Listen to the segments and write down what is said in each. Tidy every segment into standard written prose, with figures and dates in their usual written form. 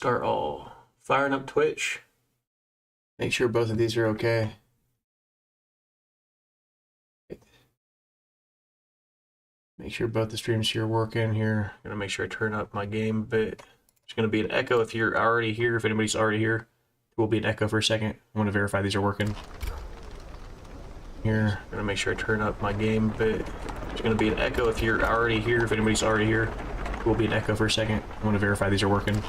Start all firing up Twitch. Make sure both of these are okay. Make sure both the streams here are working here. I'm gonna make sure I turn up my game a bit. There's gonna be an echo if you're already here. If anybody's already here, there will be an echo for a second. I want to verify these are working. Here, I'm gonna make sure I turn up my game a bit. There's gonna be an echo if you're already here. If anybody's already here, there will be an echo for a second. I want to verify these are working.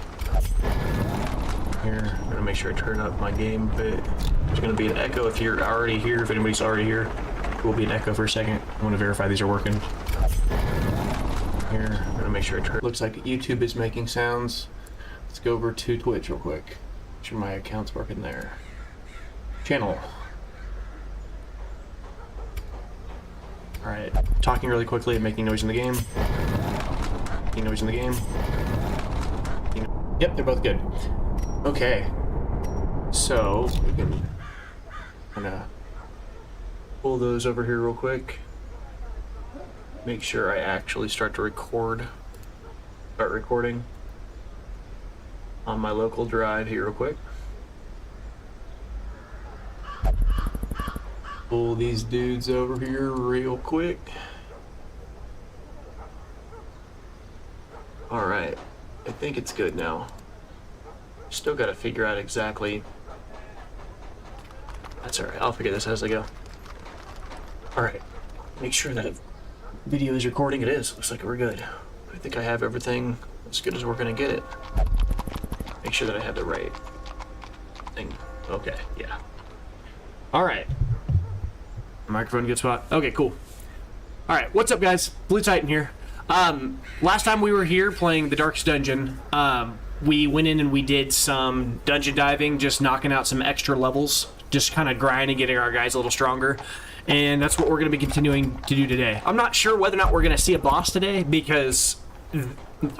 Here, I'm gonna make sure I turn up my game a bit. There's gonna be an echo if you're already here. If anybody's already here, there will be an echo for a second. I want to verify these are working. Here, I'm gonna make sure I turn. Looks like YouTube is making sounds. Let's go over to Twitch real quick. Make sure my account's working there. Channel. Alright, talking really quickly and making noise in the game. Making noise in the game. Yep, they're both good. Okay. So, we can kind of pull those over here real quick. Make sure I actually start to record. Start recording on my local drive here real quick. Pull these dudes over here real quick. Alright, I think it's good now. Still gotta figure out exactly. That's alright, I'll figure this as I go. Alright, make sure that video is recording. It is. Looks like we're good. I think I have everything as good as we're gonna get it. Make sure that I have the right thing. Okay, yeah. Alright. Microphone, good spot. Okay, cool. Alright, what's up guys? Blue Titan here. Last time we were here playing the Darkest Dungeon, we went in and we did some dungeon diving, just knocking out some extra levels, just kind of grinding, getting our guys a little stronger. And that's what we're going to be continuing to do today. I'm not sure whether or not we're going to see a boss today because,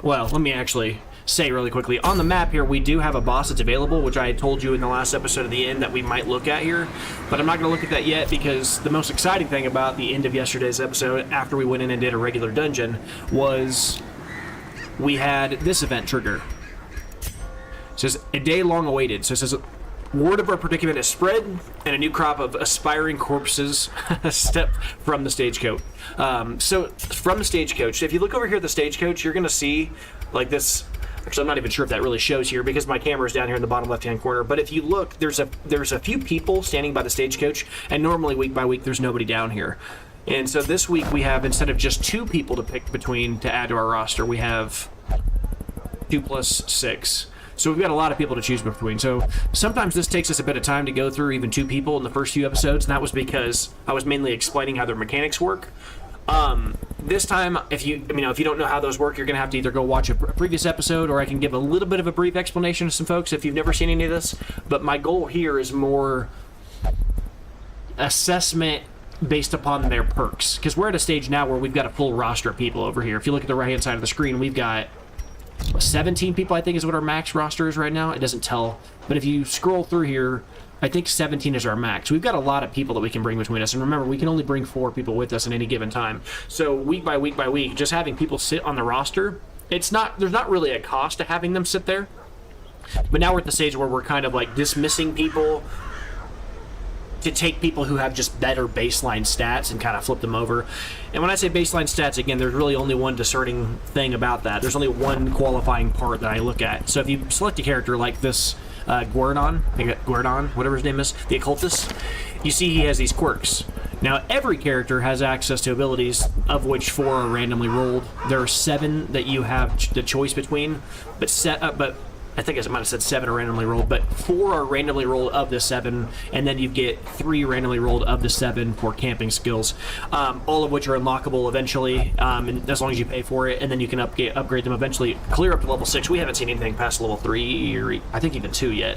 well, let me actually say really quickly. On the map here, we do have a boss that's available, which I had told you in the last episode of the end that we might look at here. But I'm not going to look at that yet because the most exciting thing about the end of yesterday's episode, after we went in and did a regular dungeon, was we had this event trigger. It says, a day long awaited. So it says, word of our predicament is spread, and a new crop of aspiring corpses step from the stagecoach. So, from the stagecoach, if you look over here at the stagecoach, you're going to see, like this, actually I'm not even sure if that really shows here because my camera is down here in the bottom left-hand corner, but if you look, there's a few people standing by the stagecoach, and normally week by week there's nobody down here. And so this week we have, instead of just 2 people to pick between to add to our roster, we have 2 plus 6. So we've got a lot of people to choose between. So sometimes this takes us a bit of time to go through even 2 people in the first few episodes, and that was because I was mainly explaining how their mechanics work. This time, if you don't know how those work, you're going to have to either go watch a previous episode, or I can give a little bit of a brief explanation to some folks if you've never seen any of this. But my goal here is more assessment based upon their perks, because we're at a stage now where we've got a full roster of people over here. If you look at the right-hand side of the screen, we've got 17 people, I think, is what our max roster is right now. It doesn't tell, but if you scroll through here, I think 17 is our max. We've got a lot of people that we can bring between us, and remember, we can only bring 4 people with us at any given time. So week by week by week, just having people sit on the roster, there's not really a cost to having them sit there. But now we're at the stage where we're kind of like dismissing people to take people who have just better baseline stats and kind of flip them over. And when I say baseline stats, again, there's really only one discerning thing about that. There's only one qualifying part that I look at. So if you select a character like this Guerdon, whatever his name is, the occultist, you see he has these quirks. Now, every character has access to abilities, of which 4 are randomly rolled. There are 7 that you have the choice between, but I think I might have said 7 are randomly rolled, but 4 are randomly rolled of the 7, and then you get 3 randomly rolled of the 7 for camping skills, all of which are unlockable eventually, and as long as you pay for it, and then you can upgrade them eventually, clear up to level 6. We haven't seen anything past level 3, or I think even 2 yet.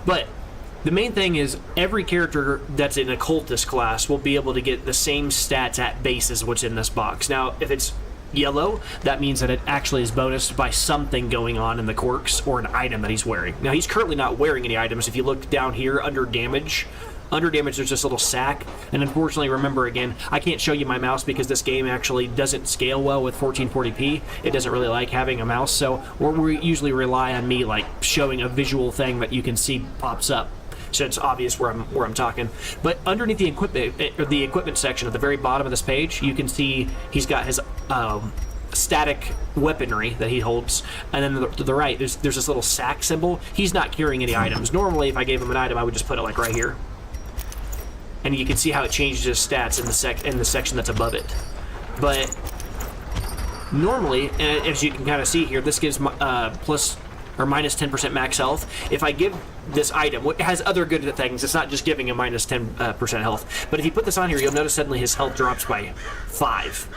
But the main thing is every character that's in occultist class will be able to get the same stats at base as what's in this box. Now, if it's yellow, that means that it actually is bonused by something going on in the quirks or an item that he's wearing. Now, he's currently not wearing any items. If you look down here under damage, Under damage, there's this little sack, and unfortunately, remember again, I can't show you my mouse because this game actually doesn't scale well with 1440p. It doesn't really like having a mouse, so we usually rely on me like showing a visual thing that you can see pops up, so it's obvious where I'm talking. But underneath the equipment section at the very bottom of this page, you can see he's got his static weaponry that he holds, and then to the right, there's this little sack symbol. He's not carrying any items. Normally, if I gave him an item, I would just put it like right here. And you can see how it changes his stats in the section that's above it. But normally, as you can kind of see here, this gives plus or minus 10% max health. If I give this item, it has other good things. It's not just giving him minus 10% health. But if you put this on here, you'll notice suddenly his health drops by 5.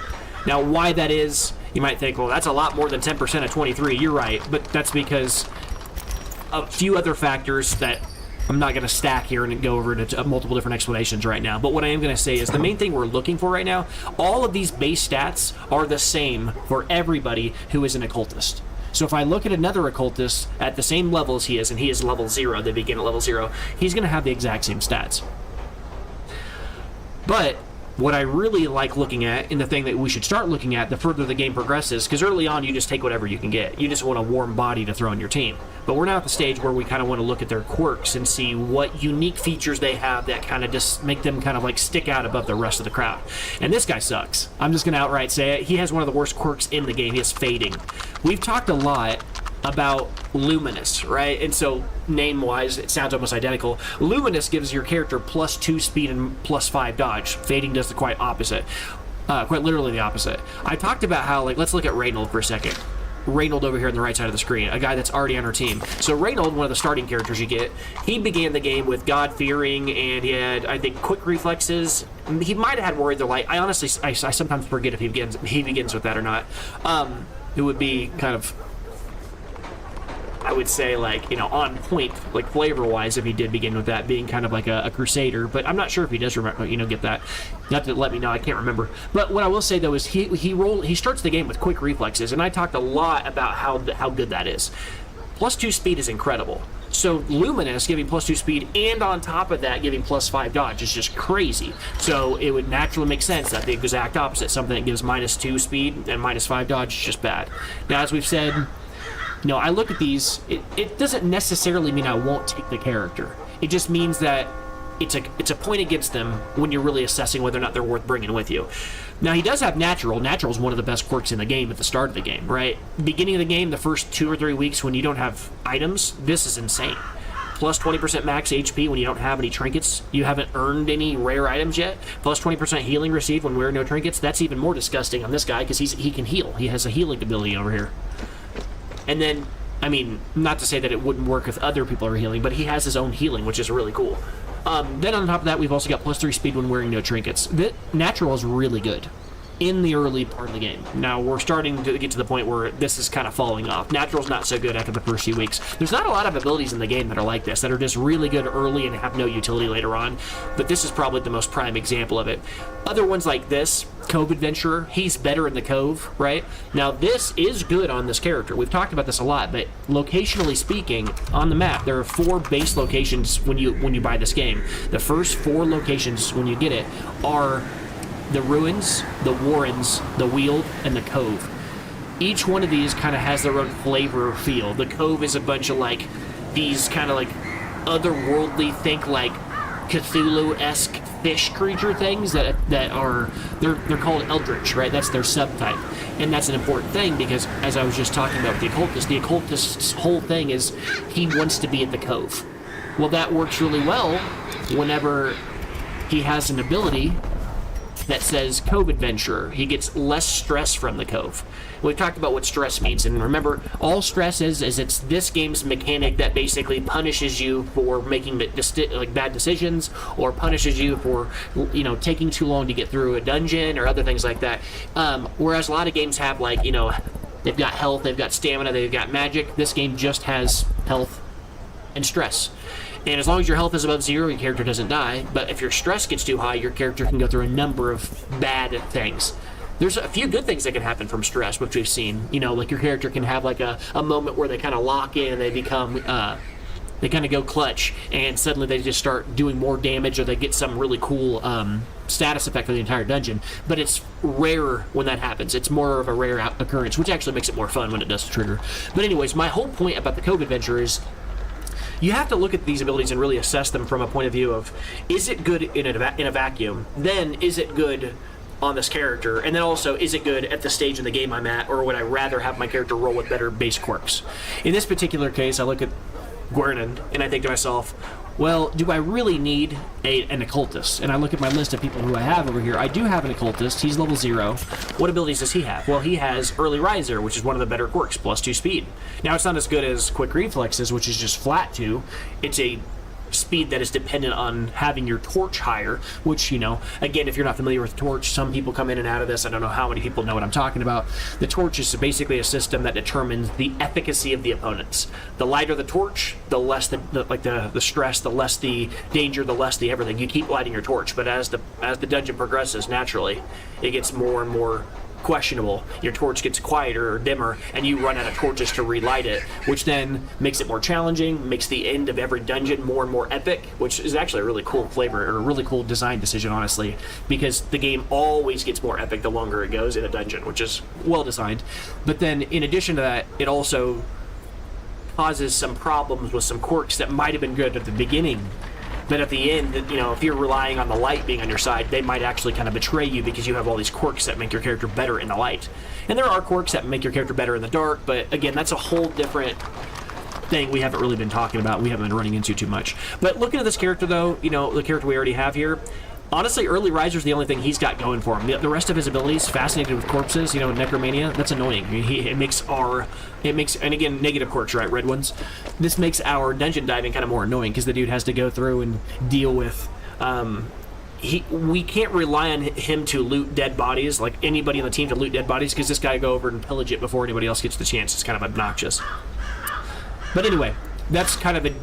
Now, why that is, you might think, well, that's a lot more than 10% of 23. You're right, but that's because a few other factors that I'm not going to stack here and go over into multiple different explanations right now. But what I am going to say is the main thing we're looking for right now, all of these base stats are the same for everybody who is an occultist. So if I look at another occultist at the same level as he is, and he is level 0, they begin at level 0, he's going to have the exact same stats. But what I really like looking at, and the thing that we should start looking at the further the game progresses, because early on you just take whatever you can get. You just want a warm body to throw on your team. But we're now at the stage where we kind of want to look at their quirks and see what unique features they have that kind of just make them kind of like stick out above the rest of the crowd. And this guy sucks. I'm just going to outright say it. He has one of the worst quirks in the game. He has fading. We've talked a lot about Luminous, right? And so name-wise, it sounds almost identical. Luminous gives your character plus 2 speed and plus 5 dodge. Fading does the quite opposite. Quite literally the opposite. I talked about how, like, let's look at Reynold for a second. Reynold over here on the right side of the screen, a guy that's already on our team. So Reynold, one of the starting characters you get, he began the game with God-fearing, and he had, I think, quick reflexes. He might have had Warrior of the Light. I honestly, I sometimes forget if he begins with that or not. It would be kind of, I would say, like, you know, on point, like flavor-wise, if he did begin with that, being kind of like a Crusader. But I'm not sure if he does remember, you know, get that. You have to let me know. I can't remember. But what I will say though is he starts the game with quick reflexes, and I talked a lot about how good that is. Plus 2 speed is incredible. So Luminous giving plus 2 speed, and on top of that giving plus 5 dodge is just crazy. So it would naturally make sense that the exact opposite, something that gives minus 2 speed and minus 5 dodge, is just bad. Now, as we've said, no, I look at these, it doesn't necessarily mean I won't take the character. It just means that it's a point against them when you're really assessing whether or not they're worth bringing with you. Now, he does have Natural. Natural is one of the best quirks in the game at the start of the game, right? Beginning of the game, the first 2 or 3 weeks when you don't have items, this is insane. Plus 20% max HP when you don't have any trinkets. You haven't earned any rare items yet. Plus 20% healing received when wearing no trinkets. That's even more disgusting on this guy because he can heal. He has a healing ability over here. And then, I mean, not to say that it wouldn't work if other people are healing, but he has his own healing, which is really cool. Then on top of that, we've also got plus 3 speed when wearing no trinkets. The Natural is really good in the early part of the game. Now, we're starting to get to the point where this is kind of falling off. Natural's not so good after the first few weeks. There's not a lot of abilities in the game that are like this, that are just really good early and have no utility later on, but this is probably the most prime example of it. Other ones like this, Cove Adventurer, he's better in the Cove, right? Now, this is good on this character. We've talked about this a lot, but locationally speaking, on the map, there are 4 base locations when you buy this game. The first 4 locations when you get it are the Ruins, the Warrens, the Weald, and the Cove. Each one of these kind of has their own flavor or feel. The Cove is a bunch of like these kind of like otherworldly, think like Cthulhu-esque fish creature things that are they're called Eldritch, right? That's their subtype, and that's an important thing because as I was just talking about the occultist's whole thing is he wants to be at the Cove. Well, that works really well whenever he has an ability that says Cove Adventurer. He gets less stress from the Cove. We've talked about what stress means, and remember, all stress is it's this game's mechanic that basically punishes you for making bad decisions, or punishes you for, you know, taking too long to get through a dungeon or other things like that. Whereas a lot of games have, like, you know, they've got health, they've got stamina, they've got magic. This game just has health and stress. And as long as your health is above 0, your character doesn't die. But if your stress gets too high, your character can go through a number of bad things. There's a few good things that can happen from stress, which we've seen. You know, like your character can have like a moment where they kind of lock in and they become They kind of go clutch, and suddenly they just start doing more damage, or they get some really cool status effect for the entire dungeon. But it's rare when that happens. It's more of a rare occurrence, which actually makes it more fun when it does trigger. But anyways, my whole point about the Cove Adventure is you have to look at these abilities and really assess them from a point of view of, is it good in a vacuum? Then, is it good on this character? And then also, is it good at the stage in the game I'm at, or would I rather have my character roll with better base quirks? In this particular case, I look at Guernin, and I think to myself, well, do I really need an occultist? And I look at my list of people who I have over here. I do have an occultist. He's level 0. What abilities does he have? Well, he has Early Riser, which is one of the better quirks, +2 speed. Now, it's not as good as Quick Reflexes, which is just flat 2. It's a speed that is dependent on having your torch higher, which, you know, again, if you're not familiar with torch, some people come in and out of this. I don't know how many people know what I'm talking about. The torch is basically a system that determines the efficacy of the opponents. The lighter the torch, the less the stress, the less the danger, the less the everything. You keep lighting your torch, but as the dungeon progresses, naturally, it gets more and more questionable. Your torch gets quieter or dimmer, and you run out of torches to relight it, which then makes it more challenging, makes the end of every dungeon more and more epic, which is actually a really cool flavor, or a really cool design decision, honestly, because the game always gets more epic the longer it goes in a dungeon, which is well designed. But then, in addition to that, it also causes some problems with some quirks that might have been good at the beginning, but at the end, you know, if you're relying on the light being on your side, they might actually kind of betray you because you have all these quirks that make your character better in the light. And there are quirks that make your character better in the dark, but again, that's a whole different thing we haven't really been talking about. We haven't been running into too much. But looking at this character, though, you know, the character we already have here, honestly, Early Riser's the only thing he's got going for him. The rest of his abilities, Fascinated with Corpses, you know, Necromania, that's annoying. I mean, it makes, and again, negative quirks, right, red ones. This makes our dungeon diving kind of more annoying because the dude has to go through and deal with, we can't rely on him to loot dead bodies, like anybody on the team to loot dead bodies, because this guy go over and pillage it before anybody else gets the chance. It's kind of obnoxious. But anyway, that's kind of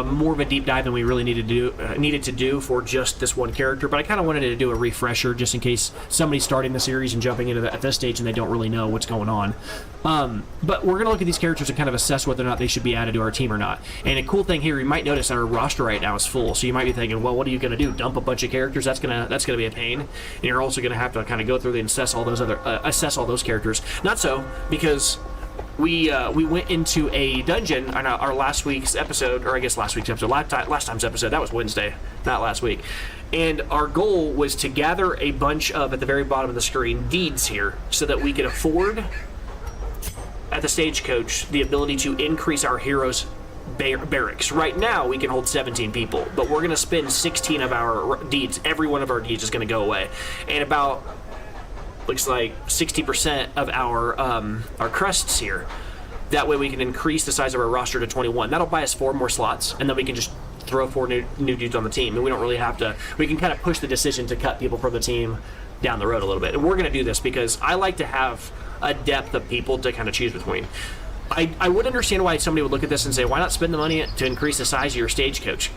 more of a deep dive than we really needed to do for just this one character. But I kind of wanted to do a refresher just in case somebody's starting the series and jumping into at this stage and they don't really know what's going on. But we're going to look at these characters and kind of assess whether or not they should be added to our team or not. And a cool thing here, you might notice our roster right now is full. So you might be thinking, well, what are you going to do? Dump a bunch of characters? That's gonna be a pain. And you're also going to have to kind of go through and assess all those characters. Not so, because we went into a dungeon on our last week's episode, or I guess last time's episode, that was Wednesday, not last week. And our goal was to gather a bunch of, at the very bottom of the screen, deeds here, so that we could afford, at the stagecoach, the ability to increase our heroes' barracks. Right now, we can hold 17 people, but we're going to spend 16 of our deeds. Every one of our deeds is going to go away. And about, looks like 60% of our crests here. That way we can increase the size of our roster to 21. That'll buy us 4 more slots, and then we can just throw 4 new dudes on the team, and we don't really have to. We can kind of push the decision to cut people from the team down the road a little bit. And we're going to do this because I like to have a depth of people to kind of choose between. I would understand why somebody would look at this and say, why not spend the money to increase the size of your stagecoach?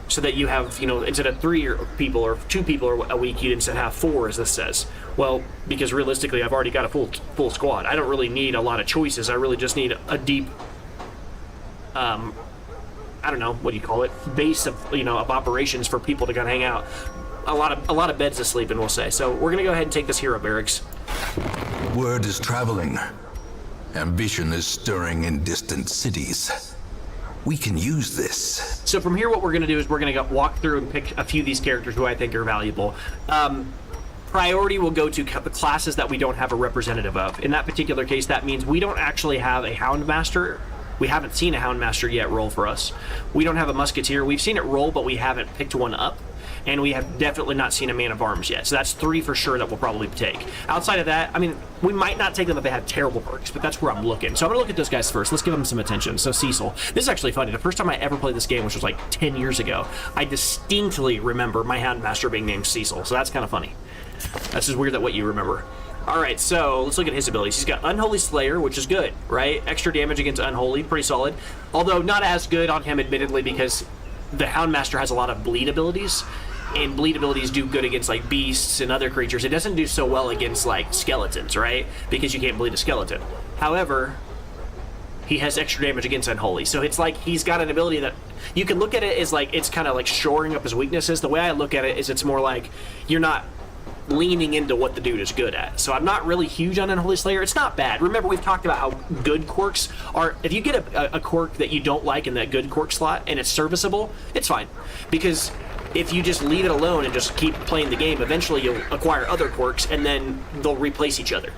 So that you have, you know, instead of 3 people or 2 people a week, you'd instead have 4, as this says. Well, because realistically, I've already got a full squad. I don't really need a lot of choices. I really just need a deep, I don't know, what do you call it, base of, you know, of operations for people to kind of hang out. A lot of beds to sleep in, we'll say. So we're gonna go ahead and take this hero barracks. Word is traveling. Ambition is stirring in distant cities. We can use this. So from here, what we're going to do is we're going to walk through and pick a few of these characters who I think are valuable. Priority will go to the classes that we don't have a representative of. In that particular case, that means we don't actually have a Houndmaster. We haven't seen a Houndmaster yet roll for us. We don't have a Musketeer. We've seen it roll, but we haven't picked one up. And we have definitely not seen a Man of Arms yet. So that's 3 for sure that we'll probably take. Outside of that, I mean, we might not take them if they have terrible perks, but that's where I'm looking. So I'm going to look at those guys first. Let's give them some attention. So Cecil. This is actually funny. The first time I ever played this game, which was like 10 years ago, I distinctly remember my Houndmaster being named Cecil. So that's kind of funny. That's just weird that what you remember. Alright, so let's look at his abilities. He's got Unholy Slayer, which is good, right? Extra damage against Unholy, pretty solid. Although not as good on him, admittedly, because the Houndmaster has a lot of bleed abilities. And bleed abilities do good against like beasts and other creatures. It doesn't do so well against like skeletons, right? Because you can't bleed a skeleton. However, he has extra damage against Unholy. So it's like he's got an ability that you can look at it as like it's kind of like shoring up his weaknesses. The way I look at it is it's more like you're not leaning into what the dude is good at. So I'm not really huge on Unholy Slayer. It's not bad. Remember, we've talked about how good quirks are. If you get a quirk that you don't like in that good quirk slot and it's serviceable, it's fine. Because if you just leave it alone and just keep playing the game, eventually you'll acquire other quirks and then they'll replace each other.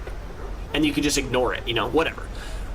And you can just ignore it, you know, whatever.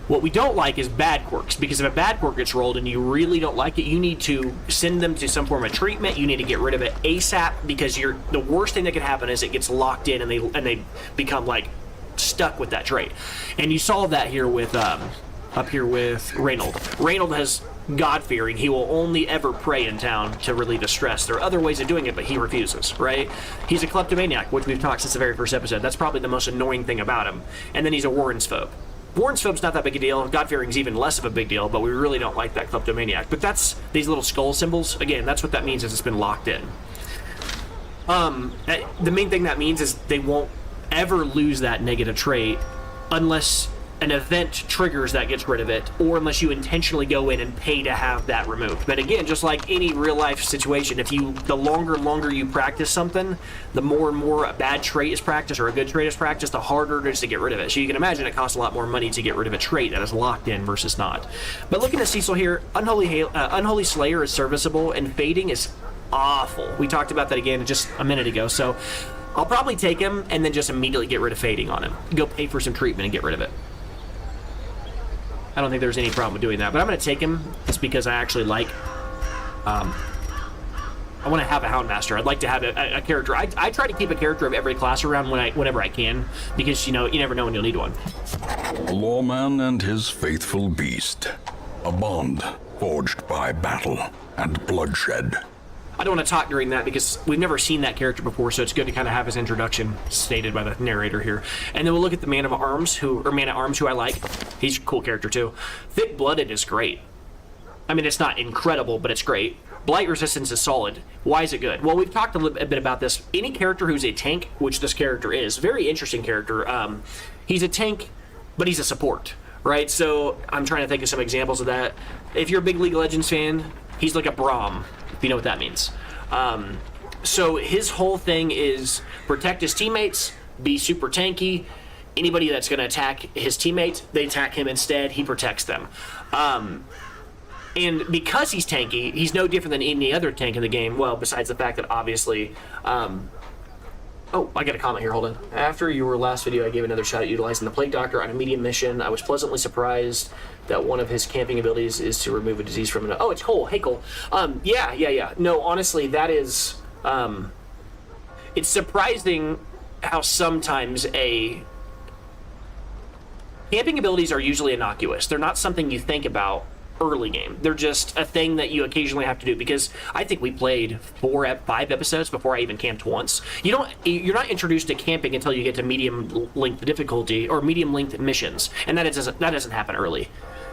What we don't like is bad quirks, because if a bad quirk gets rolled and you really don't like it, you need to send them to some form of treatment. You need to get rid of it ASAP, because the worst thing that can happen is it gets locked in and they become like stuck with that trait. And you saw that here with up here with Reynold. Reynold has God-fearing. He will only ever pray in town to relieve his stress. There are other ways of doing it, but he refuses, right? He's a kleptomaniac, which we've talked since the very first episode. That's probably the most annoying thing about him. And then he's a Warren's phobe. Warren's phobe's not that big a deal. God-fearing's even less of a big deal, but we really don't like that kleptomaniac. But that's these little skull symbols. Again, that's what that means, is it's been locked in. The main thing that means is they won't ever lose that negative trait unless an event triggers that gets rid of it, or unless you intentionally go in and pay to have that removed. But again, just like any real life situation, the longer you practice something, the more and more a bad trait is practiced or a good trait is practiced, the harder it is to get rid of it. So you can imagine it costs a lot more money to get rid of a trait that is locked in versus not. But looking at Cecil here, Unholy Slayer is serviceable, and Fading is awful. We talked about that again just a minute ago, so I'll probably take him and then just immediately get rid of Fading on him. Go pay for some treatment and get rid of it. I don't think there's any problem with doing that, but I'm going to take him just because I actually like, I want to have a Houndmaster. I'd like to have a character. I try to keep a character of every class around whenever I can, because, you know, you never know when you'll need one. A lawman and his faithful beast. A bond forged by battle and bloodshed. I don't want to talk during that because we've never seen that character before, so it's good to kind of have his introduction stated by the narrator here. And then we'll look at the Man at Arms, who I like. He's a cool character too. Thick-Blooded is great. I mean, it's not incredible, but it's great. Blight Resistance is solid. Why is it good? Well, we've talked a bit about this. Any character who's a tank, which this character is, very interesting character. He's a tank, but he's a support, right? So I'm trying to think of some examples of that. If you're a big League of Legends fan, he's like a Braum, if you know what that means. So his whole thing is protect his teammates, be super tanky. Anybody that's going to attack his teammates, they attack him instead. He protects them. And because he's tanky, he's no different than any other tank in the game. Well, besides the fact that obviously... Oh, I got a comment here, hold on. After your last video, I gave another shot at utilizing the Plague Doctor on a medium mission. I was pleasantly surprised that one of his camping abilities is to remove a disease from an... Oh, it's Cole. Hey, Cole. Yeah. No, honestly, that is... it's surprising how sometimes camping abilities are usually innocuous. They're not something you think about early game. They're just a thing that you occasionally have to do, because I think we played 5 episodes before I even camped once. You're not introduced to camping until you get to medium length difficulty or medium length missions, and that doesn't happen early.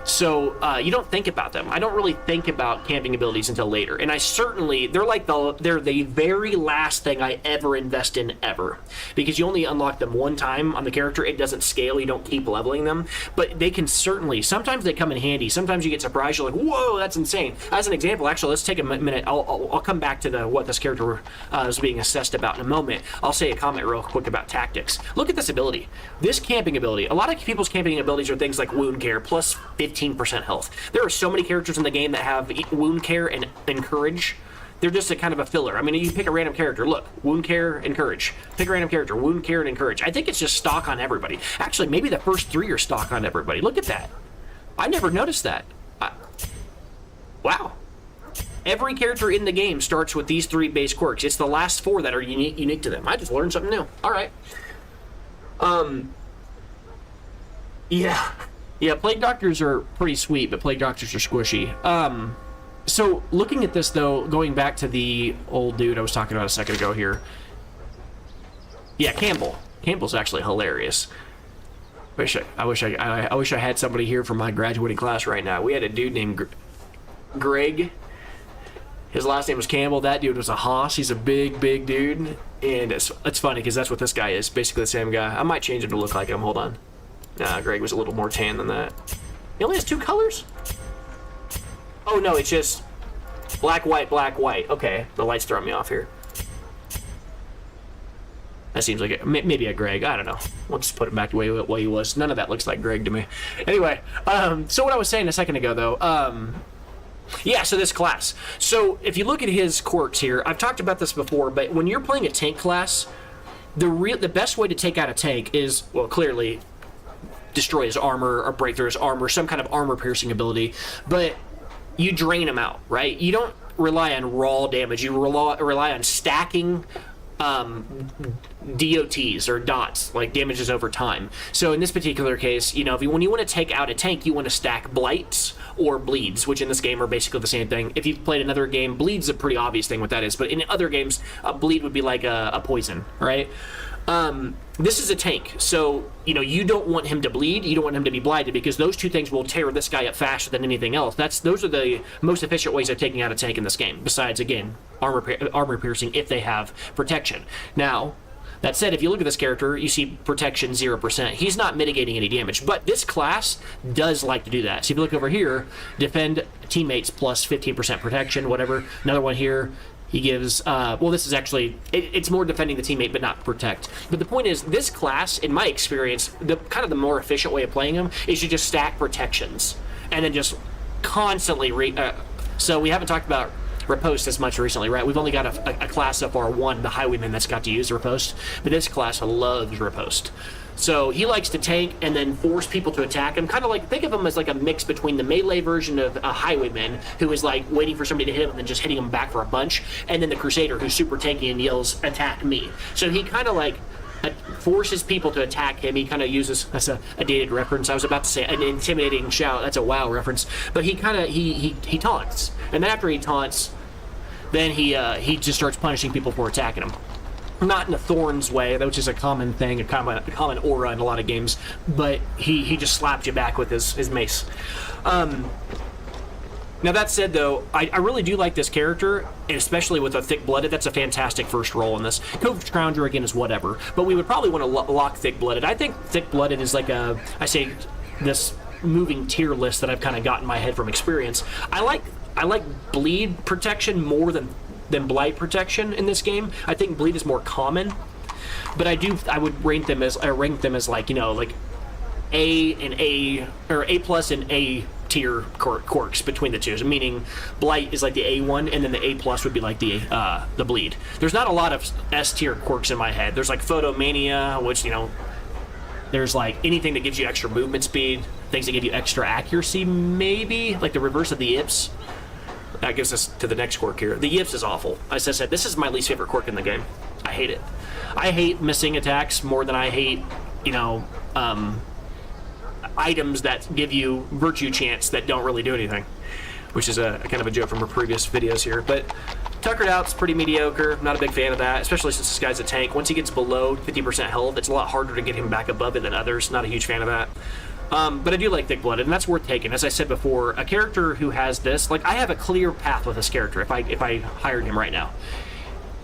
So you don't think about them. I don't really think about camping abilities until later, and they're the very last thing I ever invest in ever, because you only unlock them one time on the character. It doesn't scale. You don't keep leveling them, but they can certainly. Sometimes they come in handy. Sometimes you get surprised. You're like, whoa, that's insane. As an example, actually, let's take a minute. I'll come back to what this character is being assessed about in a moment. I'll say a comment real quick about tactics. Look at this ability. This camping ability. A lot of people's camping abilities are things like wound care plus 15% health. There are so many characters in the game that have wound care and encourage. They're just a kind of a filler. I mean, you pick a random character. Look, wound care, encourage. Pick a random character, wound care, and encourage. I think it's just stock on everybody. Actually, maybe the first 3 are stock on everybody. Look at that. I never noticed that. Wow. Every character in the game starts with these 3 base quirks. It's the last 4 that are unique to them. I just learned something new. All right. Yeah, Plague Doctors are pretty sweet, but Plague Doctors are squishy. So, looking at this, though, going back to the old dude I was talking about a second ago here. Yeah, Campbell. Campbell's actually hilarious. I wish I had somebody here from my graduating class right now. We had a dude named Greg. His last name was Campbell. That dude was a hoss. He's a big dude. And it's funny, because that's what this guy is. Basically the same guy. I might change him to look like him. Hold on. Nah, Greg was a little more tan than that. He only has 2 colors? Oh no, it's just black, white, black, white. Okay, the light's throwing me off here. That seems like maybe a Greg. I don't know. We'll just put him back the way he was. None of that looks like Greg to me. Anyway, so what I was saying a second ago, though, yeah, so this class. So if you look at his quirks here, I've talked about this before, but when you're playing a tank class, the best way to take out a tank is, well, clearly destroy his armor or break through his armor, some kind of armor-piercing ability, but you drain him out, right? You don't rely on raw damage. You rely on stacking DOTs or dots, like damages over time. So in this particular case, you know, when you want to take out a tank, you want to stack blights or bleeds, which in this game are basically the same thing. If you've played another game, bleed's a pretty obvious thing what that is, but in other games, a bleed would be like a poison, right? This is a tank, so, you know, you don't want him to bleed, you don't want him to be blighted, because those two things will tear this guy up faster than anything else. Those are the most efficient ways of taking out a tank in this game, besides, again, armor piercing if they have protection. Now, that said, if you look at this character, you see protection 0%. He's not mitigating any damage, but this class does like to do that. So if you look over here, defend teammates plus 15% protection, whatever. Another one here, he gives, well, this is actually, it's more defending the teammate, but not protect. But the point is, this class, in my experience, the kind of the more efficient way of playing him is you just stack protections, and then just constantly, so we haven't talked about riposte as much recently, right? We've only got a class so far, one, the highwayman, that's got to use riposte, but this class loves riposte. So he likes to tank and then force people to attack him, kind of like, think of him as like a mix between the melee version of a highwayman, who is like waiting for somebody to hit him and then just hitting him back for a bunch, and then the crusader, who's super tanky and yells, "Attack me." So he kind of like forces people to attack him. He kind of uses, that's a dated reference, I was about to say an intimidating shout, that's a WoW reference, but he kind of, he taunts, and then after he taunts, then he just starts punishing people for attacking him. Not in a Thorns way, which is a common thing, a common aura in a lot of games, but he just slapped you back with his mace. Now that said, though, I really do like this character, and especially with a Thick-Blooded. That's a fantastic first role in this. Cove Scrounger, again, is whatever, but we would probably want to lock Thick-Blooded. I think Thick-Blooded is like I say, this moving tier list that I've kind of got in my head from experience. I like bleed protection more than blight protection in this game. I think bleed is more common, but I would rank them as like, you know, like A and A, or A plus and A tier quirks between the two. So meaning blight is like the A1, and then the A plus would be like the bleed. There's not a lot of S tier quirks in my head. There's like Photomania, which, you know, there's like anything that gives you extra movement speed, things that give you extra accuracy, maybe like the reverse of the Yips. That gives us to the next quirk here. The Yips is awful. As I said, this is my least favorite quirk in the game. I hate it. I hate missing attacks more than I hate, you know, items that give you virtue chance that don't really do anything, which is a kind of a joke from our previous videos here. But Tuckered Out's pretty mediocre. Not a big fan of that, especially since this guy's a tank. Once he gets below 50% health, it's a lot harder to get him back above it than others. Not a huge fan of that. But I do like Thick-Blooded, and that's worth taking. As I said before, a character who has this, like, I have a clear path with this character if I hired him right now.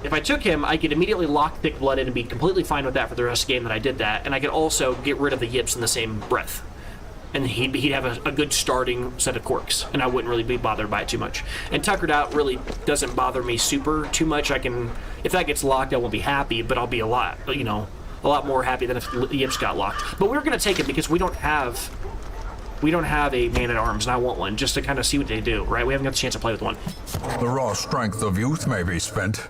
If I took him, I could immediately lock Thick-Blooded and be completely fine with that for the rest of the game that I did that, and I could also get rid of the Yips in the same breath. And he'd have a good starting set of quirks, and I wouldn't really be bothered by it too much. And Tuckered Out really doesn't bother me too much. If that gets locked, I won't be happy, but I'll be a lot more happy than if Yips got locked. But we're going to take it because we don't have a man-at-arms, and I want one, just to kind of see what they do, right? We haven't got the chance to play with one. The raw strength of youth may be spent,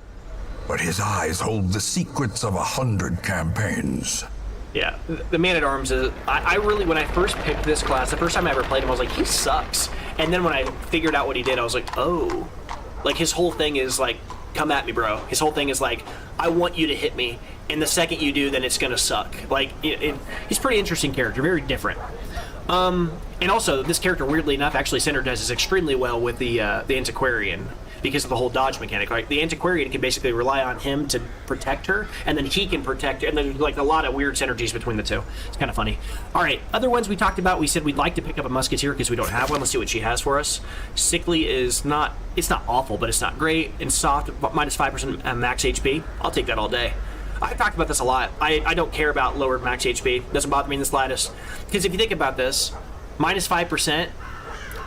but his eyes hold the secrets of 100 campaigns. Yeah, the man-at-arms is, I really, when I first picked this class, the first time I ever played him, I was like, he sucks. And then when I figured out what he did, I was like, oh. Like, his whole thing is like, come at me, bro. His whole thing is like, I want you to hit me, and the second you do, then it's gonna suck. Like, he's a pretty interesting character, very different. And also, this character, weirdly enough, actually synergizes extremely well with the Antiquarian, because of the whole dodge mechanic. Like, the Antiquarian can basically rely on him to protect her, and then he can protect her, and there's like a lot of weird synergies between the two. It's kind of funny. All right, other ones we talked about, we said we'd like to pick up a Musketeer because we don't have one. Let's see what she has for us. Sickly is not, it's not awful, but it's not great. And soft, minus 5% max HP. I'll take that all day. I've talked about this a lot. I don't care about lowered max HP. Doesn't bother me in the slightest. Because if you think about this, minus 5%,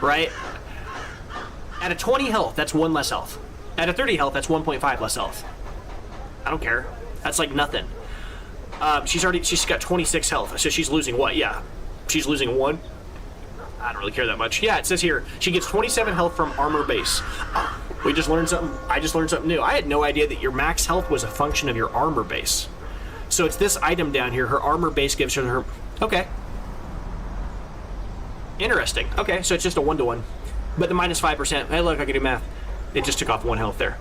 right? At a 20 health, that's 1 less health. At a 30 health, that's 1.5 less health. I don't care. That's like nothing. She's got 26 health, so she's losing what? Yeah, she's losing 1. I don't really care that much. Yeah, it says here she gets 27 health from armor base. We just learned something. I just learned something new. I had no idea that your max health was a function of your armor base. So it's this item down here. Her armor base gives her. Okay. Interesting. Okay, so it's just a 1-to-1. But the minus 5%. Hey, look, I can do math. It just took off 1 health there.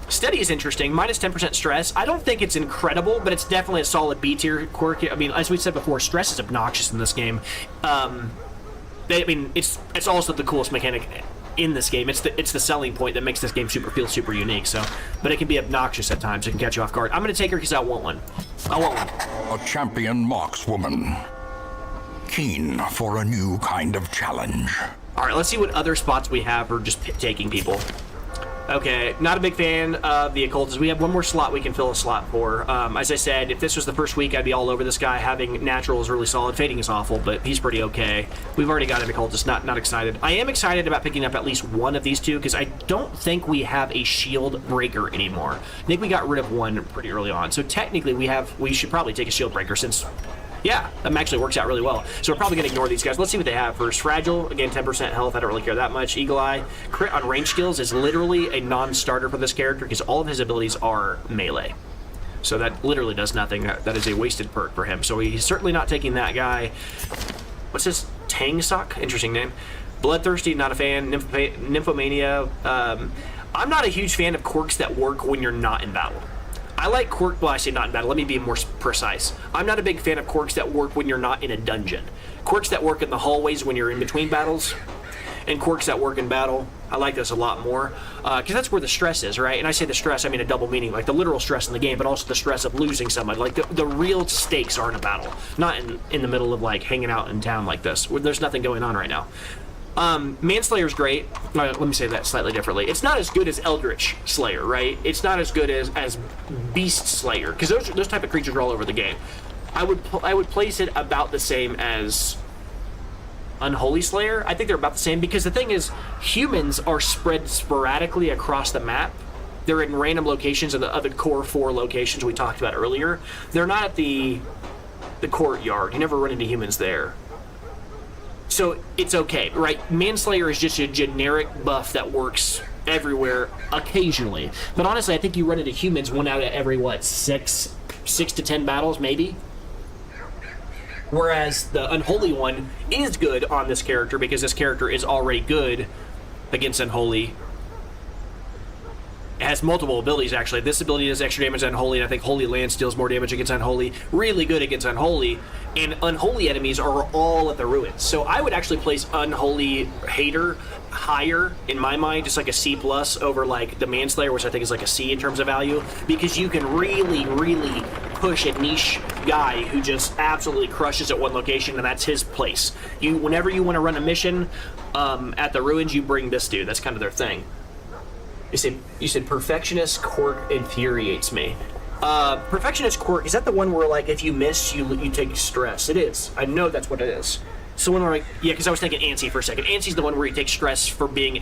Steady is interesting. Minus 10% stress. I don't think it's incredible, but it's definitely a solid B tier quirk. I mean, as we said before, stress is obnoxious in this game. It's also the coolest mechanic in this game. It's the selling point that makes this game feel super unique. So, but it can be obnoxious at times. It can catch you off guard. I'm gonna take her because I want one. I want one. A champion markswoman, keen for a new kind of challenge. All right, let's see what other spots we have for just taking people. Okay, not a big fan of the occultist. We have one more slot we can fill a slot for. As I said, if this was the first week, I'd be all over this guy. Having natural is really solid. Fading is awful, but he's pretty okay. We've already got an occultist. Not excited. I am excited about picking up at least one of these two because I don't think we have a shield breaker anymore. I think we got rid of one pretty early on. So technically, we should probably take a shield breaker since. Yeah, that actually works out really well. So we're probably going to ignore these guys. Let's see what they have first. Fragile, again, 10% health. I don't really care that much. Eagle Eye. Crit on range skills is literally a non-starter for this character because all of his abilities are melee. So that literally does nothing. That is a wasted perk for him. So he's certainly not taking that guy. What's this? Tang Sock? Interesting name. Bloodthirsty, not a fan. Nymphomania. I'm not a huge fan of quirks that work when you're not in battle. I like quirk, well, I say not in battle, let me be more precise. I'm not a big fan of quirks that work when you're not in a dungeon. Quirks that work in the hallways when you're in between battles, and quirks that work in battle, I like this a lot more. Because that's where the stress is, right? And I say the stress, I mean a double meaning, like the literal stress in the game, but also the stress of losing someone. Like the real stakes are in a battle, not in the middle of like hanging out in town like this, where there's nothing going on right now. Manslayer's great. Let me say that slightly differently. It's not as good as Eldritch Slayer, right? It's not as good as Beast Slayer, because those type of creatures are all over the game. I would place it about the same as Unholy Slayer. I think they're about the same because the thing is, humans are spread sporadically across the map. They're in random locations of the core 4 locations we talked about earlier. They're not at the courtyard. You never run into humans there. So it's okay, right? Manslayer is just a generic buff that works everywhere occasionally. But honestly, I think you run into humans 1 out of every, 6 to 10 battles, maybe? Whereas the Unholy one is good on this character because this character is already good against Unholy. It has multiple abilities, actually. This ability does extra damage to Unholy, and I think Holy Land deals more damage against Unholy. Really good against Unholy. And Unholy enemies are all at the ruins. So I would actually place Unholy Hater higher, in my mind, just like a C+ over like the Manslayer, which I think is like a C in terms of value, because you can really, really push a niche guy who just absolutely crushes at one location, and that's his place. Whenever you want to run a mission at the ruins, you bring this dude. That's kind of their thing. You said Perfectionist Quirk infuriates me. Perfectionist Quirk, is that the one where, like, if you miss, you take stress? It is. I know that's what it is. So when yeah, because I was thinking Ansi for a second. Ansi's the one where you take stress for being,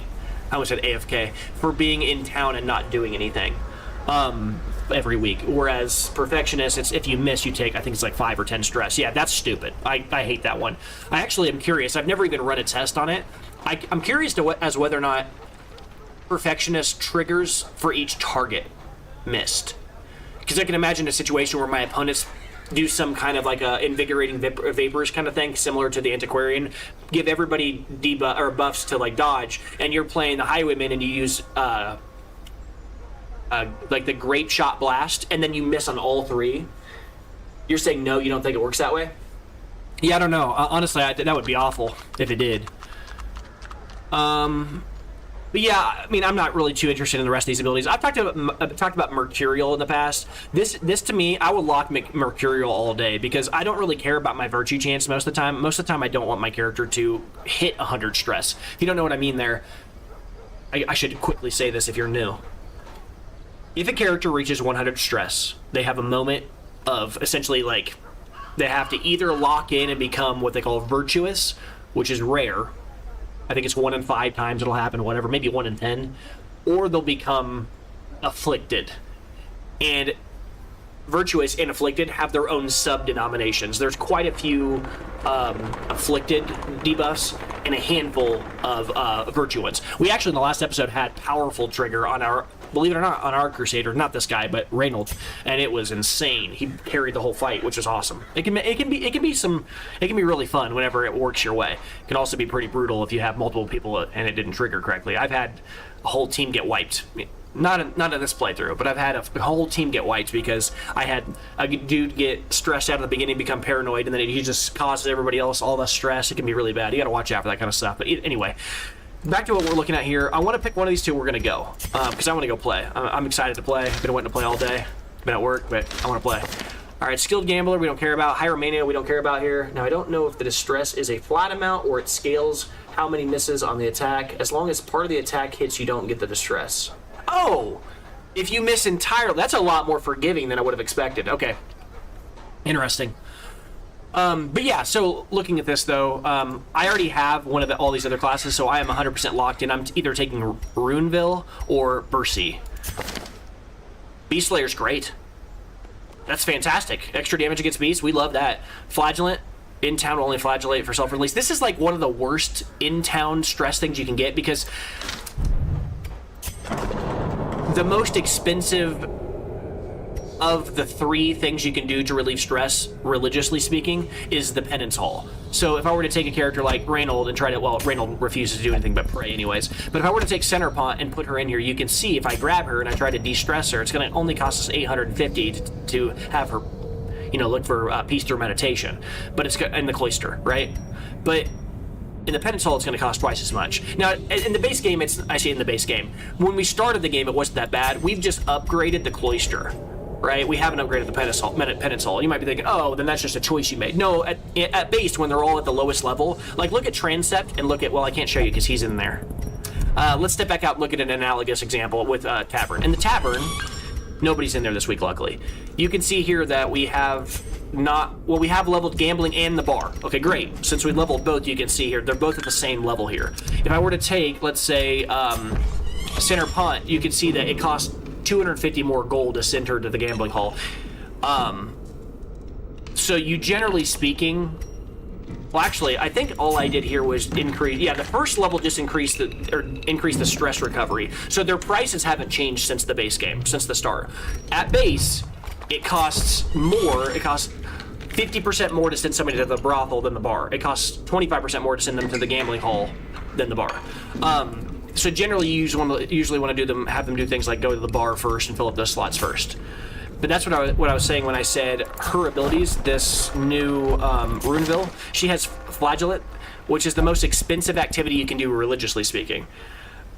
I almost said AFK, for being in town and not doing anything every week. Whereas Perfectionist, it's if you miss, you take, I think it's like 5 or 10 stress. Yeah, that's stupid. I hate that one. I actually am curious. I've never even run a test on it. I'm curious as whether or not Perfectionist triggers for each target missed, because I can imagine a situation where my opponents do some kind of like a invigorating vapors kind of thing, similar to the Antiquarian, give everybody debuff or buffs to like dodge, and you're playing the Highwayman and you use like the Grape Shot Blast, and then you miss on all 3. You're saying no, you don't think it works that way? Yeah, I don't know. Honestly, that would be awful if it did. But yeah, I mean, I'm not really too interested in the rest of these abilities. I've talked about Mercurial in the past. This to me, I would lock Mercurial all day because I don't really care about my virtue chance most of the time. Most of the time, I don't want my character to hit 100 stress. If you don't know what I mean there, I should quickly say this if you're new. If a character reaches 100 stress, they have a moment of essentially like, they have to either lock in and become what they call virtuous, which is rare. I think it's 1 in 5 times it'll happen, whatever, maybe 1 in 10. Or they'll become afflicted. And virtuous and afflicted have their own sub-denominations. There's quite a few afflicted debuffs and a handful of virtuous. We actually, in the last episode, had powerful trigger on our, believe it or not, on our Crusader. Not this guy, but Reynold, and it was insane. He carried the whole fight, which was awesome. It can be really fun whenever it works your way. It can also be pretty brutal if you have multiple people and it didn't trigger correctly. I've had a whole team get wiped. Not in this playthrough, but I've had a whole team get wiped because I had a dude get stressed out at the beginning, become paranoid, and then he just causes everybody else all the stress. It can be really bad. You got to watch out for that kind of stuff. But anyway, back to what we're looking at here. I want to pick one of these two. We're going to go because I want to go play. I'm excited to play. I've been wanting to play all day. Been at work, but I want to play. All right, skilled gambler, we don't care about. Hieromania, we don't care about here. Now, I don't know if the distress is a flat amount or it scales how many misses on the attack. As long as part of the attack hits, you don't get the distress. Oh, if you miss entirely, that's a lot more forgiving than I would have expected. Okay, interesting. But yeah, so looking at this though, I already have one of all these other classes, so I am 100% locked in. I'm either taking Runeville or Bercy. Beast Slayer's great. That's fantastic. Extra damage against beasts, we love that. Flagellant, in town will only flagellate for self-release. This is like one of the worst in-town stress things you can get because the most expensive of the 3 things you can do to relieve stress, religiously speaking, is the Penance Hall. So if I were to take a character like Reynold and try to, well, Reynold refuses to do anything but pray anyways, but if I were to take Centerpont and put her in here, you can see if I grab her and I try to de-stress her, it's going to only cost us 850 to have her, look for peace through meditation. But it's in the cloister, right? But in the Penance Hall, it's going to cost twice as much. Now, in the base game, when we started the game, it wasn't that bad. We've just upgraded the cloister, right? We haven't upgraded the Penance Hall. You might be thinking, oh, then that's just a choice you made. No, at base, when they're all at the lowest level, like look at Transept and look at, well, I can't show you because he's in there. Let's step back out and look at an analogous example with Tavern. In the Tavern, nobody's in there this week, luckily. You can see here that we have we have leveled gambling and the bar. Okay, great. Since we leveled both, you can see here, they're both at the same level here. If I were to take, let's say, Center Punt, you can see that it costs 250 more gold to send her to the gambling hall. So you, generally speaking, well, actually, I think all I did here was increase, the first level just increased the stress recovery. So their prices haven't changed since the base game, since the start. At base, it costs more. It costs 50% more to send somebody to the brothel than the bar. It costs 25% more to send them to the gambling hall than the bar. So generally, you usually want to have them do things like go to the bar first and fill up those slots first. But that's what I was saying when I said her abilities. This new Runeville, she has Flagellant, which is the most expensive activity you can do religiously speaking.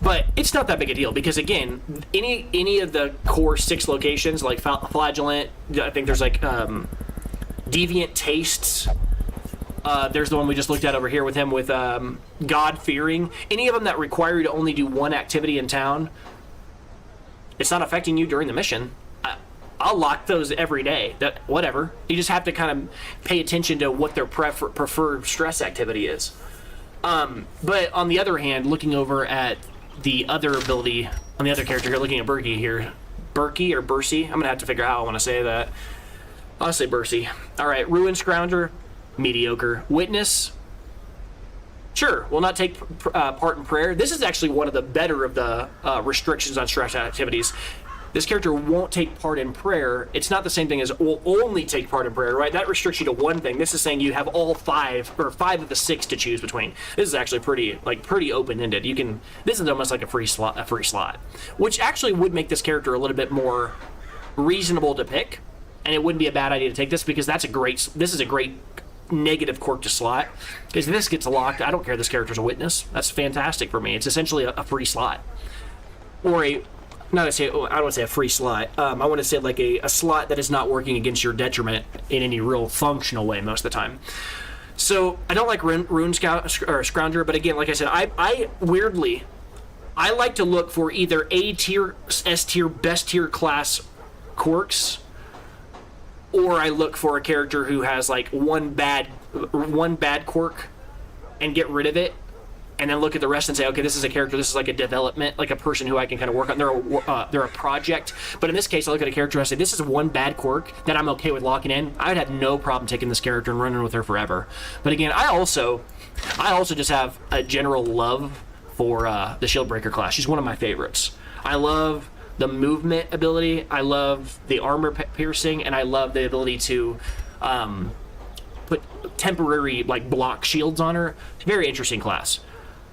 But it's not that big a deal because, again, any of the core 6 locations, like Flagellant, I think there's like Deviant Tastes. There's the one we just looked at over here with him with God-fearing. Any of them that require you to only do one activity in town, it's not affecting you during the mission. I'll lock those every day. Whatever. You just have to kind of pay attention to what their preferred stress activity is. But on the other hand, looking over at the other ability, on the other character here, looking at Berkey here. Berkey or Bercy? I'm going to have to figure out how I want to say that. I'll say Bercy. All right, Ruin Scrounger, mediocre. Witness, sure, will not take part in prayer. This is actually one of the better of the restrictions on stress activities. This character won't take part in prayer. It's not the same thing as will only take part in prayer, right? That restricts you to one thing. This is saying you have all 5 of the 6 to choose between. This is actually pretty open-ended. This is almost like a free slot, which actually would make this character a little bit more reasonable to pick, and it wouldn't be a bad idea to take this because this is a great negative quirk to slot. Because if this gets locked, I don't care this character's a witness. That's fantastic for me. It's essentially a free slot, or I don't want to say a free slot. I want to say like a slot that is not working against your detriment in any real functional way most of the time. So I don't like Rune Scrounger, but again, like I said, I weirdly like to look for either A tier, S tier, best tier class quirks, or I look for a character who has like one bad quirk and get rid of it, and then look at the rest and say, okay, this is a character, this is like a development, like a person who I can kind of work on. They're a project. But in this case, I look at a character and I say, this is one bad quirk that I'm okay with locking in. I would have no problem taking this character and running with her forever. But again, I also just have a general love for the Shieldbreaker class. She's one of my favorites. I love the movement ability, I love the armor piercing, and I love the ability to put temporary like block shields on her. Very interesting class.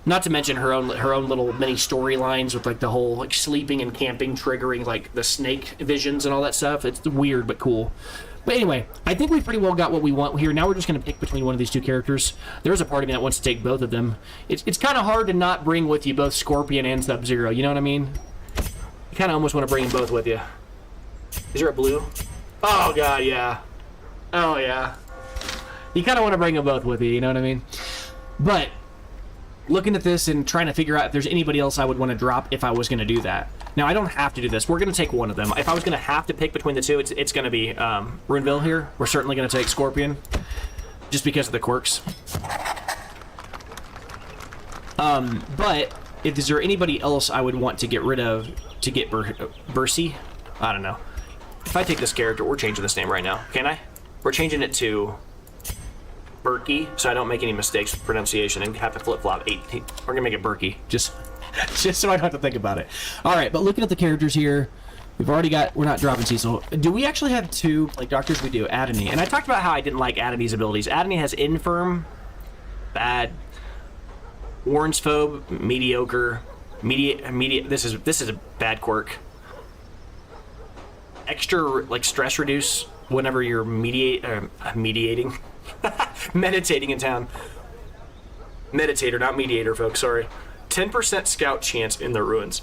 Not to mention her own little mini storylines with like the whole like sleeping and camping triggering like the snake visions and all that stuff. It's weird but cool. But anyway, I think we pretty well got what we want here. Now we're just going to pick between one of these two characters. There's a part of me that wants to take both of them. It's kind of hard to not bring with you both Scorpion and Sub-Zero, you know what I mean? You kind of almost want to bring them both with you. Is there a blue? Oh god, yeah. Oh yeah. You kind of want to bring them both with you, you know what I mean? But looking at this and trying to figure out if there's anybody else I would want to drop if I was going to do that. Now, I don't have to do this. We're going to take one of them. If I was going to have to pick between the two, it's going to be Runeville here. We're certainly going to take Scorpion, just because of the quirks. But is there anybody else I would want to get rid of to get Bercy? I don't know. If I take this character, we're changing this name right now. Can I? We're changing it to Berkey, so I don't make any mistakes with pronunciation and have to flip-flop 18. We're gonna make it Berkey, just so I don't have to think about it. All right, but looking at the characters here, we've already got, we're not dropping Cecil. Do we actually have two, like doctors? We do, Adony. And I talked about how I didn't like Adony's abilities. Adony has Infirm, bad. Warren's Phobe, mediocre. This is a bad quirk. Extra, like, stress reduce whenever you're meditating in town. Meditator, not mediator, folks, sorry. 10% scout chance in the ruins.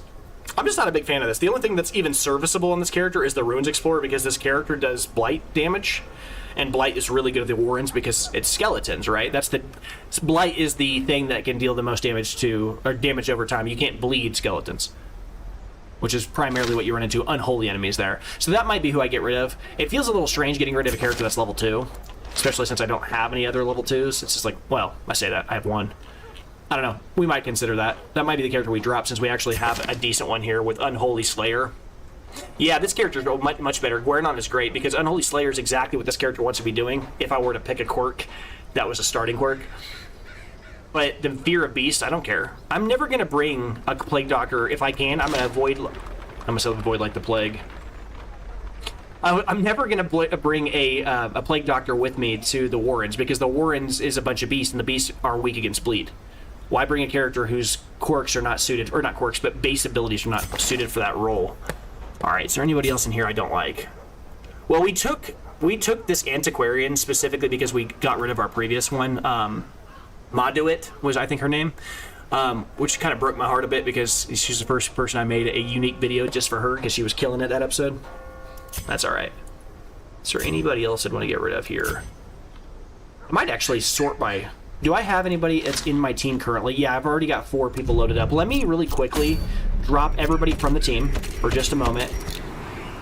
I'm just not a big fan of this. The only thing that's even serviceable on this character is the Ruins Explorer, because this character does blight damage, and blight is really good at the Warrens because it's skeletons, right? Blight is the thing that can deal the most damage to, or damage over time. You can't bleed skeletons, which is primarily what you run into unholy enemies there. So that might be who I get rid of. It feels a little strange getting rid of a character that's level 2, especially since I don't have any other level 2s. It's just like, well, I say that, I have one. I don't know, we might consider that. That might be the character we drop, since we actually have a decent one here with Unholy Slayer. Yeah, this character is much better. Guernon is great, because Unholy Slayer is exactly what this character wants to be doing if I were to pick a quirk that was a starting quirk. But the Fear of Beast, I don't care. I'm never going to bring a Plague Doctor if I can. I'm going to avoid like the Plague. I'm never going to bring a Plague Doctor with me to the Warrens, because the Warrens is a bunch of beasts, and the beasts are weak against bleed. Why bring a character whose quirks are not suited, or not quirks, but base abilities are not suited for that role? Alright, is there anybody else in here I don't like? Well, we took this Antiquarian specifically because we got rid of our previous one. Maduit was, I think, her name. Which kind of broke my heart a bit, because she's the first person I made a unique video just for her, because she was killing it that episode. That's alright. Is there anybody else I'd want to get rid of here? I might actually sort by... Do I have anybody that's in my team currently? Yeah, I've already got 4 people loaded up. Let me really quickly drop everybody from the team for just a moment.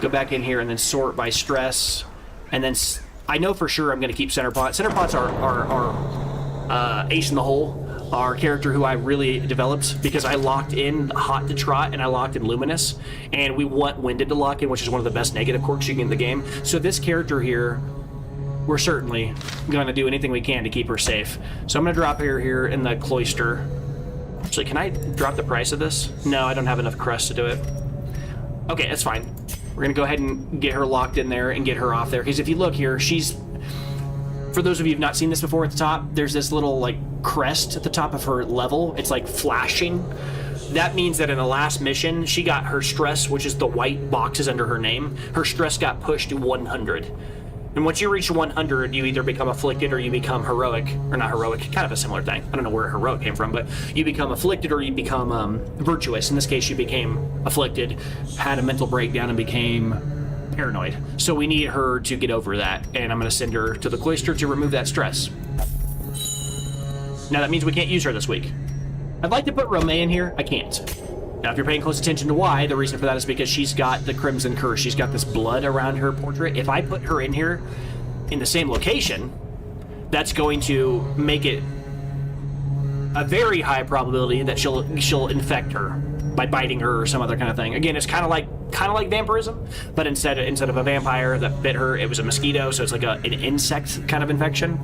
Go back in here and then sort by stress. And then I know for sure I'm going to keep Centerpot. Centerpot's our ace in the hole. Our character who I really developed, because I locked in Hot to Trot and I locked in Luminous. And we want Winded to lock in, which is one of the best negative quirks you can get in the game. So this character here, we're certainly going to do anything we can to keep her safe. So I'm going to drop her here in the Cloister. Actually, can I drop the price of this? No, I don't have enough crust to do it. Okay, that's fine. We're going to go ahead and get her locked in there and get her off there. Because if you look here, she's... For those of you who've not seen this before at the top, there's this little, like, crest at the top of her level. It's, like, flashing. That means that in the last mission, she got her stress, which is the white boxes under her name. Her stress got pushed to 100. And once you reach 100, you either become afflicted or you become heroic. Or not heroic, kind of a similar thing. I don't know where heroic came from, but you become afflicted or you become virtuous. In this case, you became afflicted, had a mental breakdown, and became paranoid. So we need her to get over that, and I'm going to send her to the Cloister to remove that stress. Now that means we can't use her this week. I'd like to put Romée in here. I can't. Now, if you're paying close attention to why, the reason for that is because she's got the Crimson Curse. She's got this blood around her portrait. If I put her in here in the same location, that's going to make it a very high probability that she'll infect her by biting her or some other kind of thing. Again, it's kind of like vampirism, but instead of a vampire that bit her, it was a mosquito, so it's like an insect kind of infection.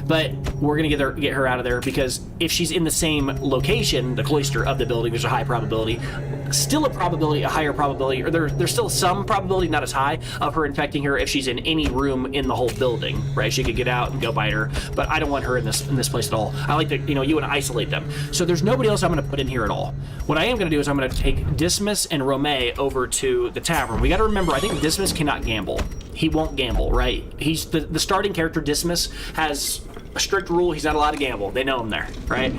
But we're gonna get her out of there, because if she's in the same location, the cloister of the building, there's a high probability, a higher probability, or there's still some probability, not as high, of her infecting her if she's in any room in the whole building, right? She could get out and go bite her, but I don't want her in this place at all. I like to, you want to isolate them. So there's nobody else I'm gonna put in here at all. What I am gonna do is I'm gonna take Dismas and Romay over to the tavern. We gotta remember, I think Dismas cannot gamble. He won't gamble, right? He's the starting character. Dismas has a strict rule. He's not allowed to gamble. They know him there, right?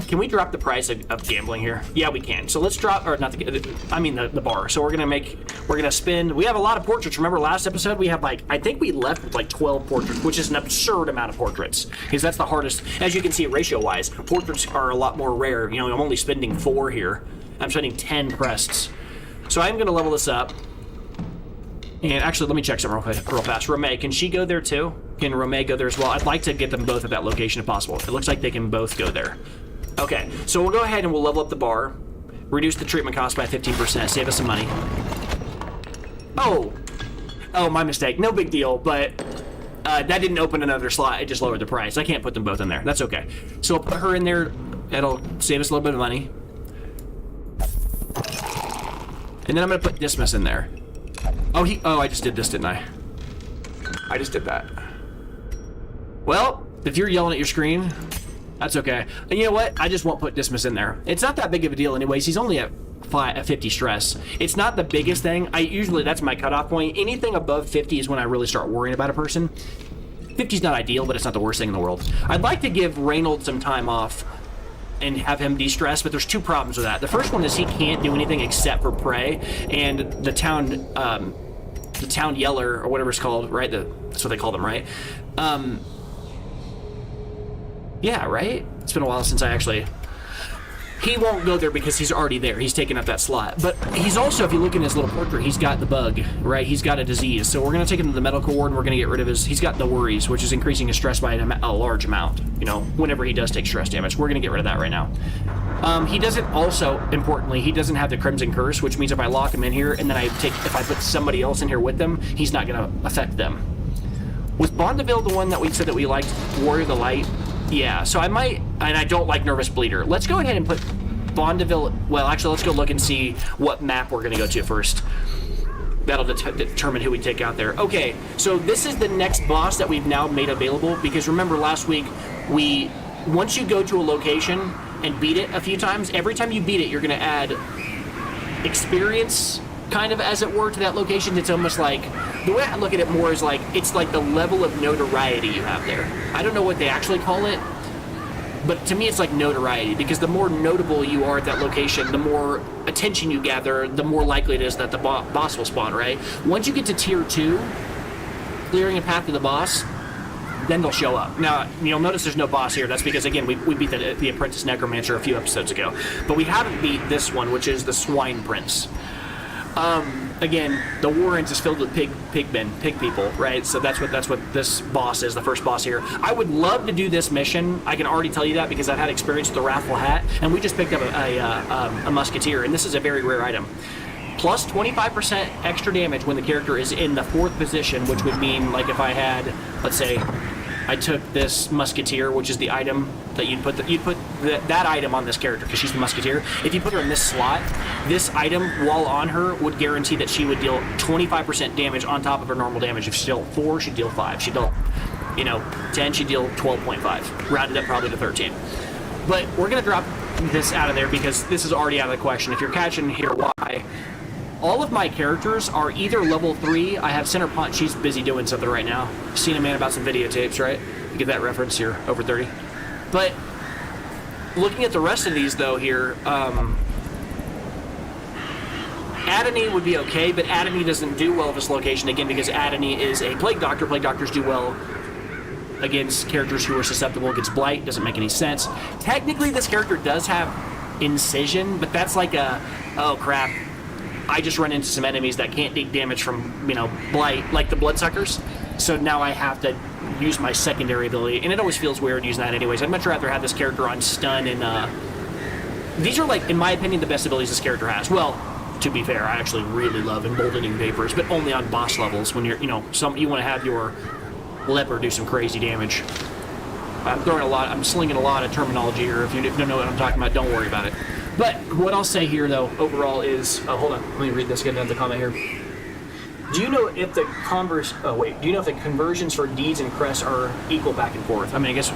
Can we drop the price of gambling here? Yeah, we can. So let's drop, or not the bar. So we're gonna spend. We have a lot of portraits. Remember last episode we had I think we left with 12 portraits, which is an absurd amount of portraits, because that's the hardest. As you can see, ratio-wise, portraits are a lot more rare. I'm only spending 4 here. I'm spending 10 crests. So I'm gonna level this up. And actually, let me check something real fast. Romay, can she go there too? Can Romay go there as well? I'd like to get them both at that location if possible. It looks like they can both go there. Okay, so we'll go ahead and we'll level up the bar, reduce the treatment cost by 15%, save us some money. Oh, my mistake. No big deal, but that didn't open another slot. It just lowered the price. I can't put them both in there. That's okay. So we'll put her in there. It'll save us a little bit of money. And then I'm going to put Dismas in there. Oh, I just did this, didn't I? I just did that. Well, if you're yelling at your screen, that's okay. And you know what? I just won't put Dismas in there. It's not that big of a deal anyways. He's only at 50 stress. It's not the biggest thing. That's my cutoff point. Anything above 50 is when I really start worrying about a person. 50's not ideal, but it's not the worst thing in the world. I'd like to give Reynold some time off and have him de-stress, but there's 2 problems with that. The first one is he can't do anything except for pray, and the town yeller, or whatever it's called, right? That's what they call them, right? Yeah, right? It's been a while since I actually... He won't go there because he's already there. He's taken up that slot. But he's also, if you look in his little portrait, he's got the bug, right? He's got a disease. So we're going to take him to the medical ward, and we're going to get rid of he's got the worries, which is increasing his stress by a large amount. Whenever he does take stress damage. We're going to get rid of that right now. He doesn't also, importantly, he doesn't have the Crimson Curse, which means if I lock him in here, and then if I put somebody else in here with them, he's not going to affect them. Was Bondeville the one that we said that we liked, Warrior of the Light? Yeah, so I might, and I don't like Nervous Bleeder. Let's go ahead and put Bondeville, well, actually, let's go look and see what map we're going to go to first. That'll determine who we take out there. Okay, so this is the next boss that we've now made available, because remember last week, once you go to a location and beat it a few times, every time you beat it, you're going to add experience, kind of, as it were, to that location. It's almost like, the way I look at it more is it's like the level of notoriety you have there. I don't know what they actually call it, but to me it's like notoriety, because the more notable you are at that location, the more attention you gather, the more likely it is that the boss will spawn, right? Once you get to tier 2, clearing a path to the boss, then they'll show up. Now, you'll notice there's no boss here. That's because, again, we beat the Apprentice Necromancer a few episodes ago. But we haven't beat this one, which is the Swine Prince. Again, the Warrens is filled with pig people, right? So that's what this boss is, the first boss here. I would love to do this mission. I can already tell you that because I've had experience with the Wrathful Hat, and we just picked up a Musketeer, and this is a very rare item. Plus 25% extra damage when the character is in the 4th position, which would mean, if I had, let's say, I took this Musketeer, which is the item that you'd put that item on this character because she's the Musketeer. If you put her in this slot, this item, while on her, would guarantee that she would deal 25% damage on top of her normal damage. If she dealt 4, she'd deal 5. She'd deal, 10, she'd deal 12.5. Rounded up probably to 13. But we're going to drop this out of there because this is already out of the question. If you're catching here why, all of my characters are either level 3. I have Center Punch. She's busy doing something right now. Seen a man about some videotapes, right? You get that reference? You're over 30. But looking at the rest of these, though, here, Adony would be okay, but Adony doesn't do well at this location, again, because Adony is a Plague Doctor. Plague Doctors do well against characters who are susceptible against Blight. Doesn't make any sense. Technically, this character does have Incision, but that's like oh crap, I just run into some enemies that can't take damage from, Blight, like the Bloodsuckers. So now I have to use my secondary ability, and it always feels weird using that anyways. I'd much rather have this character on stun and these are, like, in my opinion, the best abilities this character has. Well, to be fair, I actually really love emboldening vapors, but only on boss levels when you're, you know, you want to have your leper do some crazy damage. I'm slinging a lot of terminology here. If you don't know what I'm talking about, don't worry about it. But what I'll say here, though, overall is, hold on, let me read this, get another comment here. Do you know if the do you know if the conversions for deeds and crests are equal back and forth? I mean, I guess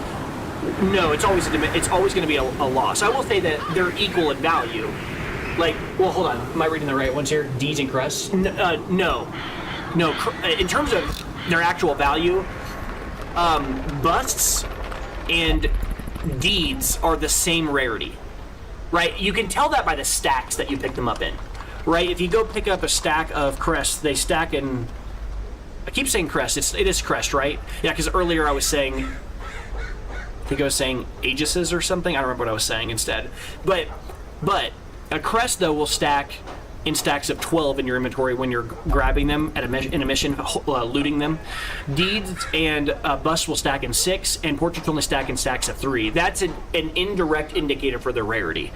no. It's always going to be a loss. I will say that they're equal in value. Like, well, hold on. Am I reading the right ones here? Deeds and crests? No. In terms of their actual value, busts and deeds are the same rarity, right? You can tell that by the stacks that you pick them up in. Right, if you go pick up a stack of crests, they stack in. I keep saying crest. It is crest, right? Yeah, because earlier I think I was saying aegises or something. I don't remember what I was saying instead. But a crest though will stack in stacks of 12 in your inventory when you're grabbing them in a mission, looting them. Deeds and busts will stack in 6, and portraits only stack in stacks of 3. That's an indirect indicator for their rarity.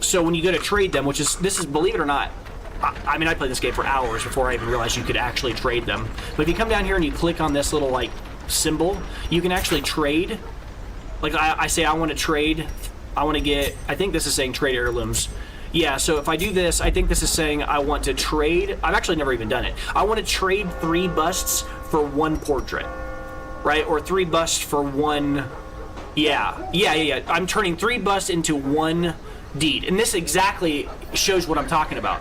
So when you go to trade them, this is, believe it or not, I mean, I played this game for hours before I even realized you could actually trade them. But if you come down here and you click on this little, like, symbol, you can actually trade. Like, I say I want to trade, I want to get, I think this is saying trade heirlooms. Yeah, so if I do this, I think this is saying I want to trade, I've actually never even done it. I want to trade 3 busts for 1 portrait, right? Or 3 busts for 1, yeah. I'm turning 3 busts into 1 deed, and this exactly shows what I'm talking about.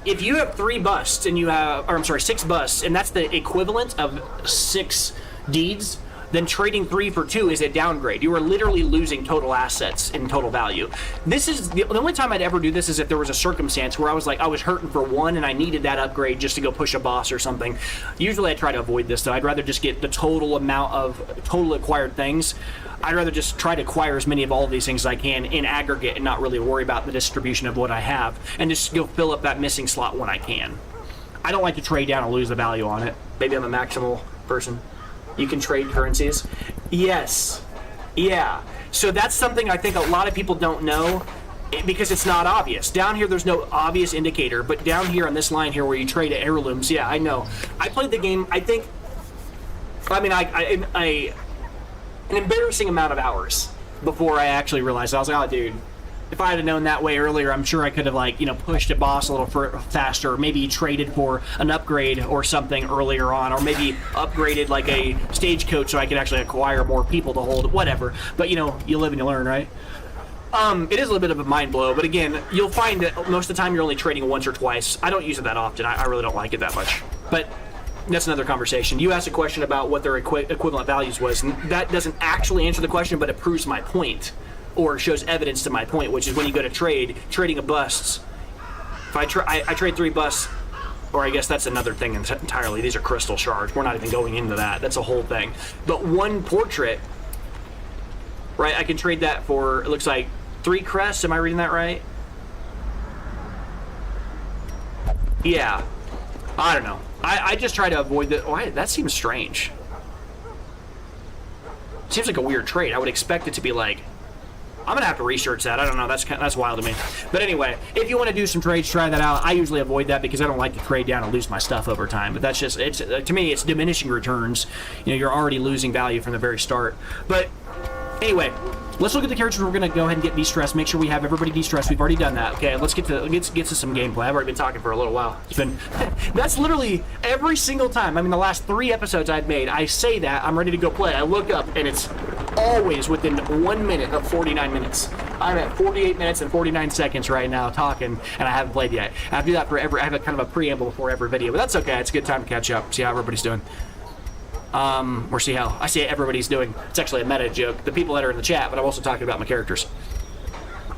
If you have 3 busts and 6 busts, and that's the equivalent of 6 deeds, then trading 3 for 2 is a downgrade. You are literally losing total assets in total value. This is the only time I'd ever do this is if there was a circumstance where I was hurting for 1 and I needed that upgrade just to go push a boss or something. Usually I try to avoid this though. I'd rather just get the total amount of total acquired things. I'd rather just try to acquire as many of all of these things as I can in aggregate and not really worry about the distribution of what I have, and just go fill up that missing slot when I can. I don't like to trade down and lose the value on it. Maybe I'm a maximal person. You can trade currencies. Yes. Yeah. So that's something I think a lot of people don't know because it's not obvious. Down here, there's no obvious indicator, but down here on this line here where you trade heirlooms, yeah, I know. I played the game, an embarrassing amount of hours before I actually realized. I was like, oh, dude, if I had known that way earlier, I'm sure I could have, pushed a boss a little faster, or maybe traded for an upgrade or something earlier on, or maybe upgraded like a stagecoach so I could actually acquire more people to hold, whatever. But, you live and you learn, right? It is a little bit of a mind blow, but again, you'll find that most of the time you're only trading once or twice. I don't use it that often. I really don't like it that much. But that's another conversation. You asked a question about what their equivalent values was, and that doesn't actually answer the question, but it proves my point, or shows evidence to my point, which is when you go to trading a busts. If I trade 3 busts, or I guess that's another thing entirely. These are crystal shards. We're not even going into that. That's a whole thing. But 1 portrait, right? I can trade that for, it looks like 3 crests. Am I reading that right? Yeah. I don't know. I just try to avoid that. Why? That seems strange. Seems like a weird trade. I would expect it to be like, I'm gonna have to research that. I don't know. That's wild to me. But anyway, if you want to do some trades, try that out. I usually avoid that because I don't like to trade down and lose my stuff over time. But that's just to me, it's diminishing returns. You're already losing value from the very start. But anyway, let's look at the characters. We're gonna go ahead and get de-stressed. Make sure we have everybody de-stressed. We've already done that. Okay, let's get to some gameplay. I've already been talking for a little while. It's been that's literally every single time. I mean, the last 3 episodes I've made, I say that I'm ready to go play. I look up and it's always within 1 minute of 49 minutes. I'm at 48 minutes and 49 seconds right now talking, and I haven't played yet. I have to do that for I have a kind of a preamble before every video, but that's okay. It's a good time to catch up, see how everybody's doing. Or see how I see everybody's doing. It's actually a meta joke. The people that are in the chat, but I'm also talking about my characters.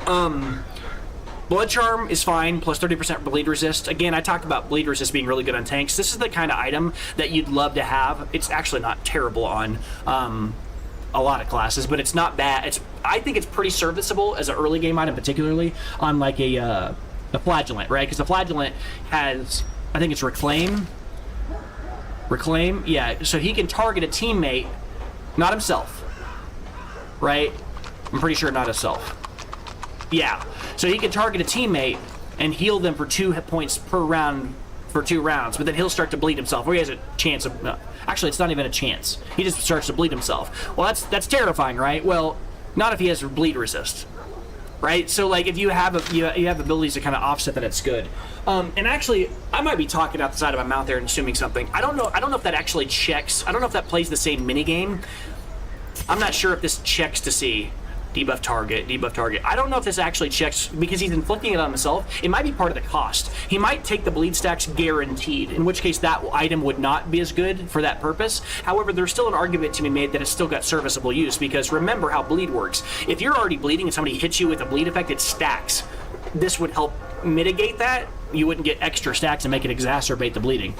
Blood Charm is fine, plus 30% bleed resist. Again, I talked about bleed resist being really good on tanks. This is the kind of item that you'd love to have. It's actually not terrible on a lot of classes, but it's not bad. I think it's pretty serviceable as an early game item, particularly on like a Flagellant, right? Because the Flagellant has, I think it's Reclaim. Reclaim, yeah, so he can target a teammate, not himself, right? I'm pretty sure not himself. Yeah, so he can target a teammate and heal them for 2 hit points per round for 2 rounds, but then he'll start to bleed himself, or he has a chance of, actually it's not even a chance, he just starts to bleed himself. Well, that's terrifying, right? Well, not if he has bleed resist. Right, so like if you have you have abilities to kind of offset that, it's good. And actually, I might be talking out the side of my mouth there and assuming something. I don't know if that actually checks. I don't know if that plays the same minigame. I'm not sure if this checks to see debuff target, debuff target. I don't know if this actually checks because he's inflicting it on himself. It might be part of the cost. He might take the bleed stacks guaranteed, in which case that item would not be as good for that purpose. However, there's still an argument to be made that it's still got serviceable use, because remember how bleed works. If you're already bleeding and somebody hits you with a bleed effect, it stacks. This would help mitigate that. You wouldn't get extra stacks and make it exacerbate the bleeding.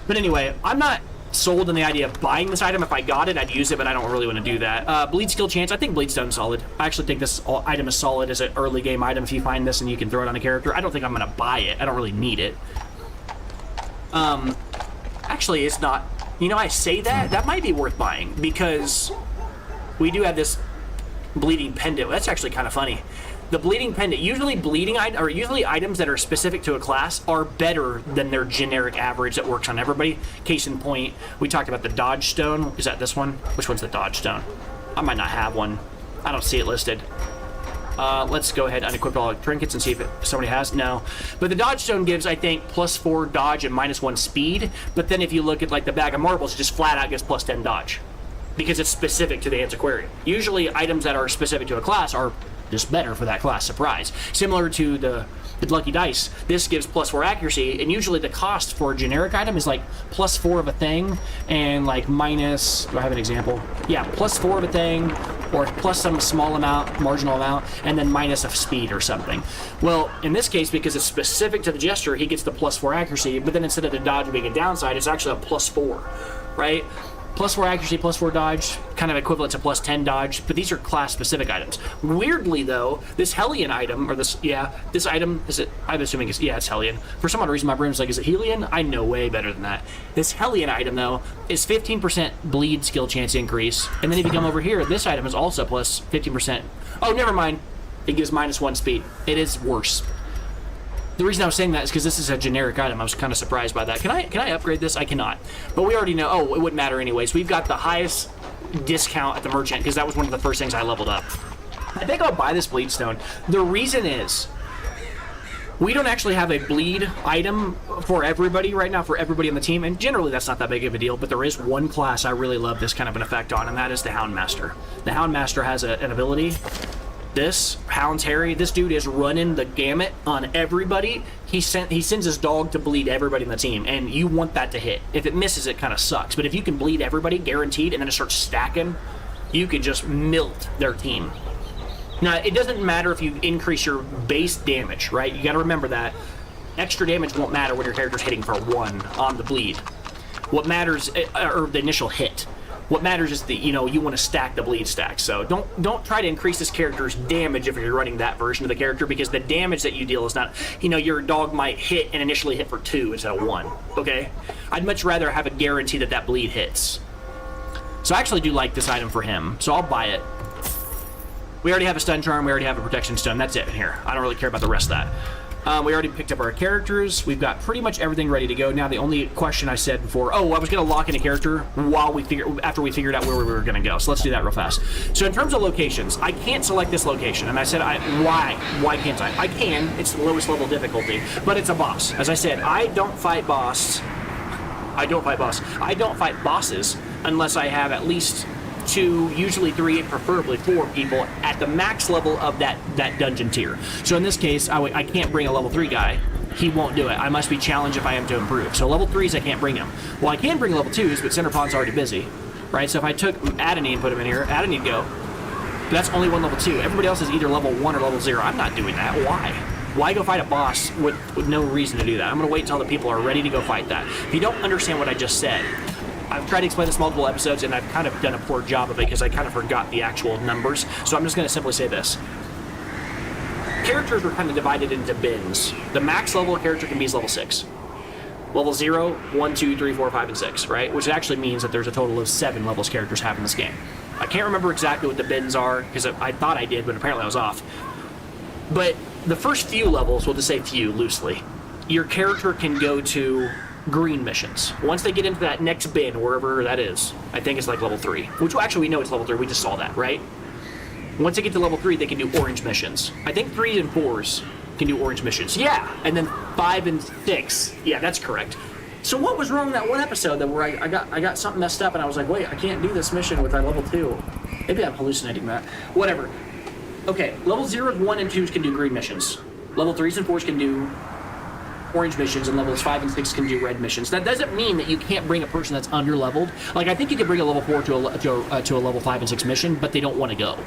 But anyway, I'm not sold on the idea of buying this item. If I got it, I'd use it, but I don't really want to do that. Bleed skill chance, I think bleed's done solid. I actually think this item is solid as an early game item. If you find this and you can throw it on a character, I don't think I'm going to buy it. I don't really need it. Actually, it's not. You know, I say that might be worth buying, because we do have this bleeding pendant. That's actually kind of funny. The bleeding pendant, usually items that are specific to a class are better than their generic average that works on everybody. Case in point, we talked about the dodge stone. Is that this one? Which one's the dodge stone? I might not have one. I don't see it listed. Let's go ahead and unequip all the trinkets and see if somebody has. No. But the dodge stone gives, I think, +4 dodge and -1 speed. But then if you look at like the bag of marbles, it just flat out gives +10 dodge, because it's specific to the antiquarian. Usually items that are specific to a class are just better for that class. Surprise. Similar to the lucky dice, this gives +4 accuracy, and usually the cost for a generic item is like +4 of a thing and like minus, do I have an example? Yeah, +4 of a thing, or plus some small amount, marginal amount, and then minus of speed or something. Well, in this case, because it's specific to the gesture, he gets the +4 accuracy, but then instead of the dodge being a downside, it's actually a +4, right? +4 accuracy, +4 dodge, kind of equivalent to +10 dodge, but these are class-specific items. Weirdly, though, this Hellion item, or this item, is it, I'm assuming it's Hellion. For some odd reason, my brain's like, is it Hellion? I know way better than that. This Hellion item, though, is 15% bleed skill chance increase, and then if you come over here, this item is also plus 15%. Oh, never mind. It gives -1 speed. It is worse. The reason I was saying that is because this is a generic item. I was kind of surprised by that. Can I upgrade this? I cannot. But we already know. Oh, it wouldn't matter anyways. We've got the highest discount at the merchant, because that was one of the first things I leveled up. I think I'll buy this bleed stone. The reason is we don't actually have a bleed item for everybody right now, for everybody on the team, and generally that's not that big of a deal, but there is one class I really love this kind of an effect on, and that is the Houndmaster. The Houndmaster has an ability. This Hound's Harry, this dude is running the gamut on everybody. He sends his dog to bleed everybody in the team, and you want that to hit. If it misses, it kind of sucks. But if you can bleed everybody, guaranteed, and then it starts stacking, you can just melt their team. Now, it doesn't matter if you increase your base damage, right? You got to remember that. Extra damage won't matter when your character's hitting for 1 on the bleed. What matters, or the initial hit. What matters is that, you want to stack the bleed stack. So don't try to increase this character's damage if you're running that version of the character, because the damage that you deal is not, your dog might hit and initially hit for 2 instead of 1, okay? I'd much rather have a guarantee that bleed hits. So I actually do like this item for him, so I'll buy it. We already have a stun charm, we already have a protection stone, that's it in here. I don't really care about the rest of that. We already picked up our characters. We've got pretty much everything ready to go. Now, the only question I said before, I was going to lock in a character after we figured out where we were going to go. So let's do that real fast. So in terms of locations, I can't select this location. And I said, why? Why can't I? I can. It's the lowest level difficulty, but it's a boss. As I said, I don't fight bosses unless I have at least 2, usually 3, and preferably 4 people at the max level of that dungeon tier. So in this case, I can't bring a level 3 guy. He won't do it. I must be challenged if I am to improve. So level 3s, I can't bring him. Well, I can bring level 2s, but Centerpawn's already busy, right? So if I took Adonine and put him in here, Adonine'd go. But that's only one level 2. Everybody else is either level 1 or level 0. I'm not doing that. Why? Why go fight a boss with no reason to do that? I'm going to wait until the people are ready to go fight that. If you don't understand what I just said, I've tried to explain this multiple episodes, and I've kind of done a poor job of it because I kind of forgot the actual numbers. So I'm just going to simply say this. Characters were kind of divided into bins. The max level character can be level 6. Level 0, 1, 2, 3, 4, 5, and 6, right? Which actually means that there's a total of 7 levels characters have in this game. I can't remember exactly what the bins are, because I thought I did, but apparently I was off. But the first few levels, we'll just say few, loosely, your character can go to green missions. Once they get into that next bin, wherever that is, I think it's like level 3, which actually we know it's level 3, we just saw that, right? Once they get to level 3, they can do orange missions. I think 3s and 4s can do orange missions. Yeah, and then 5 and 6. Yeah, that's correct. So what was wrong in that one episode that where I got something messed up and I was like, wait, I can't do this mission with level 2. Maybe I'm hallucinating that. Whatever. Okay, level 0s, 1, and 2s can do green missions. Level 3s and 4s can do orange missions, and levels 5 and 6 can do red missions. That doesn't mean that you can't bring a person that's under-leveled. Like, I think you can bring a level 4 to a level 5 and 6 mission, but they don't want to go.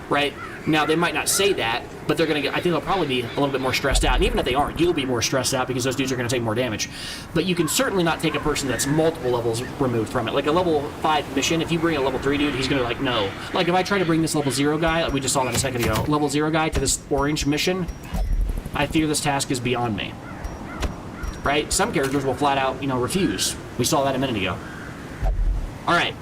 Right? Now, they might not say that, but they're going to I think they'll probably be a little bit more stressed out. And even if they aren't, you'll be more stressed out because those dudes are going to take more damage. But you can certainly not take a person that's multiple levels removed from it. Like a level 5 mission, if you bring a level 3 dude, he's going to like, no. Like if I try to bring this level 0 guy, like we just saw that a second ago, level 0 guy to this orange mission, I fear this task is beyond me. Right? Some characters will flat out, refuse. We saw that a minute ago. All right.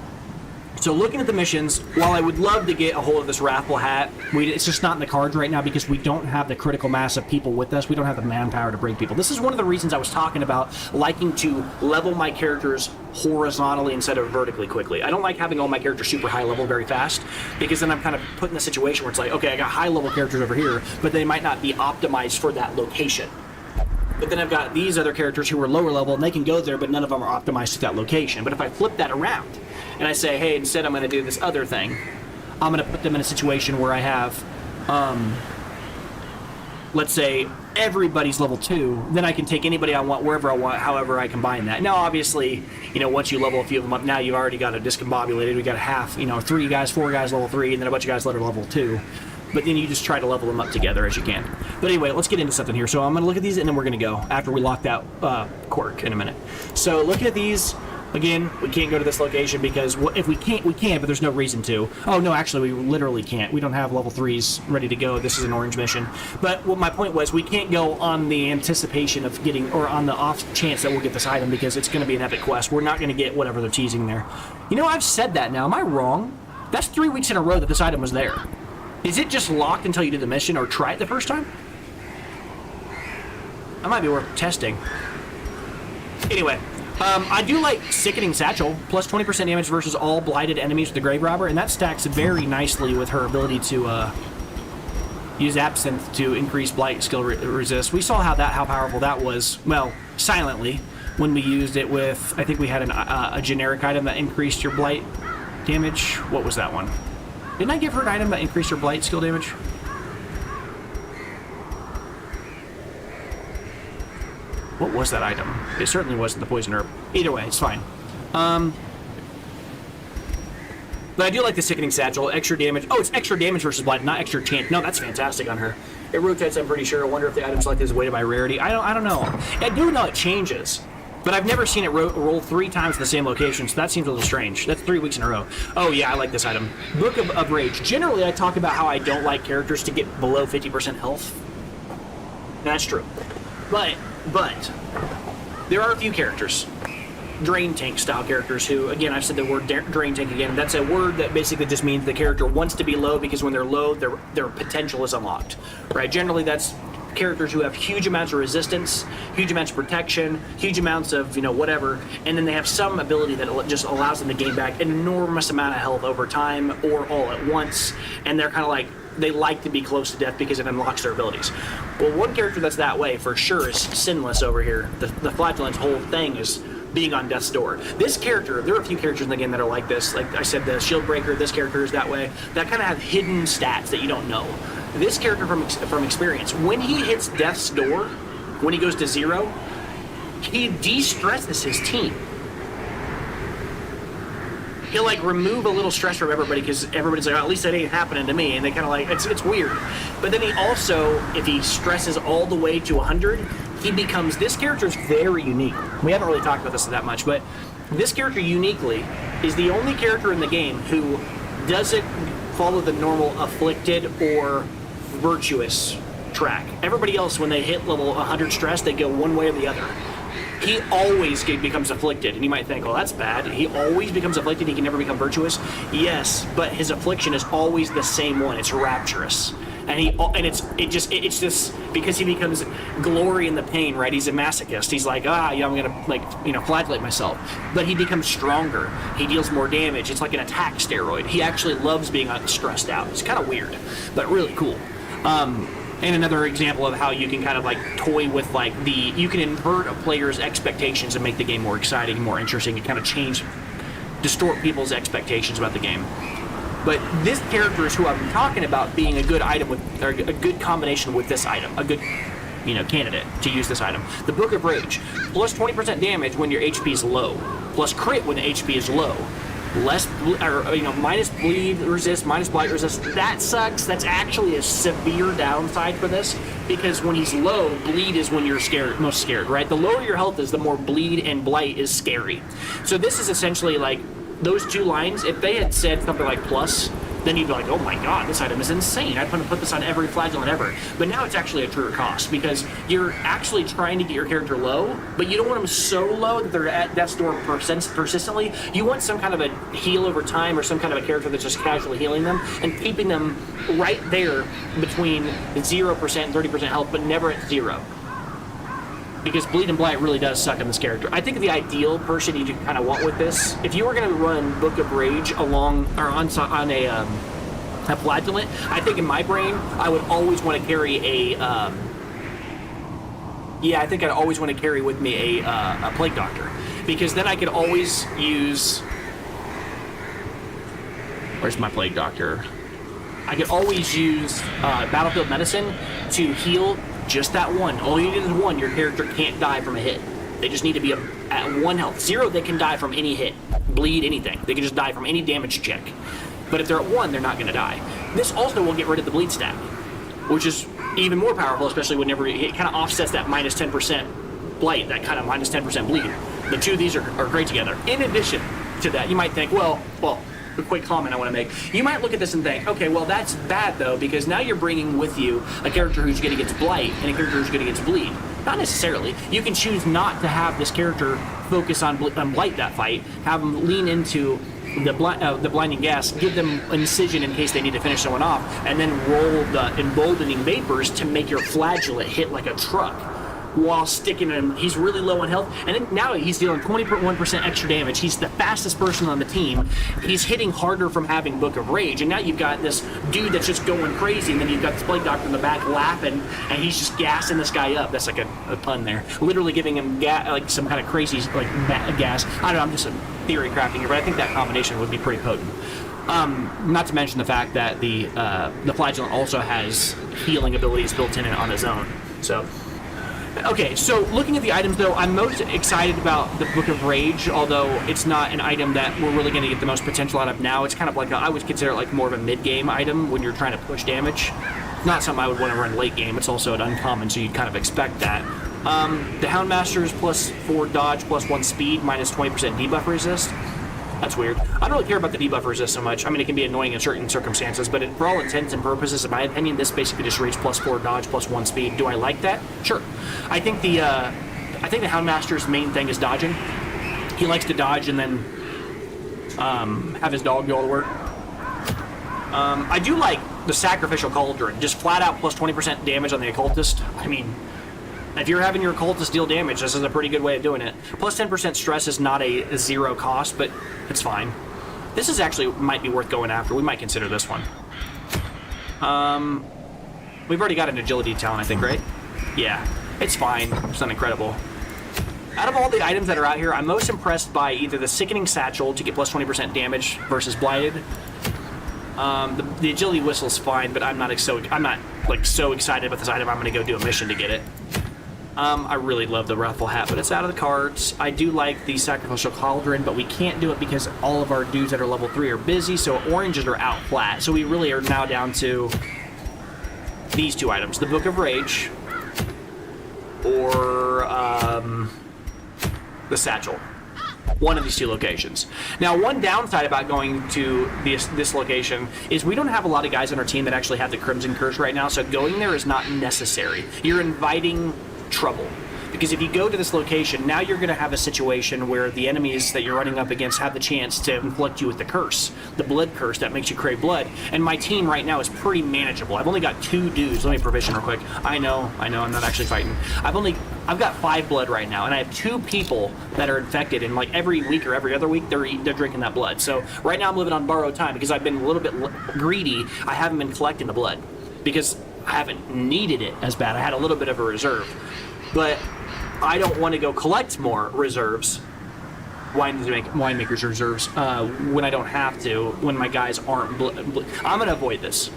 So looking at the missions, while I would love to get a hold of this Wrathful Hat, it's just not in the cards right now because we don't have the critical mass of people with us. We don't have the manpower to bring people. This is one of the reasons I was talking about liking to level my characters horizontally instead of vertically quickly. I don't like having all my characters super high level very fast because then I'm kind of put in a situation where it's like, okay, I got high level characters over here, but they might not be optimized for that location. But then I've got these other characters who are lower level and they can go there, but none of them are optimized to that location. But if I flip that around, and I say, hey, instead I'm going to do this other thing, I'm going to put them in a situation where I have, let's say, everybody's level 2, then I can take anybody I want, wherever I want, however I combine that. Now, obviously, once you level a few of them up, now you've already got it discombobulated. We got a half, 3 guys, 4 guys level 3, and then a bunch of guys that are level 2. But then you just try to level them up together as you can. But anyway, let's get into something here. So I'm going to look at these, and then we're going to go after we lock that quirk in a minute. So looking at these, again, we can't go to this location because if we can't, we can, but there's no reason to. Oh, no, actually, we literally can't. We don't have level 3s ready to go. This is an orange mission. But what my point was, we can't go on the anticipation of getting, or on the off chance that we'll get this item because it's going to be an epic quest. We're not going to get whatever they're teasing there. I've said that now. Am I wrong? That's 3 weeks in a row that this item was there. Is it just locked until you do the mission or try it the first time? That might be worth testing. Anyway, I do like Sickening Satchel, plus 20% damage versus all blighted enemies with the Grave Robber, and that stacks very nicely with her ability to use Absinthe to increase blight skill resist. We saw how powerful that was, well, silently, when we used it with, I think we had a generic item that increased your blight damage. What was that one? Didn't I give her an item that increased her blight skill damage? What was that item? It certainly wasn't the poison herb. Either way, it's fine. But I do like the Sickening Satchel. Extra damage. Oh, it's extra damage versus blight, not extra chance. No, that's fantastic on her. It rotates, I'm pretty sure. I wonder if the item select is weighted by rarity. I don't know. I do know it changes. But I've never seen it roll 3 times in the same location, so that seems a little strange. That's 3 weeks in a row. Oh yeah, I like this item. Book of Rage. Generally, I talk about how I don't like characters to get below 50% health. That's true. But there are a few characters, Drain Tank style characters, who, again, I've said the word Drain Tank again. That's a word that basically just means the character wants to be low because when they're low, their potential is unlocked. Right? Generally, that's characters who have huge amounts of resistance, huge amounts of protection, huge amounts of whatever, and then they have some ability that just allows them to gain back an enormous amount of health over time or all at once, and they're kind of like, they like to be close to death because it unlocks their abilities. Well, one character that's that way for sure is Sinless over here. The Flatulence whole thing is being on death's door. This character, there are a few characters in the game that are like this. Like I said, the Shield Breaker, this character is that way. That kind of have hidden stats that you don't know. This character from experience, when he hits death's door, when he goes to 0, he de-stresses his team. He'll like remove a little stress from everybody because everybody's like, oh, at least that ain't happening to me, and they kind of like, it's weird. But then he also, if he stresses all the way to 100, he becomes, this character is very unique. We haven't really talked about this that much, but this character uniquely is the only character in the game who doesn't follow the normal afflicted or virtuous track. Everybody else, when they hit level 100 stress, they go one way or the other. He always becomes afflicted, and you might think, well, that's bad. He always becomes afflicted. He can never become virtuous. Yes, but his affliction is always the same one. It's rapturous, and it's just because he becomes glory in the pain, right? He's a masochist. He's like, I'm gonna flagellate myself, but he becomes stronger. He deals more damage. It's like an attack steroid. He actually loves being stressed out. It's kind of weird, but really cool. And another example of how you can kind of like toy with like you can invert a player's expectations and make the game more exciting, more interesting, and kind of distort people's expectations about the game. But this character is who I'm talking about being a good item or a good combination with this item, a good candidate to use this item. The Book of Rage, plus 20% damage when your HP is low, plus crit when the HP is low. Minus bleed resist, minus blight resist. That sucks. That's actually a severe downside for this, because when he's low, bleed is when you're most scared, right? The lower your health is, the more bleed and blight is scary. So this is essentially like those two lines. If they had said something like plus, then you'd be like, oh my god, this item is insane. I'm going to put this on every flagellant ever. But now it's actually a truer cost, because you're actually trying to get your character low, but you don't want them so low that they're at death's door persistently. You want some kind of a heal over time, or some kind of a character that's just casually healing them and keeping them right there between 0% and 30% health, but never at 0. Because Bleed and Blight really does suck on this character. I think the ideal person you kind of want with this, if you were going to run Book of Rage on a flagellant, I think in my brain, I would always want to carry I'd always want to carry with me a Plague Doctor. Because then I could always use... Where's my Plague Doctor? I could always use Battlefield Medicine to heal just that one. All you need is one. Your character can't die from a hit. They just need to be at 1 health. 0, they can die from any hit. Bleed, anything. They can just die from any damage check. But if they're at 1, they're not going to die. This also will get rid of the bleed stack, which is even more powerful, especially whenever it kind of offsets that minus 10% blight, that kind of minus 10% bleed. The two of these are great together. In addition to that, you might think, well, a quick comment I want to make. You might look at this and think, okay, well, that's bad, though, because now you're bringing with you a character who's good against Blight and a character who's good against Bleed. Not necessarily. You can choose not to have this character focus on Blight that fight, have them lean into the blinding gas, give them Incision in case they need to finish someone off, and then roll the emboldening vapors to make your flagellant hit like a truck, while sticking him. He's really low on health, and then now he's dealing 21% extra damage. He's the fastest person on the team. He's hitting harder from having Book of Rage, and now you've got this dude that's just going crazy, and then you've got this Plague Doctor in the back laughing, and he's just gassing this guy up. That's like a pun there. Literally giving him like some kind of crazy gas. I don't know, I'm just theory crafting here, but I think that combination would be pretty potent. Not to mention the fact that the Flagellant also has healing abilities built in it on his own. So, okay, so looking at the items, though, I'm most excited about the Book of Rage, although it's not an item that we're really going to get the most potential out of now. It's kind of like, I would consider it like more of a mid-game item when you're trying to push damage. Not something I would want to run late game. It's also an uncommon, so you'd kind of expect that. The Houndmaster is plus 4 dodge, plus 1 speed, minus 20% debuff resist. That's weird. I don't really care about the debuff resist so much. I mean, it can be annoying in certain circumstances, but for all intents and purposes, in my opinion, this basically just reads plus 4 dodge, plus 1 speed. Do I like that? Sure. I think the Houndmaster's main thing is dodging. He likes to dodge and then have his dog do all the work. I do like the Sacrificial Cauldron, just flat out plus 20% damage on the Occultist. I mean, if you're having your Occultist deal damage, this is a pretty good way of doing it. Plus 10% stress is not a 0 cost, but it's fine. This is actually might be worth going after. We might consider this one. We've already got an agility talent, I think, right? Yeah, it's fine. It's not incredible. Out of all the items that are out here, I'm most impressed by either the Sickening Satchel to get plus 20% damage versus Blighted. The Agility Whistle's fine, but I'm not so excited about this item. I'm going to go do a mission to get it. I really love the Wrathful Hat, but it's out of the cards. I do like the Sacrificial Cauldron, but we can't do it because all of our dudes that are level 3 are busy, so oranges are out flat. So we really are now down to these two items, the Book of Rage or the Satchel. One of these two locations. Now, one downside about going to this location is we don't have a lot of guys on our team that actually have the Crimson Curse right now, so going there is not necessary. You're inviting trouble. Because if you go to this location, now you're going to have a situation where the enemies that you're running up against have the chance to inflict you with the curse, the blood curse that makes you crave blood. And my team right now is pretty manageable. I've only got 2 dudes. Let me provision real quick. I know, I'm not actually fighting. I've got 5 blood right now, and I have 2 people that are infected, and like every week or every other week, they're drinking that blood. So right now I'm living on borrowed time because I've been a little bit greedy. I haven't been collecting the blood because I haven't needed it as bad. I had a little bit of a reserve, but I don't want to go collect more reserves, winemakers reserves, when I don't have to, when my guys aren't. I'm going to avoid this.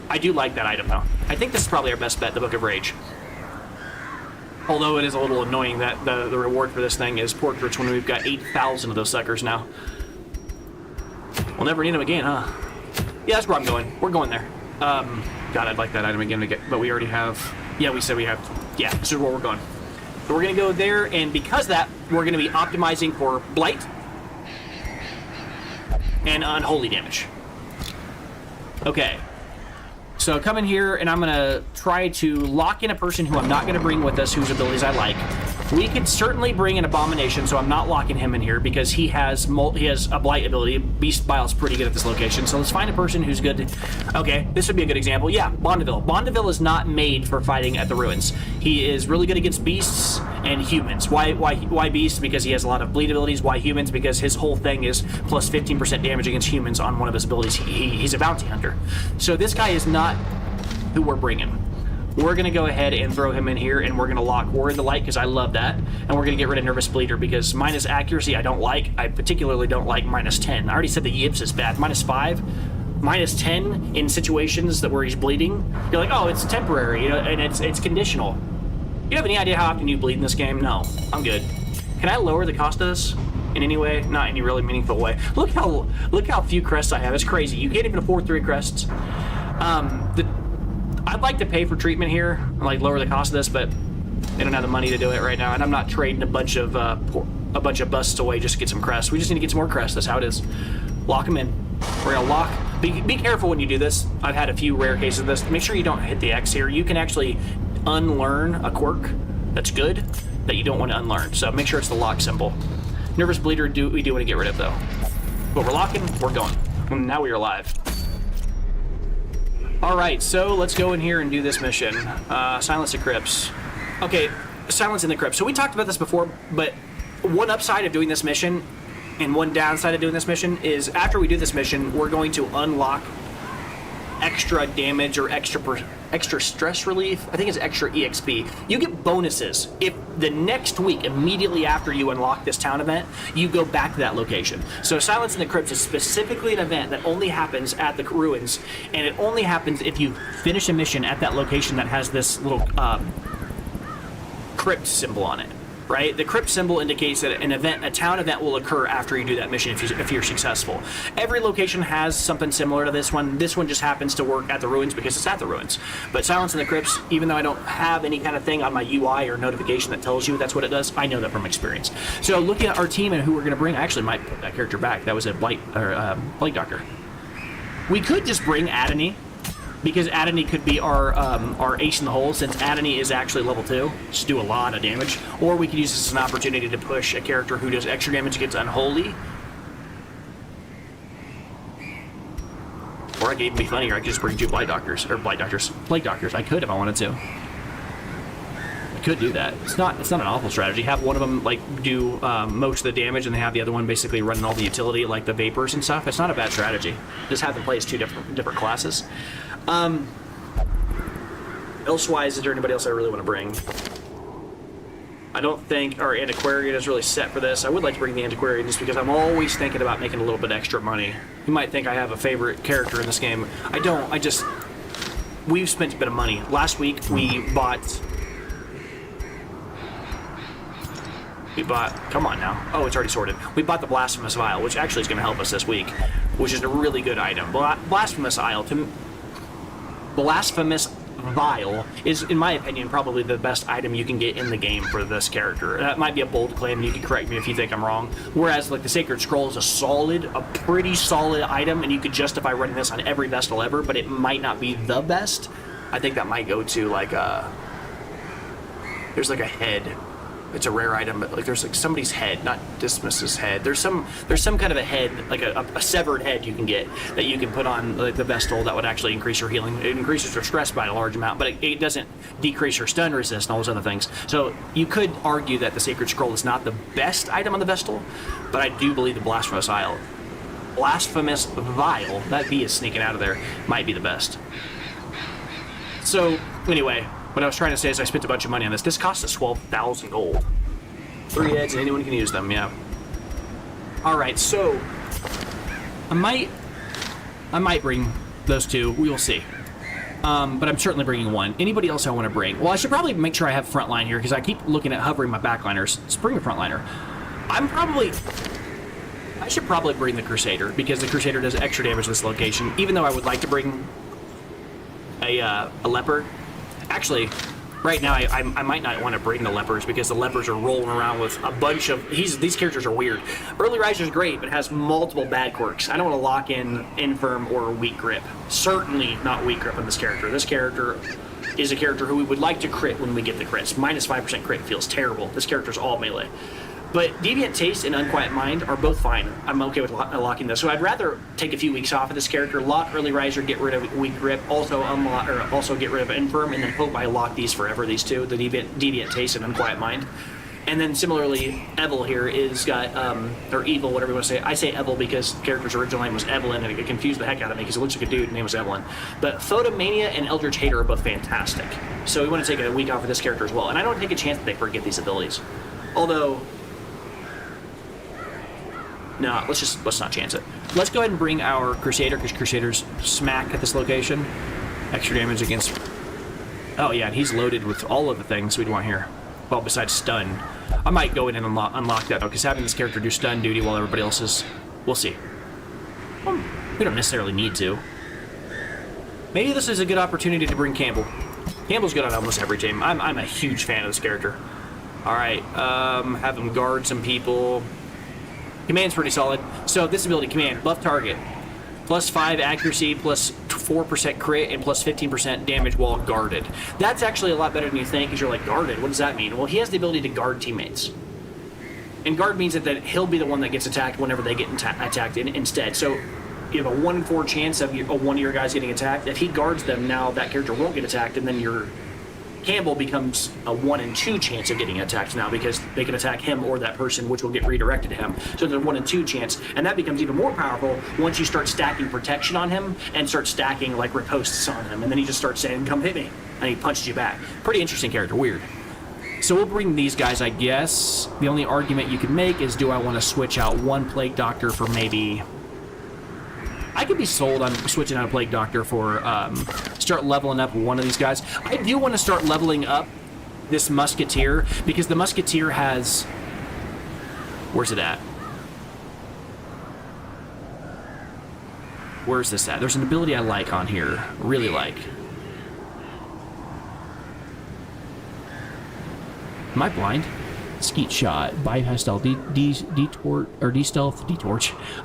I do like that item though. I think this is probably our best bet, the Book of Rage. Although it is a little annoying that the reward for this thing is portraits when we've got 8,000 of those suckers now. We'll never need them again, huh? Yeah, that's where I'm going. We're going there. God, I'd like that item again to get, but we already have. Yeah, we said we have. Yeah, this is where we're going. So we're going to go there, and because of that, we're going to be optimizing for Blight and Unholy damage. Okay. So come in here, and I'm going to try to lock in a person who I'm not going to bring with us, whose abilities I like. We could certainly bring an Abomination, so I'm not locking him in here because he has a Blight ability. Beast Bile's pretty good at this location, so let's find a person who's good. Okay, this would be a good example. Yeah, Bondeville. Bondeville is not made for fighting at the ruins. He is really good against beasts and humans. Why beasts? Because he has a lot of bleed abilities. Why humans? Because his whole thing is plus 15% damage against humans on one of his abilities. He's a bounty hunter. So this guy is not who we're bringing. We're going to go ahead and throw him in here, and we're going to lock War in the Light because I love that. And we're going to get rid of Nervous Bleeder because minus accuracy I don't like. I particularly don't like minus 10. I already said the yips is bad. Minus 5, minus 10 in situations where he's bleeding. You're like, oh, it's temporary, you know, and it's conditional. You have any idea how often you bleed in this game? No, I'm good. Can I lower the cost of this in any way? Not any really meaningful way. Look how few crests I have. It's crazy. You can't even afford 3 crests. I'd like to pay for treatment here, like lower the cost of this, but they don't have the money to do it right now, and I'm not trading a bunch of busts away just to get some crests. We just need to get some more crests. That's how it is. Lock them in. We're gonna lock. Be careful when you do this. I've had a few rare cases of this. Make sure you don't hit the X here. You can actually unlearn a quirk that's good that you don't want to unlearn. So make sure it's the lock symbol. Nervous Bleeder we do want to get rid of though. But we're locking. We're going. And now we are alive. Alright, so let's go in here and do this mission. Silence the Crypts. Okay, Silence in the Crypts. So we talked about this before, but one upside of doing this mission and one downside of doing this mission is after we do this mission, we're going to unlock extra damage or extra stress relief. I think it's extra EXP. You get bonuses if the next week, immediately after you unlock this town event, you go back to that location. So Silence in the Crypts is specifically an event that only happens at the ruins, and it only happens if you finish a mission at that location that has this little crypt symbol on it. Right? The crypt symbol indicates that a town event will occur after you do that mission if you're successful. Every location has something similar to this one. This one just happens to work at the ruins because it's at the ruins. But Silence in the Crypts, even though I don't have any kind of thing on my UI or notification that tells you that's what it does, I know that from experience. So looking at our team and who we're going to bring, I actually might put that character back. That was a Blight Doctor. We could just bring Adony, because Adony could be our ace in the hole, since Adony is actually level 2, just do a lot of damage. Or we could use this as an opportunity to push a character who does extra damage against Unholy. Or I could even be funnier, I could just bring 2 Plague Doctors. I could if I wanted to. I could do that. It's not an awful strategy. Have one of them like do most of the damage, and then have the other one basically running all the utility, like the vapors and stuff. It's not a bad strategy. Just have them play as 2 different classes. Elsewise, is there anybody else I really want to bring? I don't think our Antiquarian is really set for this. I would like to bring the Antiquarian just because I'm always thinking about making a little bit extra money. You might think I have a favorite character in this game. I don't. We've spent a bit of money. Last week we bought, come on now. Oh, it's already sorted. We bought the Blasphemous Vial, which actually is going to help us this week, which is a really good item. Blasphemous Vial is, in my opinion, probably the best item you can get in the game for this character. That might be a bold claim, you can correct me if you think I'm wrong. Whereas, like, the Sacred Scroll is a pretty solid item, and you could justify running this on every Vestal ever, but it might not be the best. I think that might go to, like, there's like a head it's a rare item, but like there's like somebody's head, not Dismas's head. There's some kind of a head, like a severed head you can get that you can put on like the Vestal that would actually increase her healing. It increases her stress by a large amount, but it doesn't decrease her stun resist and all those other things. So you could argue that the Sacred Scroll is not the best item on the Vestal, but I do believe the Blasphemous Vial, that V is sneaking out of there, might be the best. So anyway, what I was trying to say is I spent a bunch of money on this. This cost us 12,000 gold. 3 heads and anyone can use them, yeah. Alright, so I might bring those two. We will see. But I'm certainly bringing one. Anybody else I want to bring? Well, I should probably make sure I have frontline here because I keep looking at hovering my backliners. Let's bring a frontliner. I should probably bring the Crusader because the Crusader does extra damage to this location, even though I would like to bring a leper. Actually, right now I might not want to bring the lepers because the lepers are rolling around with a bunch of... These characters are weird. Early Riser's great, but has multiple bad quirks. I don't want to lock in Infirm or Weak Grip. Certainly not Weak Grip on this character. This character is a character who we would like to crit when we get the crits. Minus 5% crit feels terrible. This character's all melee. But Deviant Taste and Unquiet Mind are both fine. I'm okay with locking those. So I'd rather take a few weeks off of this character, lock Early Riser, get rid of Weak Grip, also get rid of Infirm, and then hope I lock these forever, these two, the Deviant Taste and Unquiet Mind. And then similarly, Evil here is got, or Evil, whatever you want to say. I say Evil because the character's original name was Evelyn, and it confused the heck out of me because it looks like a dude, and name was Evelyn. But Photomania and Eldritch Hater are both fantastic. So we want to take a week off of this character as well. And I don't take a chance that they forget these abilities. Although... No, let's not chance it. Let's go ahead and bring our Crusader, because Crusader's smack at this location. Extra damage against... Oh yeah, and he's loaded with all of the things we'd want here. Well, besides stun. I might go in and unlock that, though, because having this character do stun duty while everybody else is... We'll see. We don't necessarily need to. Maybe this is a good opportunity to bring Campbell. Campbell's good on almost every team. I'm a huge fan of this character. Alright, have him guard some people... Command's pretty solid. So this ability, Command, buff target. Plus 5 accuracy, plus 4% crit, and plus 15% damage while guarded. That's actually a lot better than you think, because you're like, guarded? What does that mean? Well, he has the ability to guard teammates. And guard means that he'll be the one that gets attacked whenever they get attacked instead. So you have a 1 in 4 chance of one of your guys getting attacked. If he guards them, now that character won't get attacked, and then your Campbell becomes a 1 in 2 chance of getting attacked now because they can attack him or that person, which will get redirected to him. So there's a 1 in 2 chance, and that becomes even more powerful once you start stacking protection on him and start stacking like ripostes on him, and then he just starts saying, "Come hit me," and he punches you back. Pretty interesting character, weird. So we'll bring these guys, I guess. The only argument you can make is, do I want to switch out one Plague Doctor for maybe... I could be sold on switching out a Plague Doctor for start leveling up one of these guys. I do want to start leveling up this Musketeer because the Musketeer has... Where's it at? Where's this at? There's an ability I like on here. Really like. Am I blind? Skeet Shot, Bypass Stealth, D-Stealth,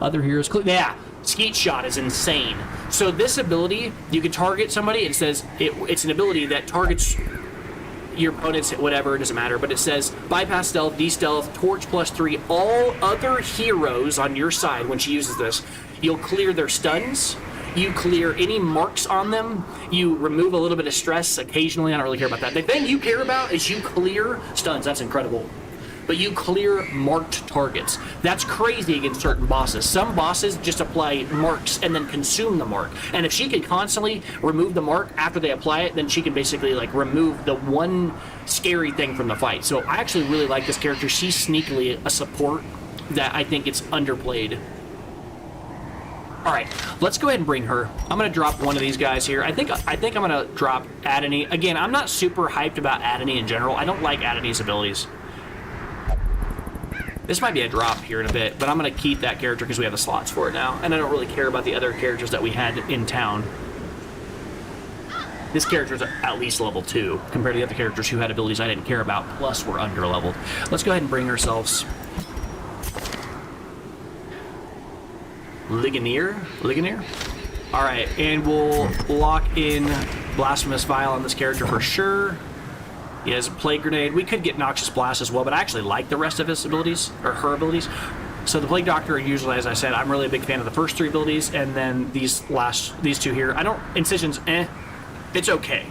Other Heroes... Yeah! Skeet Shot is insane. So this ability, you can target somebody. It says it's an ability that targets your opponents, whatever, it doesn't matter. But it says Bypass Stealth, D-Stealth, Torch +3, all other heroes on your side. When she uses this, you'll clear their stuns. You clear any marks on them. You remove a little bit of stress occasionally. I don't really care about that. The thing you care about is you clear stuns. That's incredible. But you clear marked targets. That's crazy against certain bosses. Some bosses just apply marks and then consume the mark. And if she can constantly remove the mark after they apply it, then she can basically like remove the one scary thing from the fight. So I actually really like this character. She's sneakily a support that I think it's underplayed. All right, let's go ahead and bring her. I'm gonna drop one of these guys here. I think I'm gonna drop Adony. Again, I'm not super hyped about Adony in general. I don't like Adony's abilities. This might be a drop here in a bit, but I'm going to keep that character because we have the slots for it now, and I don't really care about the other characters that we had in town. This character's at least level 2, compared to the other characters who had abilities I didn't care about, plus we're under-leveled. Let's go ahead and bring ourselves... Ligonier? Alright, and we'll lock in Blasphemous Vial on this character for sure. He has Plague Grenade. We could get Noxious Blast as well, but I actually like the rest of his abilities, or her abilities. So the Plague Doctor, usually, as I said, I'm really a big fan of the first 3 abilities, and then these 2 here. I don't... Incision's it's okay.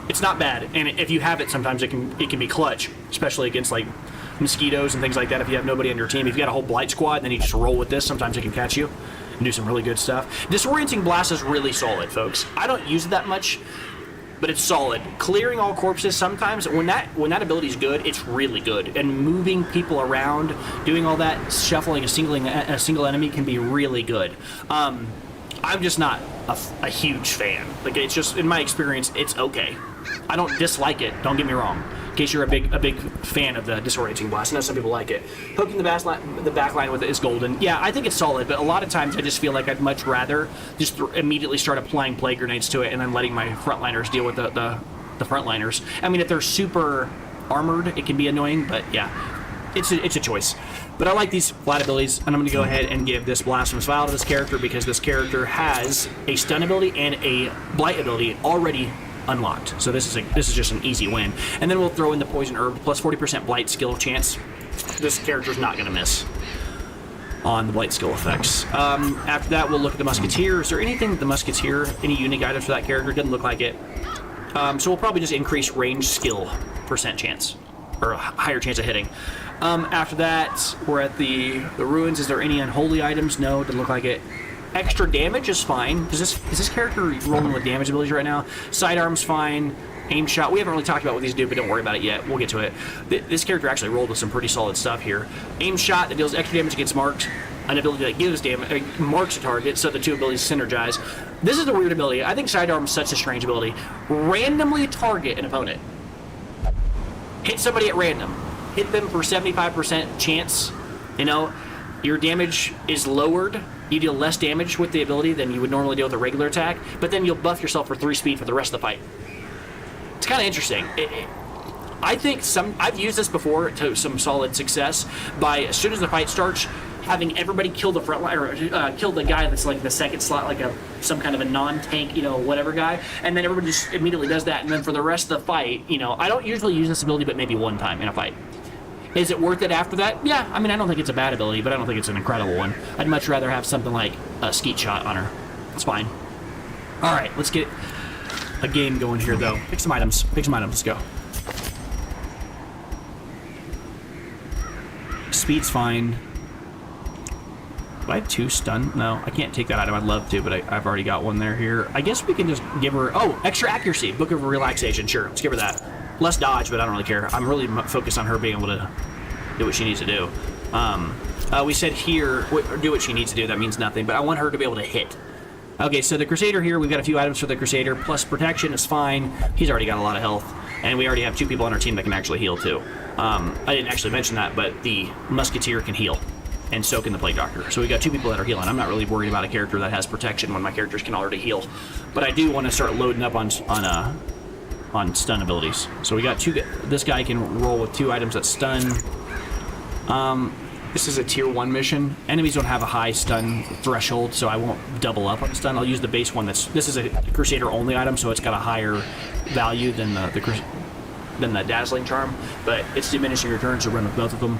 It's not bad, and if you have it, sometimes it can be clutch, especially against, like, mosquitoes and things like that. If you have nobody on your team, if you got a whole Blight squad, then you just roll with this. Sometimes it can catch you and do some really good stuff. Disorienting Blast is really solid, folks. I don't use it that much, but it's solid. Clearing all corpses, sometimes when that ability is good, it's really good. And moving people around, doing all that, shuffling a single enemy can be really good. I'm just not a huge fan. Like, it's just, in my experience, it's okay. I don't dislike it, don't get me wrong. In case you're a big fan of the Disorienting Blast. I know some people like it. Hooking the back line with it is golden. Yeah, I think it's solid, but a lot of times I just feel like I'd much rather just immediately start applying Plague Grenades to it and then letting my frontliners deal with the frontliners. I mean, if they're super armored, it can be annoying, but yeah, it's a choice. But I like these flat abilities, and I'm going to go ahead and give this Blasphemous Vial to this character because this character has a stun ability and a blight ability already unlocked. So this is just an easy win. And then we'll throw in the Poison Herb plus 40% blight skill chance. This character's not going to miss on the blight skill effects. After that, we'll look at the Musketeer. Is there anything with the Musketeer, any unique items for that character? Doesn't look like it. So we'll probably just increase range skill % chance, or a higher chance of hitting. After that, we're at the ruins. Is there any unholy items? No, doesn't look like it. Extra damage is fine. Is this character rolling with damage abilities right now? Sidearm's fine. Aim shot. We haven't really talked about what these do, but don't worry about it yet. We'll get to it. This character actually rolled with some pretty solid stuff here. Aim shot that deals extra damage against marks. An ability that gives damage, marks a target, so the 2 abilities synergize. This is the weird ability. I think Sidearm's such a strange ability. Randomly target an opponent. Hit somebody at random. Hit them for 75% chance. You know, your damage is lowered. You deal less damage with the ability than you would normally deal with a regular attack, but then you'll buff yourself for 3 speed for the rest of the fight. It's kind of interesting. I think I've used this before to some solid success by, as soon as the fight starts, having everybody kill the front line, or kill the guy that's like the second slot, like some kind of a non-tank, whatever guy, and then everybody just immediately does that, and then for the rest of the fight, I don't usually use this ability, but maybe one time in a fight. Is it worth it after that? Yeah, I mean, I don't think it's a bad ability, but I don't think it's an incredible one. I'd much rather have something like a Skeet Shot on her. It's fine. All right, let's get a game going here, though. Pick some items. Let's go. Speed's fine. Do I have 2 stun? No, I can't take that item. I'd love to, but I've already got one there here. I guess we can just give her... Oh, extra accuracy. Book of Relaxation. Sure, let's give her that. Less dodge, but I don't really care. I'm really focused on her being able to do what she needs to do. We said here, do what she needs to do. That means nothing, but I want her to be able to hit. Okay, so the Crusader here, we've got a few items for the Crusader, plus protection is fine. He's already got a lot of health, and we already have 2 people on our team that can actually heal too. I didn't actually mention that, but the Musketeer can heal, and so can the Plague Doctor. So we got 2 people that are healing. I'm not really worried about a character that has protection when my characters can already heal, but I do want to start loading up on stun abilities. So we got 2. This guy can roll with 2 items that stun. This is a tier 1 mission. Enemies don't have a high stun threshold, so I won't double up on stun. I'll use the base one. This is a Crusader only item, so it's got a higher value than the Dazzling Charm, but it's diminishing returns to run with both of them.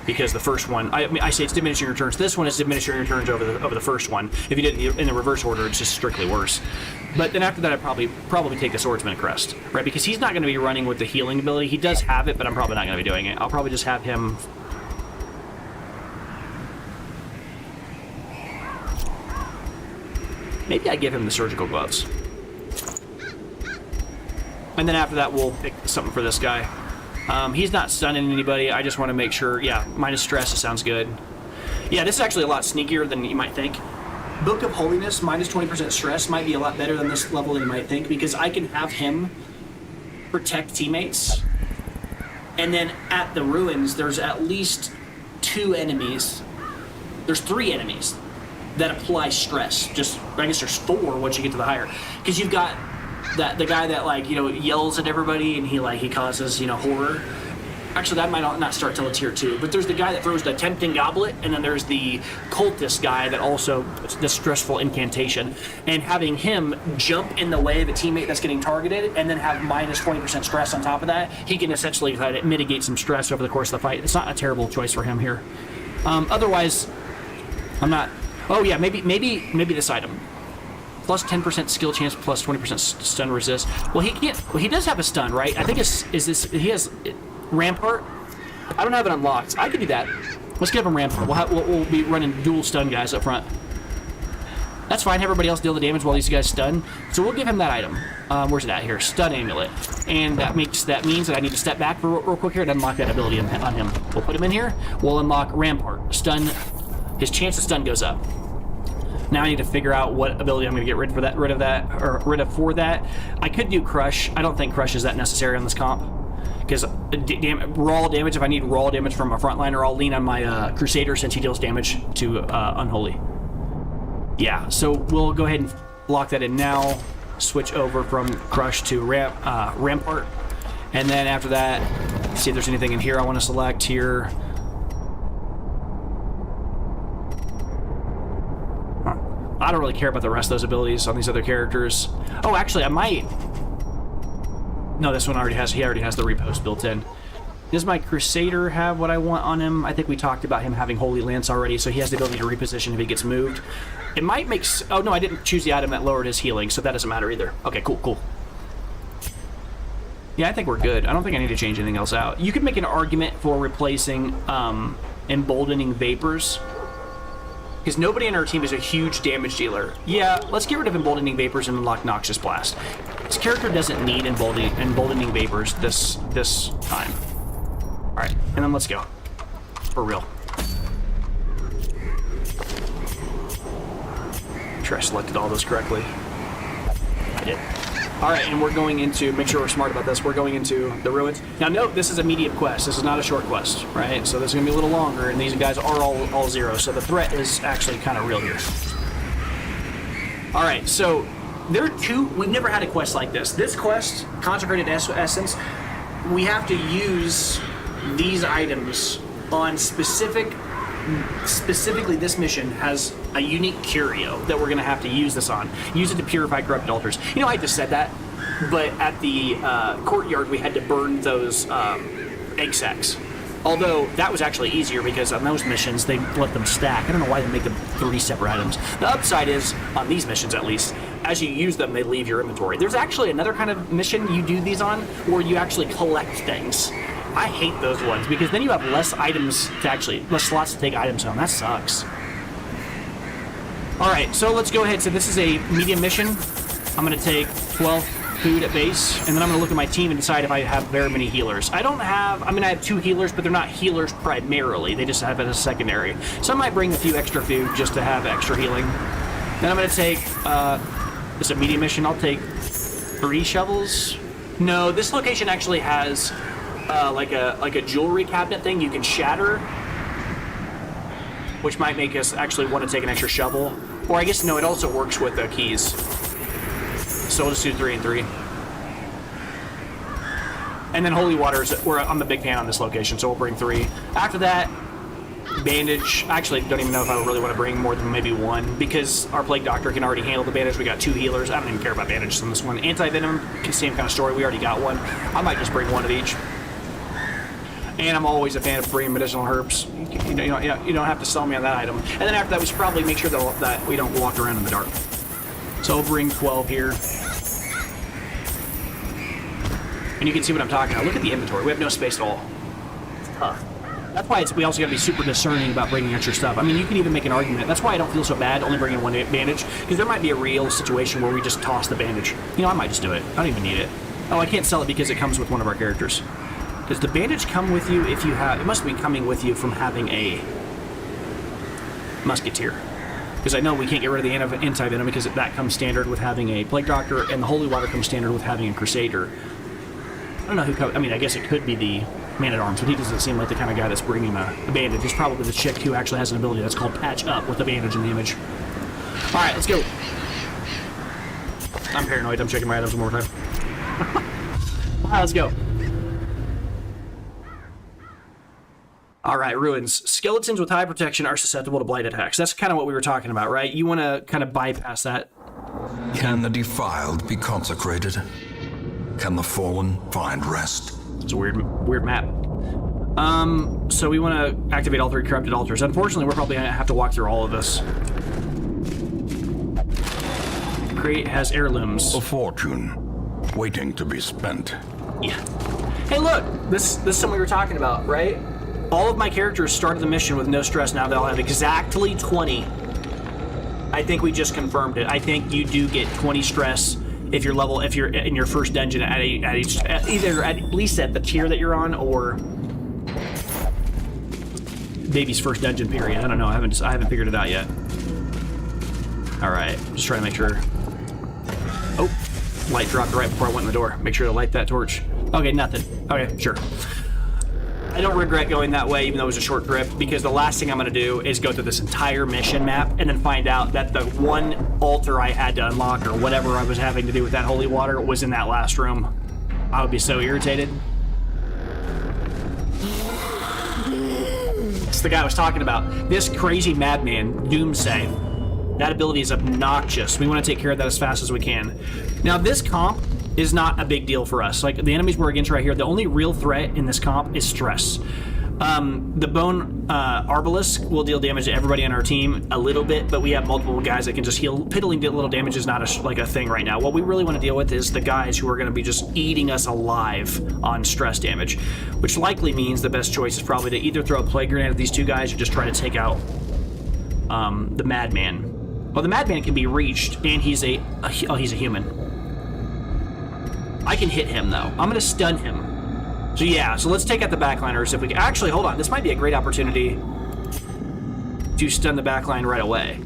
Because the first one, I say it's diminishing returns. This one is diminishing returns over the first one. If you did it in the reverse order, it's just strictly worse. But then after that, I'd probably take the Swordsman Crest, right? Because he's not going to be running with the healing ability. He does have it, but I'm probably not going to be doing it. I'll probably just have him. Maybe I give him the Surgical Gloves. And then after that, we'll pick something for this guy. He's not stunning anybody. I just want to make sure. Yeah, minus stress. It sounds good. Yeah, this is actually a lot sneakier than you might think. Book of Holiness, minus 20% stress, might be a lot better than this level than you might think, because I can have him protect teammates. And then at the ruins, there's at least 2 enemies. There's 3 enemies that apply stress. I guess there's 4 once you get to the higher. Because you've got the guy that yells at everybody and he causes horror. Actually, that might not start till a tier 2, but there's the guy that throws the Tempting Goblet, and then there's the Cultist guy that also the Stressful Incantation. And having him jump in the way of a teammate that's getting targeted, and then have minus 20% stress on top of that, he can essentially kind of mitigate some stress over the course of the fight. It's not a terrible choice for him here. Otherwise, I'm not... Oh yeah, maybe this item. Plus 10% skill chance, plus 20% stun resist. Well, he can't... Well, he does have a stun, right? I think he has... Rampart? I don't have it unlocked. I could do that. Let's give him Rampart. We'll be running dual stun guys up front. That's fine. Everybody else deal the damage while these guys stun. So we'll give him that item. Where's it at here? Stun Amulet. And that means that I need to step back for real quick here and unlock that ability on him. We'll put him in here. We'll unlock Rampart. Stun. His chance of stun goes up. Now I need to figure out what ability I'm going to get rid of for that. I could do Crush. I don't think Crush is that necessary on this comp. Because raw damage, if I need raw damage from a frontliner, I'll lean on my Crusader since he deals damage to Unholy. Yeah, so we'll go ahead and lock that in now. Switch over from Crush to Rampart. And then after that, see if there's anything in here I want to select here. I don't really care about the rest of those abilities on these other characters. Oh, actually, I might... No, this one already has... He already has the repost built in. Does my Crusader have what I want on him? I think we talked about him having Holy Lance already, so he has the ability to reposition if he gets moved. It might make... Oh, no, I didn't choose the item that lowered his healing, so that doesn't matter either. Okay, cool. Yeah, I think we're good. I don't think I need to change anything else out. You could make an argument for replacing Emboldening Vapors, because nobody in our team is a huge damage dealer. Yeah, let's get rid of Emboldening Vapors and unlock Noxious Blast. This character doesn't need Emboldening Vapors this time. Alright, and then let's go. For real. Make sure I selected all those correctly. I did. Alright, and we're going into, make sure we're smart about this, we're going into the Ruins. Now note, this is a medium quest, this is not a short quest, right? So this is going to be a little longer, and these guys are all zero, so the threat is actually kind of real here. Alright, so there are two, we've never had a quest like this. This quest, Consecrated Essence, we have to use these items on specifically this mission has a unique curio that we're going to have to use this on. Use it to purify corrupted altars. You know, I just said that, but at the courtyard we had to burn those egg sacks. Although that was actually easier because on those missions they let them stack. I don't know why they make them 3 separate items. The upside is, on these missions at least, as you use them they leave your inventory. There's actually another kind of mission you do these on where you actually collect things. I hate those ones because then you have less slots to take items home. That sucks. Alright, so let's go ahead. So this is a medium mission. I'm going to take 12 food at base, and then I'm going to look at my team and decide if I have very many healers. I have 2 healers, but they're not healers primarily. They just have it as secondary. So I might bring a few extra food just to have extra healing. Then I'm going to take, this is a medium mission. I'll take 3 shovels. No, this location actually has... like a jewelry cabinet thing you can shatter, which might make us actually want to take an extra shovel. Or I guess no, it also works with the keys. So we'll just do 3 and 3. And then holy waters, I'm a big fan on this location, so we'll bring 3. After that, bandage. I actually don't even know if I really want to bring more than maybe 1 because our plague doctor can already handle the bandage. We got 2 healers. I don't even care about bandages on this one. Anti-venom, same kind of story. We already got 1. I might just bring 1 of each. And I'm always a fan of bringing medicinal herbs. You don't have to sell me on that item. And then after that, we should probably make sure that we don't walk around in the dark. So we'll bring 12 here. And you can see what I'm talking about. Look at the inventory. We have no space at all. It's tough. That's why we also got to be super discerning about bringing extra stuff. I mean, you can even make an argument. That's why I don't feel so bad only bringing 1 bandage, because there might be a real situation where we just toss the bandage. You know, I might just do it. I don't even need it. Oh, I can't sell it because it comes with one of our characters. Does the bandage come with you if you have... It must be coming with you from having a musketeer. Because I know we can't get rid of the anti-venom because that comes standard with having a plague doctor, and the holy water comes standard with having a crusader. I don't know who comes... I mean, I guess it could be the man-at-arms, but he doesn't seem like the kind of guy that's bringing a bandage. He's probably the chick who actually has an ability that's called patch up with the bandage in the image. Alright, let's go. I'm paranoid. I'm checking my items one more time. Alright, let's go. All right, ruins. Skeletons with high protection are susceptible to blight attacks. That's kind of what we were talking about, right? You want to kind of bypass that. Can the defiled be consecrated? Can the fallen find rest? It's a weird map. So we want to activate all 3 corrupted altars. Unfortunately, we're probably going to have to walk through all of this. Crate has heirlooms. A fortune waiting to be spent. Yeah. Hey, look! This is something we were talking about, right? All of my characters started the mission with no stress. Now they'll have exactly 20. I think we just confirmed it. I think you do get 20 stress if you're in your first dungeon at least at the tier that you're on, or baby's first dungeon period. I don't know. I haven't figured it out yet. All right, just trying to make sure. Oh, light dropped right before I went in the door. Make sure to light that torch. Okay, nothing. Okay, sure. I don't regret going that way, even though it was a short trip, because the last thing I'm going to do is go through this entire mission map and then find out that the one altar I had to unlock, or whatever I was having to do with that holy water, was in that last room. I would be so irritated. It's the guy I was talking about. This crazy madman, Doomsday. That ability is obnoxious. We want to take care of that as fast as we can. Now, this comp is not a big deal for us. Like, the enemies we're against right here, the only real threat in this comp is stress. The Bone Arbalisk will deal damage to everybody on our team a little bit, but we have multiple guys that can just heal. Piddling little damage is not a thing right now. What we really want to deal with is the guys who are going to be just eating us alive on stress damage, which likely means the best choice is probably to either throw a plague grenade at these 2 guys or just try to take out the Madman. Well, the Madman can be reached, and he's a human. I can hit him, though. I'm going to stun him. So, yeah. So, let's take out the backliners. If we can... Actually, hold on. This might be a great opportunity to stun the backline right away.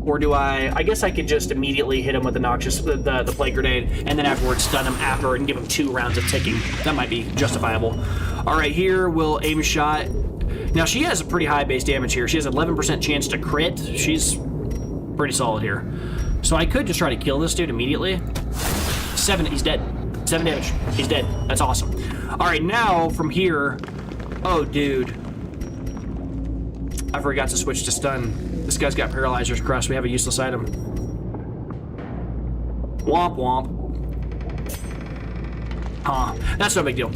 Or do I... I guess I could just immediately hit him with the plague grenade, and then afterwards stun him after and give him 2 rounds of ticking. That might be justifiable. All right, here we'll aim a shot. Now, she has a pretty high base damage here. She has an 11% chance to crit. She's pretty solid here. So I could just try to kill this dude immediately. 7, he's dead. 7 damage. He's dead. That's awesome. All right, now from here... Oh, dude. I forgot to switch to stun. This guy's got Paralyzer's Crust. We have a useless item. Womp womp. Huh. That's no big deal.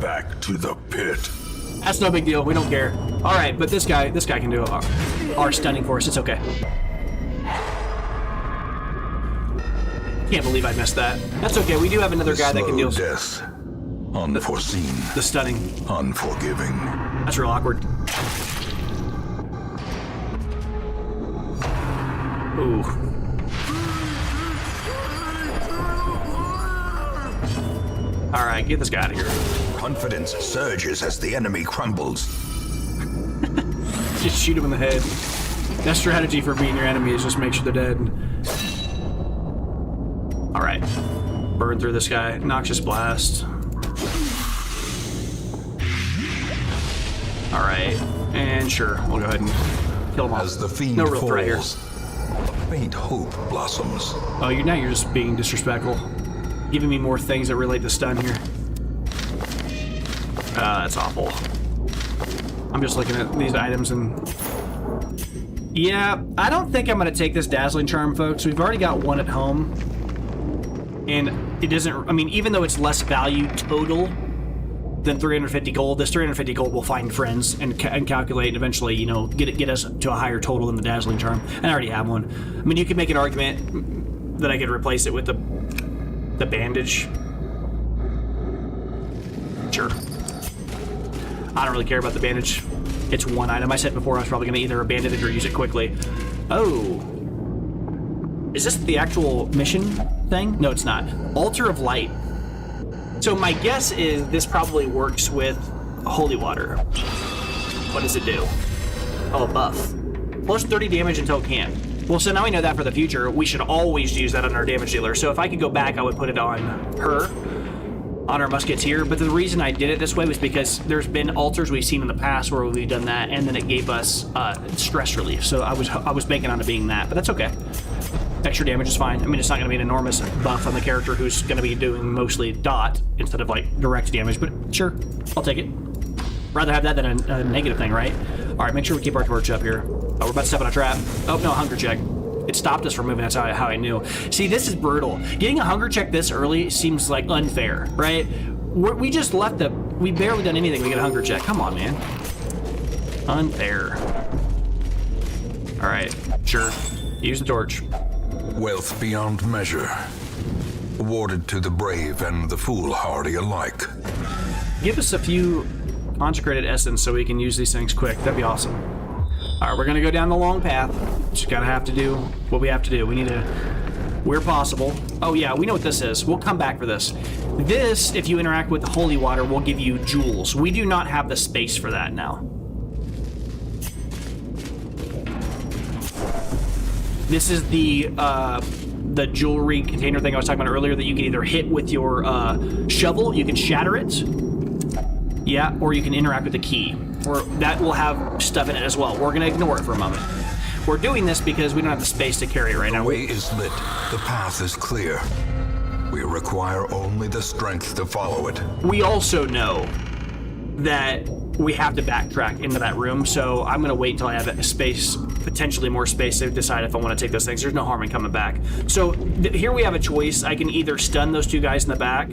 Back to the pit. That's no big deal. We don't care. All right, but this guy can do our stunning for us. It's okay. Can't believe I missed that. That's okay. We do have another guy that can deal. Death. Unforeseen. The stunning. Unforgiving. That's real awkward. Ooh. All right, get this guy out of here. Confidence surges as the enemy crumbles. Just shoot him in the head. That strategy for beating your enemy is just make sure they're dead. All right, burn through this guy. Noxious Blast. All right, and sure, we'll go ahead and kill him off. As the fiend no real threat here. falls, a faint hope blossoms. Oh, now you're just being disrespectful. Giving me more things that relate to stun here. That's awful. I'm just looking at these items and... Yeah, I don't think I'm going to take this Dazzling Charm, folks. We've already got one at home. And it doesn't... I mean, even though it's less value total than 350 gold, this 350 gold will find friends and calculate and eventually, you know, get us to a higher total than the Dazzling Charm. And I already have one. I mean, you could make an argument that I could replace it with the bandage. Sure. I don't really care about the bandage. It's one item. I said before I was probably going to either abandon it or use it quickly. Oh. Is this the actual mission thing? No, it's not. Altar of Light. So my guess is this probably works with holy water. What does it do? Oh, a buff. Plus 30 damage until camp. Well, so now we know that for the future. We should always use that on our damage dealer. So if I could go back, I would put it on her, on our musketeer. But the reason I did it this way was because there's been altars we've seen in the past where we've done that, and then it gave us stress relief. So I was banking on it being that, but that's okay. Extra damage is fine. I mean, it's not going to be an enormous buff on the character who's going to be doing mostly dot instead of like direct damage, but sure, I'll take it. Rather have that than a negative thing, right? All right, make sure we keep our torch up here. Oh, we're about to step on a trap. Oh, no, hunger check. It stopped us from moving, that's how I knew. See, this is brutal. Getting a hunger check this early seems like unfair, right? We just left we barely done anything to get a hunger check. Come on, man. Unfair. All right, sure. Use the torch. Wealth beyond measure, awarded to the brave and the foolhardy alike. Give us a few consecrated essence so we can use these things quick. That'd be awesome. All right, we're gonna go down the long path. Just gotta have to do what we have to do. We need to, where possible. Oh yeah, we know what this is. We'll come back for this. This, if you interact with the holy water, will give you jewels. We do not have the space for that now. This is the jewelry container thing I was talking about earlier that you can either hit with your shovel, you can shatter it, yeah, or you can interact with the key. Or that will have stuff in it as well. We're gonna ignore it for a moment. We're doing this because we don't have the space to carry it right now. The way is lit. The path is clear. We require only the strength to follow it. We also know that we have to backtrack into that room, so I'm gonna wait until I have space, potentially more space, to decide if I want to take those things. There's no harm in coming back. So here we have a choice. I can either stun those two guys in the back.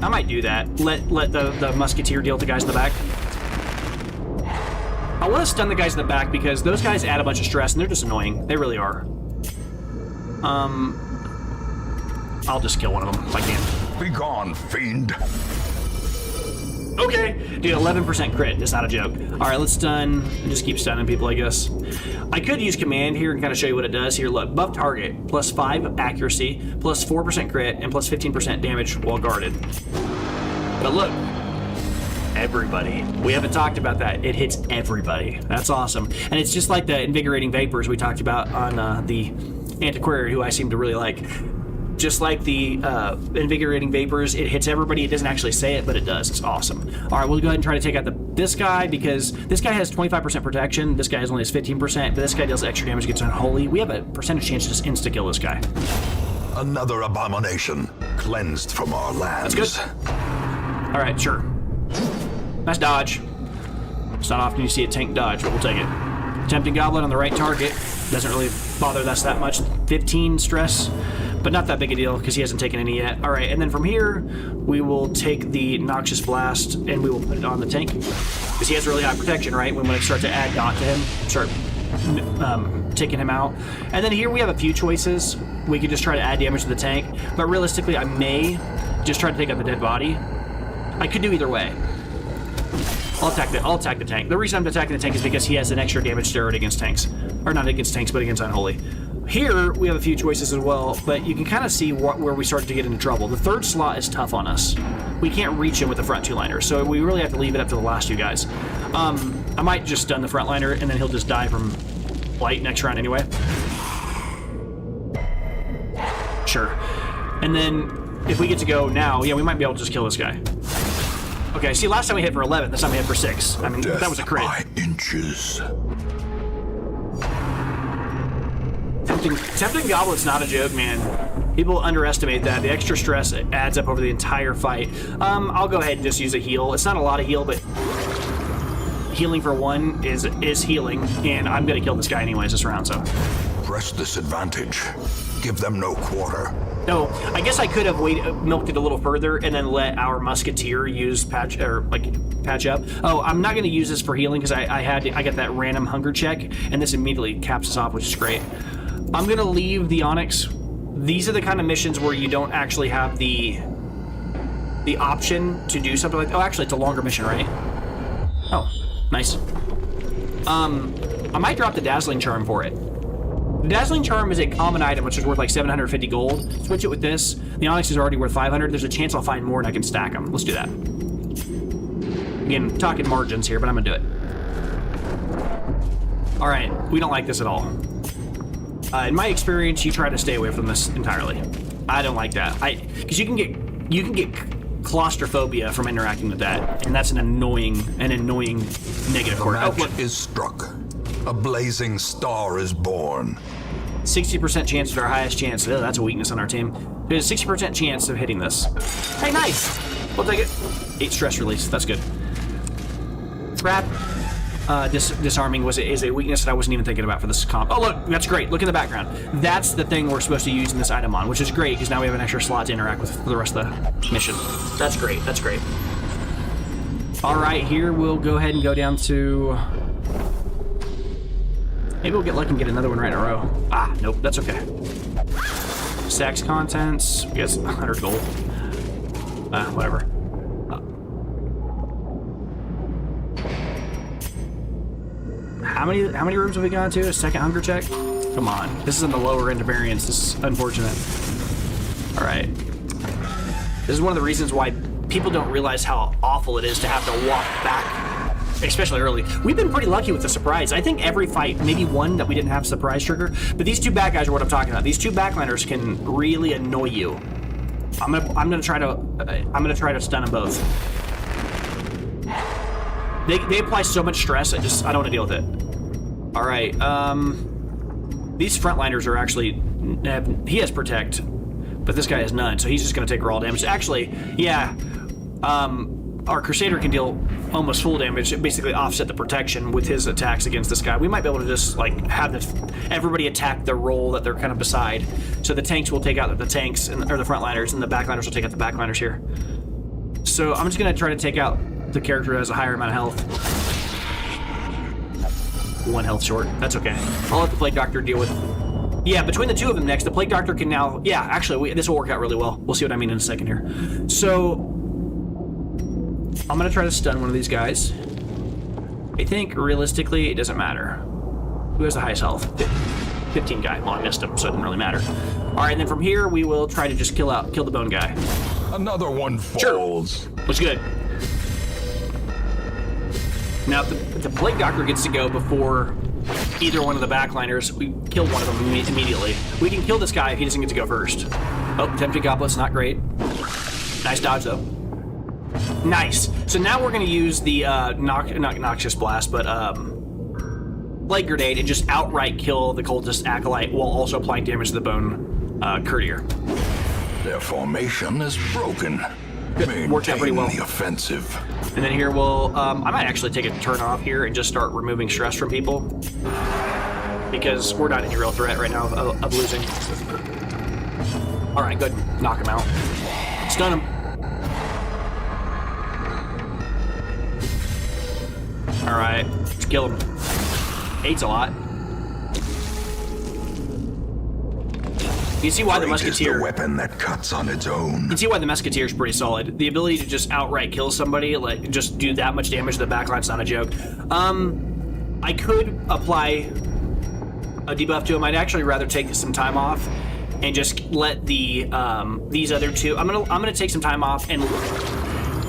I might do that. Let the musketeer deal with the guys in the back. I want to stun the guys in the back because those guys add a bunch of stress and they're just annoying. They really are. I'll just kill one of them if I can. Be gone, fiend. Okay, dude, 11% crit. It's not a joke. All right, let's stun and just keep stunning people, I guess. I could use command here and kind of show you what it does. Here, look, buff target, +5 accuracy, +4% crit, and +15% damage while guarded. But look, everybody. We haven't talked about that. It hits everybody. That's awesome. And it's just like the invigorating vapors we talked about on the antiquary, who I seem to really like. Just like the invigorating vapors, it hits everybody. It doesn't actually say it, but it does. It's awesome. All right, we'll go ahead and try to take out this guy, because this guy has 25% protection. This guy only has 15%, but this guy deals extra damage, gets unholy. We have a percentage chance to just insta-kill this guy. Another abomination cleansed from our lands. That's good. All right, sure. Nice dodge. It's not often you see a tank dodge, but we'll take it. Tempting Goblin on the right target. Doesn't really bother us that much. 15 stress. But not that big a deal because he hasn't taken any yet. All right, and then from here, we will take the Noxious Blast and we will put it on the tank because he has really high protection, right? We want to start to add dot to him, start taking him out. And then here we have a few choices. We could just try to add damage to the tank, but realistically, I may just try to take out the dead body. I could do either way. I'll attack the tank. The reason I'm attacking the tank is because he has an extra damage steroid against tanks. Or not against tanks, but against Unholy. Here, we have a few choices as well, but you can kind of see where we started to get into trouble. The third slot is tough on us. We can't reach him with the front two liners, so we really have to leave it up to the last two guys. I might just stun the front liner, and then he'll just die from blight next round anyway. Sure. And then, if we get to go now, yeah, we might be able to just kill this guy. Okay, see, last time we hit for 11, this time we hit for 6. I mean, that was a crit. By inches. Tempting Goblet's not a joke, man. People underestimate that. The extra stress adds up over the entire fight. I'll go ahead and just use a heal. It's not a lot of heal, but healing for one is healing, and I'm gonna kill this guy anyways this round, so. Press this advantage. Give them no quarter. No, I guess I could have milked it a little further and then let our musketeer use patch up. Oh, I'm not going to use this for healing because I got that random hunger check, and this immediately caps us off, which is great. I'm going to leave the Onyx. These are the kind of missions where you don't actually have the option to do something like. Oh, actually, it's a longer mission, right? Oh, nice. I might drop the Dazzling Charm for it. The Dazzling Charm is a common item, which is worth like 750 gold. Switch it with this. The Onyx is already worth 500. There's a chance I'll find more and I can stack them. Let's do that. Again, talking margins here, but I'm gonna do it. All right, we don't like this at all. In my experience, you try to stay away from this entirely. I don't like that. Because you can get claustrophobia from interacting with that, and that's an annoying negative chord. The match is struck. A blazing star is born. 60% chance is our highest chance. Oh, that's a weakness on our team. There's a 60% chance of hitting this. Hey, nice. We'll take it. 8 stress release. That's good. Trap disarming is a weakness that I wasn't even thinking about for this comp. Oh, look, that's great. Look in the background. That's the thing we're supposed to use in this item on, which is great because now we have an extra slot to interact with for the rest of the mission. That's great. That's great. All right, here we'll go ahead and go down to... Maybe we'll get lucky and get another one right in a row. Ah, nope, that's okay. Stacks contents. We got 100 gold. Whatever. How many rooms have we gone to? A second hunger check? Come on. This is in the lower end of variance. This is unfortunate. All right. This is one of the reasons why people don't realize how awful it is to have to walk back, especially early. We've been pretty lucky with the surprise. I think every fight, maybe one that we didn't have surprise trigger, but these two bad guys are what I'm talking about. These two backliners can really annoy you. I'm gonna try to stun them both. They apply so much stress. I don't want to deal with it. All right. These frontliners are actually he has protect, but this guy has none, so he's just gonna take raw damage. Actually, yeah. Our Crusader can deal almost full damage, basically offset the protection with his attacks against this guy. We might be able to just like have everybody attack the role that they're kind of beside. So the tanks will take out the tanks or the frontliners, and the backliners will take out the backliners here. So I'm just gonna try to take out the character who has a higher amount of health. 1 health short. That's okay. I'll let the Plague Doctor deal with. Yeah, between the two of them next, the Plague Doctor can now. Yeah, actually, this will work out really well. We'll see what I mean in a second here. So I'm gonna try to stun one of these guys. I think realistically, it doesn't matter. Who has the highest health? 15 guy. Well, I missed him, so it didn't really matter. All right, and then from here we will try to just kill the bone guy. Another one falls. Sure. Looks good. Now, if the Plague Doctor gets to go before either one of the backliners, we kill one of them immediately. We can kill this guy if he doesn't get to go first. Oh, Tempting Goblet's not great. Nice dodge, though. Nice. So now we're going to use the not Noxious Blast, but Light Grenade and just outright kill the Cultist Acolyte while also applying damage to the Bone Courtier. Their formation is broken. Good. Worked out pretty well. The offensive. And then here we'll, I might actually take a turn off here and just start removing stress from people. Because we're not in a real threat right now of losing. All right, good. Knock him out. Stun him. All right, let's kill him. 8's a lot. You see why the Musketeer... Is the weapon that cuts on its own. You can see why the Musketeer is pretty solid. The ability to just outright kill somebody, like just do that much damage to the backline's not a joke. I could apply a debuff to him. I'd actually rather take some time off and just let the these other two. I'm gonna take some time off and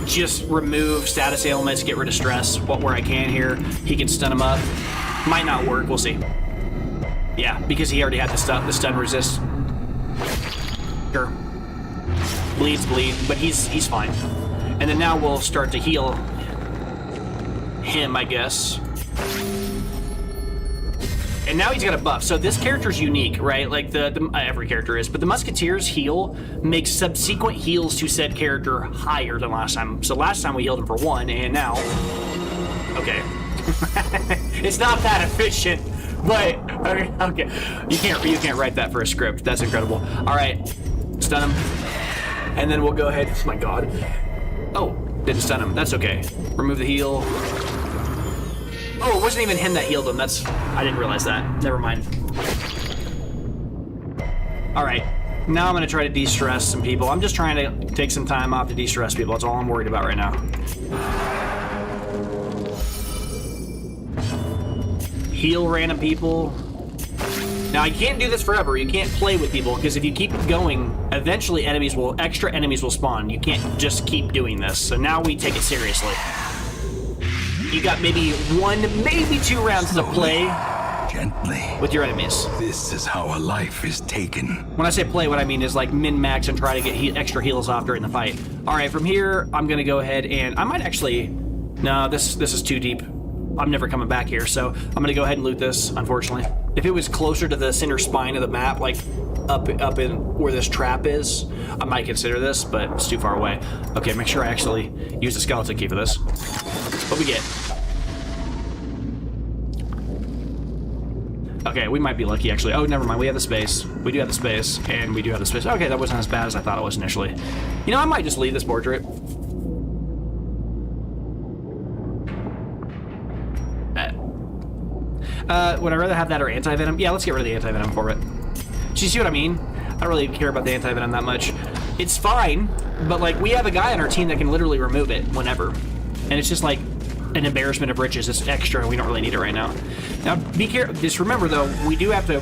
just remove status ailments, get rid of stress where I can here. He can stun him up. Might not work. We'll see. Yeah, because he already had the stun resist. Sure. Bleeds, but he's fine. And then now we'll start to heal him, I guess. And now he's got a buff. So this character's unique, right? Like every character is, but the Musketeer's heal makes subsequent heals to said character higher than last time. So last time we healed him for 1, and now, okay, it's not that efficient. But okay, you can't write that for a script. That's incredible. All right, stun him, and then we'll go ahead. Oh my god! Oh, didn't stun him. That's okay. Remove the heal. Oh, it wasn't even him that healed him. I didn't realize that. Never mind. All right, now I'm gonna try to de-stress some people. I'm just trying to take some time off to de-stress people. That's all I'm worried about right now. Heal random people. Now I can't do this forever. You can't play with people because if you keep going, eventually extra enemies will spawn. You can't just keep doing this. So now we take it seriously. You got maybe 1, maybe 2 rounds to play Gently. with your enemies. This is how a life is taken. When I say play, what I mean is like min-max and try to get extra heals off during the fight. All right, from here, I'm gonna go ahead and I might actually, no, this is too deep. I'm never coming back here, so I'm gonna go ahead and loot this, unfortunately. If it was closer to the center spine of the map, like up in where this trap is, I might consider this, but it's too far away. Okay, make sure I actually use the skeleton key for this. What we get? Okay, we might be lucky, actually. Oh, never mind. We have the space. We do have the space, and we do have the space. Okay, that wasn't as bad as I thought it was initially. You know, I might just leave this portrait. Would I rather have that or anti-venom? Yeah, let's get rid of the anti-venom for it. Do you see what I mean? I don't really care about the anti-venom that much. It's fine, but like we have a guy on our team that can literally remove it whenever. And it's just like an embarrassment of riches. It's extra and we don't really need it right now. Now, be careful. Just remember though, we do have to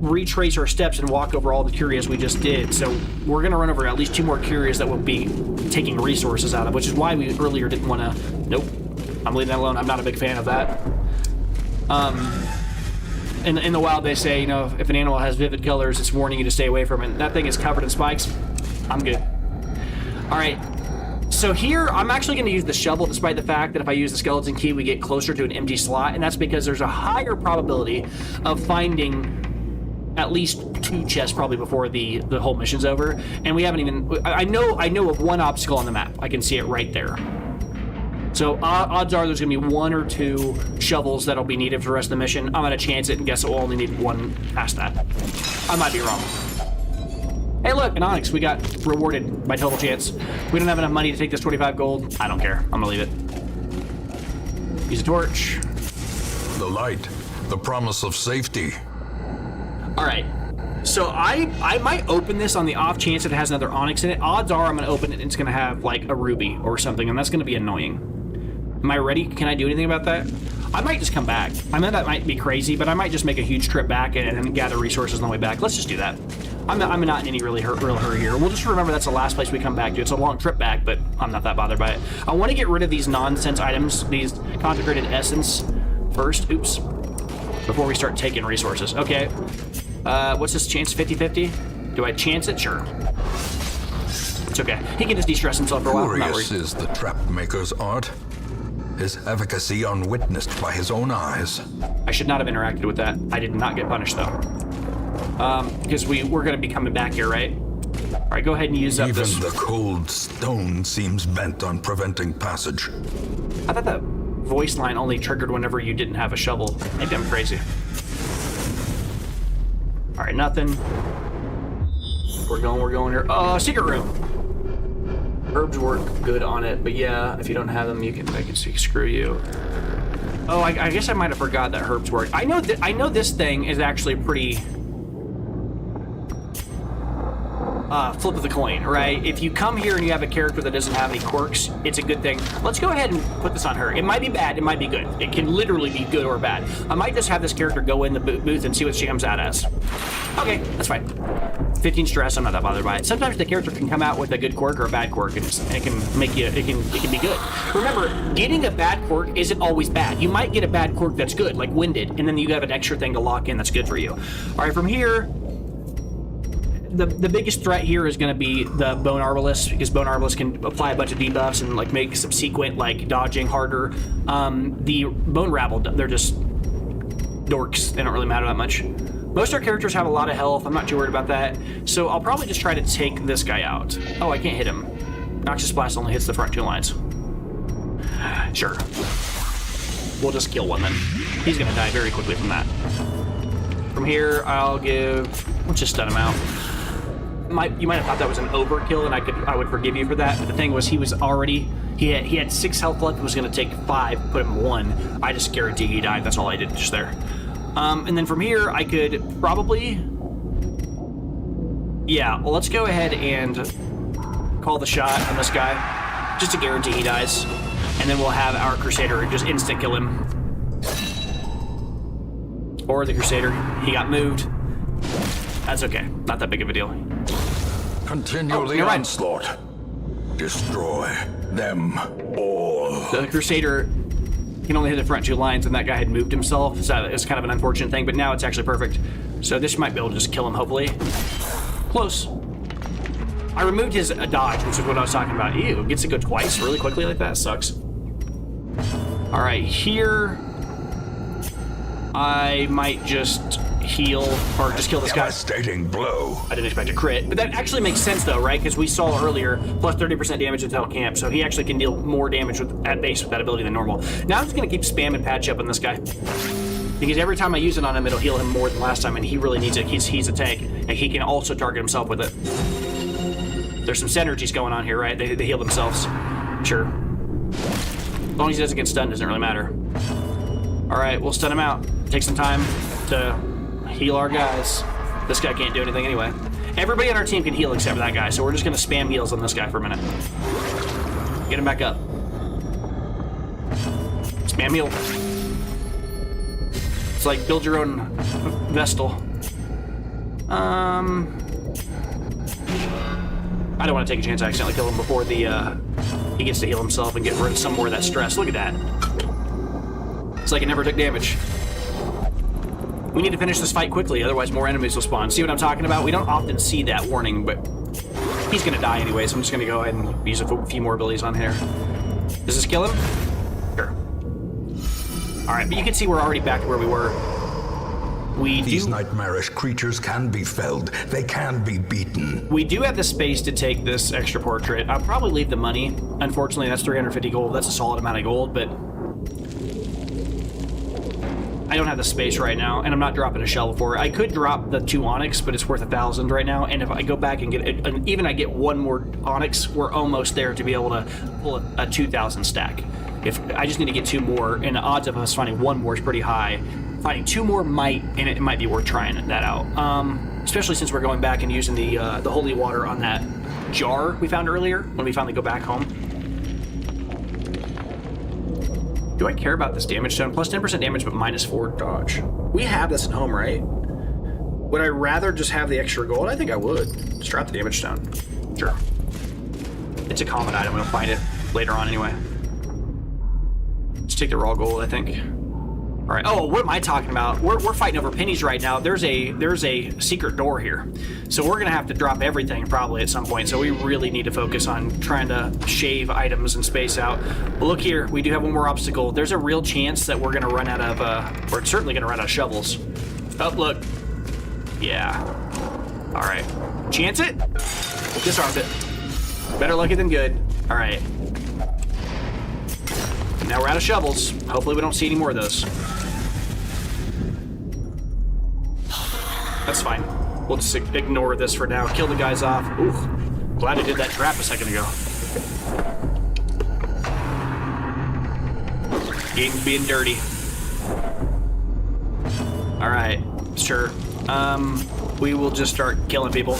retrace our steps and walk over all the curios we just did. So we're going to run over at least 2 more curios that we'll be taking resources out of, which is why we earlier didn't want to... Nope. I'm leaving that alone. I'm not a big fan of that. In the wild, they say, you know, if an animal has vivid colors, it's warning you to stay away from it. That thing is covered in spikes. I'm good. All right. So here, I'm actually going to use the shovel, despite the fact that if I use the skeleton key, we get closer to an empty slot, and that's because there's a higher probability of finding at least 2 chests probably before the whole mission's over. And we haven't even... I know of 1 obstacle on the map. I can see it right there. So odds are there's going to be 1 or 2 shovels that'll be needed for the rest of the mission. I'm going to chance it and guess we'll only need 1 past that. I might be wrong. Hey look, an onyx. We got rewarded by total chance. We don't have enough money to take this 25 gold. I don't care. I'm going to leave it. Use a torch. The light, the promise of safety. Alright. So I might open this on the off chance it has another onyx in it. Odds are I'm going to open it and it's going to have like a ruby or something, and that's going to be annoying. Am I ready? Can I do anything about that? I might just come back. I know that might be crazy, but I might just make a huge trip back and gather resources on the way back. Let's just do that. I'm not in any real hurry here. We'll just remember that's the last place we come back to. It's a long trip back, but I'm not that bothered by it. I want to get rid of these nonsense items, these consecrated essence first. Oops. Before we start taking resources. Okay. What's this chance? 50-50? Do I chance it? Sure. It's okay. He can just de-stress himself for a while. I'm not worried. Curious is the trap maker's art. His efficacy unwitnessed by his own eyes. I should not have interacted with that. I did not get punished though. Because we're going to be coming back here, right? All right, go ahead and use up this. Even the cold stone seems bent on preventing passage. I thought that voice line only triggered whenever you didn't have a shovel. Maybe I'm crazy. All right, nothing. We're going here. Secret room. Herbs work good on it, but yeah, if you don't have them, they can screw you. Oh, I guess I might have forgot that herbs work. I know this thing is actually pretty flip of the coin, right? If you come here and you have a character that doesn't have any quirks, it's a good thing. Let's go ahead and put this on her. It might be bad, it might be good. It can literally be good or bad. I might just have this character go in the booth and see what she comes out as. Okay, that's fine. 15 stress, I'm not that bothered by it. Sometimes the character can come out with a good quirk or a bad quirk, and it can make you, it can be good. Remember, getting a bad quirk isn't always bad. You might get a bad quirk that's good, like Winded, and then you have an extra thing to lock in that's good for you. All right, from here, the biggest threat here is going to be the Bone Arbalist, because Bone Arbalist can apply a bunch of debuffs and like make subsequent like dodging harder. The Bone Rabble, they're just dorks. They don't really matter that much. Most of our characters have a lot of health. I'm not too worried about that. So I'll probably just try to take this guy out. Oh, I can't hit him. Noxious Blast only hits the front 2 lines. Sure. We'll just kill one then. He's going to die very quickly from that. From here, let's just stun him out. You might have thought that was an overkill, and I would forgive you for that. But the thing was, he had 6 health left. It was going to take 5, put him 1. I just guarantee he died. That's all I did just there. And then from here, I could probably... Yeah, well, let's go ahead and call the shot on this guy, just to guarantee he dies. And then we'll have our Crusader just instant kill him. Or the Crusader. He got moved. That's okay. Not that big of a deal. Continue the onslaught. Destroy them all. The Crusader can only hit the front 2 lines, and that guy had moved himself, so it's kind of an unfortunate thing, but now it's actually perfect. So this might be able to just kill him, hopefully. Close. I removed his dodge, which is what I was talking about. Ew, gets to go twice really quickly like that. Sucks. All right, here I might just heal or just kill this guy. Devastating blow. I didn't expect a crit, but that actually makes sense though, right? Because we saw earlier plus 30% damage until camp, so he actually can deal more damage at base with that ability than normal. Now I'm just gonna keep spamming patch up on this guy. Because every time I use it on him, it'll heal him more than last time, and he really needs it. He's a tank, and he can also target himself with it. There's some synergies going on here, right? They heal themselves. Sure. As long as he doesn't get stunned, doesn't really matter. Alright, we'll stun him out. Take some time to heal our guys. This guy can't do anything anyway. Everybody on our team can heal except for that guy, so we're just going to spam heals on this guy for a minute. Get him back up. Spam heal. It's like build your own Vestal. I don't want to take a chance to accidentally kill him before he gets to heal himself and get rid of some more of that stress. Look at that. It's like it never took damage. We need to finish this fight quickly, otherwise more enemies will spawn. See what I'm talking about? We don't often see that warning, but he's gonna die anyway, so I'm just gonna go ahead and use a few more abilities on here. Does this kill him? Sure. Alright, but you can see we're already back to where we were. These nightmarish creatures can be felled. They can be beaten. We do have the space to take this extra portrait. I'll probably leave the money. Unfortunately, that's 350 gold. That's a solid amount of gold, but I don't have the space right now, and I'm not dropping a shovel for it. I could drop the 2 onyx, but it's worth 1,000 right now, and if I go back and get it, and even I get 1 more onyx, we're almost there to be able to pull a 2,000 stack. If I just need to get 2 more, and the odds of us finding 1 more is pretty high. Finding 2 more might be worth trying that out. Especially since we're going back and using the holy water on that jar we found earlier when we finally go back home. Do I care about this damage stone? Plus 10% damage, but minus 4 dodge. We have this at home, right? Would I rather just have the extra gold? I think I would. Just drop the damage stone. Sure. It's a common item. We'll find it later on anyway. Let's take the raw gold, I think. All right. Oh, what am I talking about? We're fighting over pennies right now. There's a secret door here, so we're gonna have to drop everything probably at some point. So we really need to focus on trying to shave items and space out. But look here, we do have 1 more obstacle. There's a real chance that we're gonna run out of. We're certainly gonna run out of shovels. Oh, look. Yeah. All right. Chance it. Disarmed it. Better lucky than good. All right. Now we're out of shovels. Hopefully we don't see any more of those. That's fine. We'll just ignore this for now. Kill the guys off. Ooh, glad I did that trap a second ago. Game's being dirty. Alright, sure. We will just start killing people.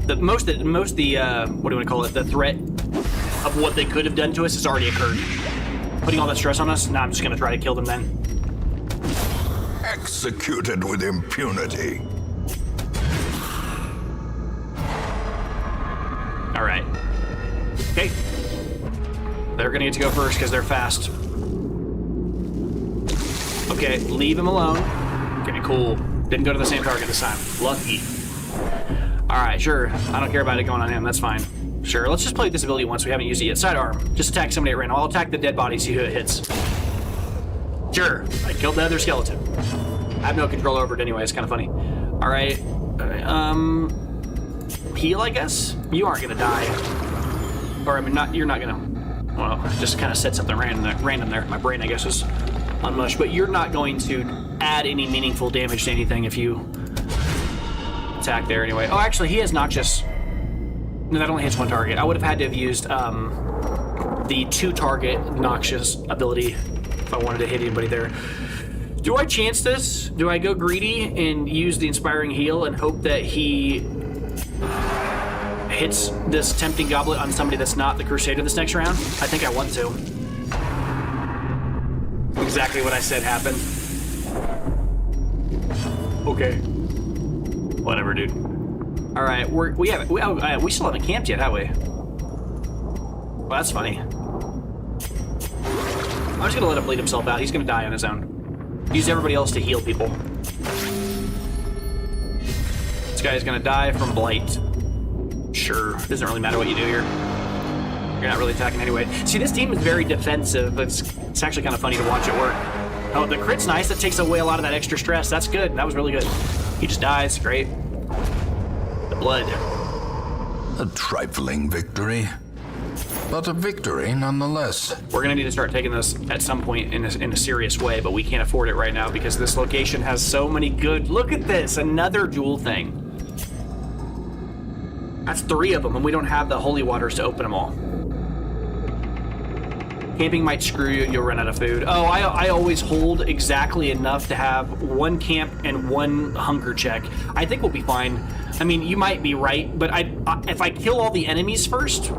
The what do you want to call it? The threat of what they could have done to us has already occurred. Putting all that stress on us, now I'm just gonna try to kill them then. Executed with impunity. Alright. Okay. They're gonna get to go first because they're fast. Okay, leave him alone. Okay, cool. Didn't go to the same target this time. Lucky. Alright, sure. I don't care about it going on him, that's fine. Sure, let's just play this ability once. We haven't used it yet. Sidearm. Just attack somebody at random. I'll attack the dead body, see who it hits. Sure. I killed the other skeleton. I have no control over it anyway. It's kind of funny. Alright. Heal, I guess? You aren't going to die. Or, I mean, you're not going to... Well, I just kind of said something random there. My brain, I guess, is unmushed. But you're not going to add any meaningful damage to anything if you attack there anyway. Oh, actually, he has noxious... No, that only hits 1 target. I would have had to have used the 2-target noxious ability if I wanted to hit anybody there. Do I chance this? Do I go greedy and use the inspiring heal and hope that he hits this tempting goblet on somebody that's not the Crusader this next round? I think I want to. Exactly what I said happened. Okay. Whatever, dude. All right, we still haven't camped yet, have we? Well, that's funny. I'm just gonna let him bleed himself out. He's gonna die on his own. Use everybody else to heal people. This guy is gonna die from blight. Sure, doesn't really matter what you do here. You're not really attacking anyway. See, this team is very defensive, but it's actually kind of funny to watch it work. Oh, the crit's nice. That takes away a lot of that extra stress. That's good. That was really good. He just dies. Great. The blood. A trifling victory. but a victory nonetheless. We're gonna need to start taking this at some point in a serious way, but we can't afford it right now because this location has so many good. Look at this, another jewel thing. That's 3 of them, and we don't have the holy waters to open them all. Camping might screw you, you'll run out of food. Oh, I always hold exactly enough to have 1 camp and 1 hunger check. I think we'll be fine. I mean, you might be right, but if I kill all the enemies first,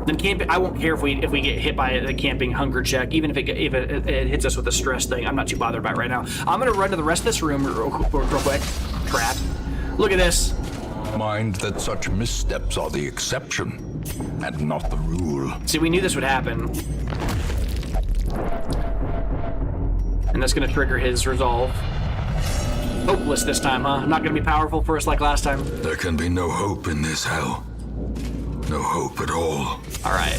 then camping, I won't care if we get hit by a camping hunger check, even if it hits us with a stress thing. I'm not too bothered about it right now. I'm gonna run to the rest of this room real quick. Crap. Look at this. Mind that such missteps are the exception and not the rule. See, we knew this would happen. And that's gonna trigger his resolve. Hopeless this time, huh? Not gonna be powerful for us like last time. There can be no hope in this hell. No hope at all. All right.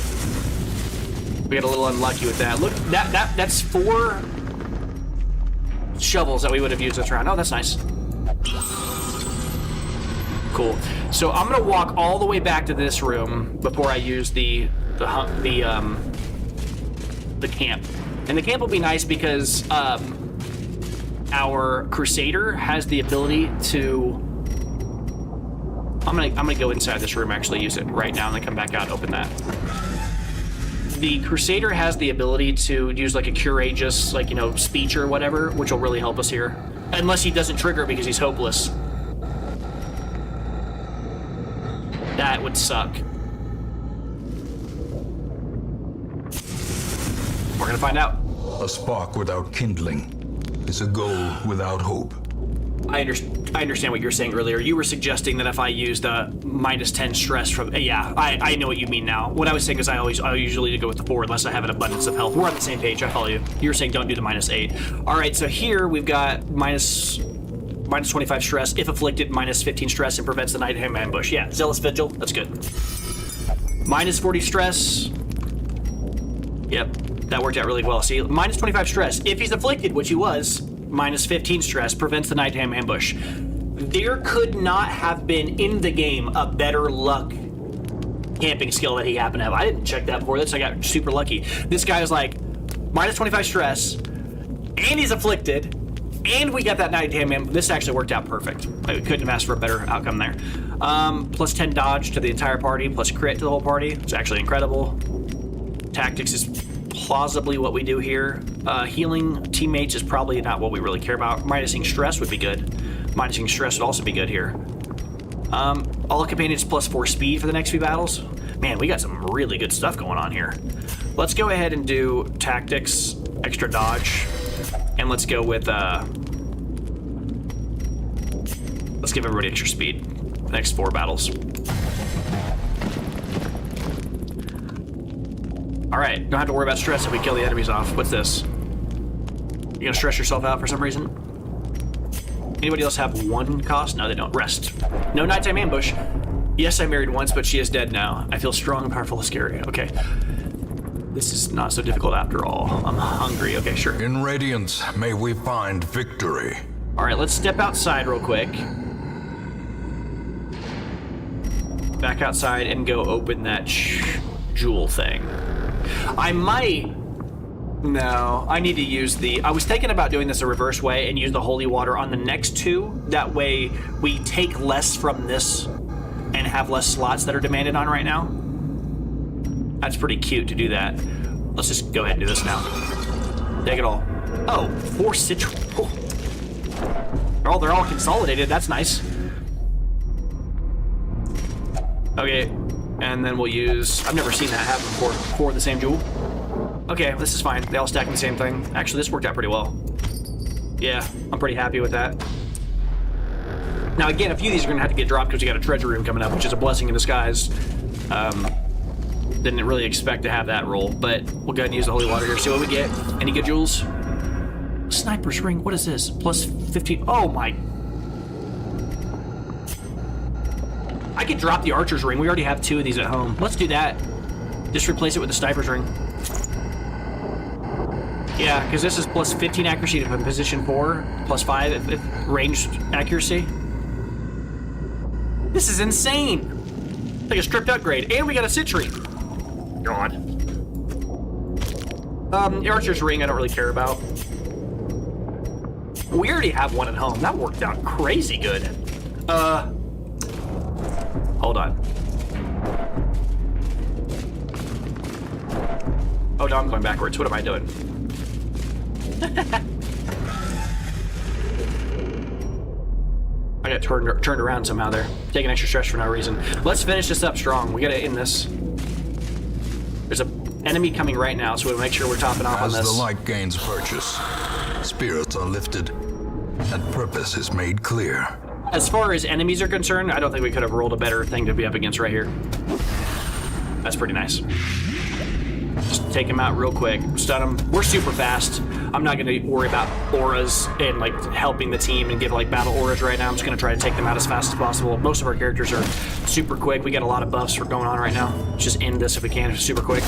We got a little unlucky with that. Look, that's 4 shovels that we would have used this round. Oh, that's nice. Cool. So I'm gonna walk all the way back to this room before I use the camp. And the camp will be nice because our Crusader has the ability to. I'm gonna go inside this room, actually use it right now, and then come back out and open that. The Crusader has the ability to use like a courageous, like, you know, speech or whatever, which will really help us here. Unless he doesn't trigger because he's hopeless. That would suck. We're gonna find out. A spark without kindling is a goal without hope. I understand what you were saying earlier. You were suggesting that if I used a -10 stress from... Yeah, I know what you mean now. What I was saying is I usually go with the 4 unless I have an abundance of health. We're on the same page, I follow you. You were saying don't do the -8. All right, so here we've got minus 25 stress, if afflicted, -15 stress, and prevents the nighttime ambush. Yeah, Zealous Vigil, that's good. -40 stress. Yep, that worked out really well. See, -25 stress, if he's afflicted, which he was, -15 stress, prevents the nighttime ambush. There could not have been in the game a better luck camping skill that he happened to have. I didn't check that before this, I got super lucky. This guy is like, -25 stress, and he's afflicted, and we got that nighttime ambush. This actually worked out perfect. We couldn't have asked for a better outcome there. +10 dodge to the entire party, plus crit to the whole party. It's actually incredible. Tactics is plausibly what we do here. Healing teammates is probably not what we really care about. Minusing stress would be good. Minusing stress would also be good here. All companions +4 speed for the next few battles. Man, we got some really good stuff going on here. Let's go ahead and do tactics, extra dodge, and let's go with let's give everybody extra speed. The next 4 battles. All right, don't have to worry about stress if we kill the enemies off. What's this? You gonna stress yourself out for some reason? Anybody else have 1 cost? No, they don't. Rest. No nighttime ambush. Yes, I married once, but she is dead now. I feel strong and powerful and scary. Okay. This is not so difficult after all. I'm hungry. Okay, sure. In Radiance, may we find victory. All right, let's step outside real quick. Back outside and go open that jewel thing. I might... No, I need to use the... I was thinking about doing this a reverse way and use the holy water on the next 2. That way we take less from this and have less slots that are demanded on right now. That's pretty cute to do that. Let's just go ahead and do this now. Take it all. Oh, 4 citron. Oh, they're all consolidated. That's nice. Okay, and then we'll use... I've never seen that happen before. 4 of the same jewel. Okay, this is fine. They all stack in the same thing. Actually, this worked out pretty well. Yeah, I'm pretty happy with that. Now, again, a few of these are going to have to get dropped because we got a treasure room coming up, which is a blessing in disguise. Didn't really expect to have that roll, but we'll go ahead and use the holy water here. See what we get. Any good jewels? Sniper's ring. What is this? +15. Oh, my... I could drop the archer's ring. We already have 2 of these at home. Let's do that. Just replace it with the sniper's ring. Yeah, because this is +15 accuracy if I'm position 4, +5 if ranged accuracy. This is insane. Like a stripped upgrade, and we got a citrine. God. Archer's Ring I don't really care about. We already have one at home. That worked out crazy good. Hold on. Oh no, I'm going backwards. What am I doing? I got turned around somehow there. Taking extra stress for no reason. Let's finish this up strong. We gotta end this. There's an enemy coming right now, so we'll make sure we're topping off on this. As the light gains purchase, spirits are lifted, and purpose is made clear. As far as enemies are concerned, I don't think we could have rolled a better thing to be up against right here. That's pretty nice. Just take him out real quick, stun him. We're super fast. I'm not gonna worry about auras and like helping the team and give like battle auras right now. I'm just gonna try to take them out as fast as possible. Most of our characters are super quick. We got a lot of buffs for going on right now. Let's just end this if we can, super quick.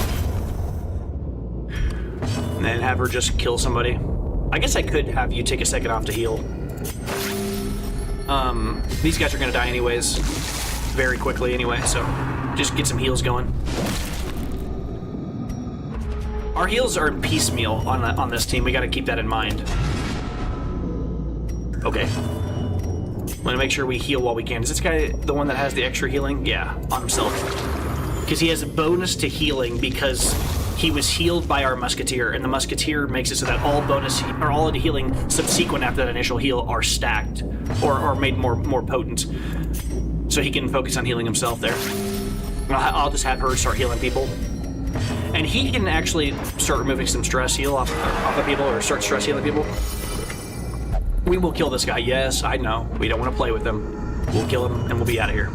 And then have her just kill somebody. I guess I could have you take a second off to heal. These guys are gonna die anyways, very quickly anyway, so just get some heals going. Our heals are in piecemeal on this team. We got to keep that in mind. Okay. I'm gonna make sure we heal while we can. Is this guy the one that has the extra healing? Yeah, on himself. Because he has a bonus to healing because he was healed by our musketeer, and the musketeer makes it so that all bonus or all of the healing subsequent after that initial heal are stacked or made more potent. So he can focus on healing himself there. I'll just have her start healing people. And he can actually start removing some stress heal off of people, or start stress healing people. We will kill this guy. Yes, I know. We don't want to play with him. We'll kill him, and we'll be out of here.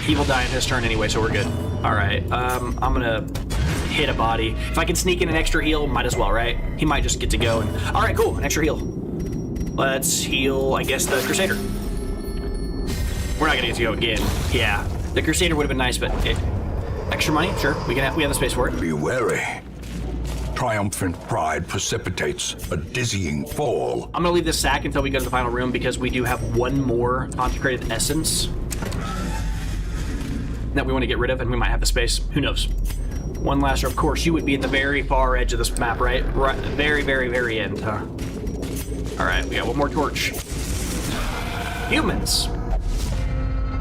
He will die in his turn anyway, so we're good. All right, I'm gonna hit a body. If I can sneak in an extra heal, might as well, right? He might just get to go. And all right, cool, an extra heal. Let's heal, I guess, the Crusader. We're not gonna get to go again. Yeah, the Crusader would have been nice, but extra money, sure. We have the space for it. Be wary. Triumphant pride precipitates a dizzying fall. I'm gonna leave this sack until we go to the final room because we do have one more consecrated essence that we want to get rid of, and we might have the space. Who knows? One last, of course, you would be at the very far edge of this map, right? Right, very, very, very end, huh? All right, we got one more torch. Humans.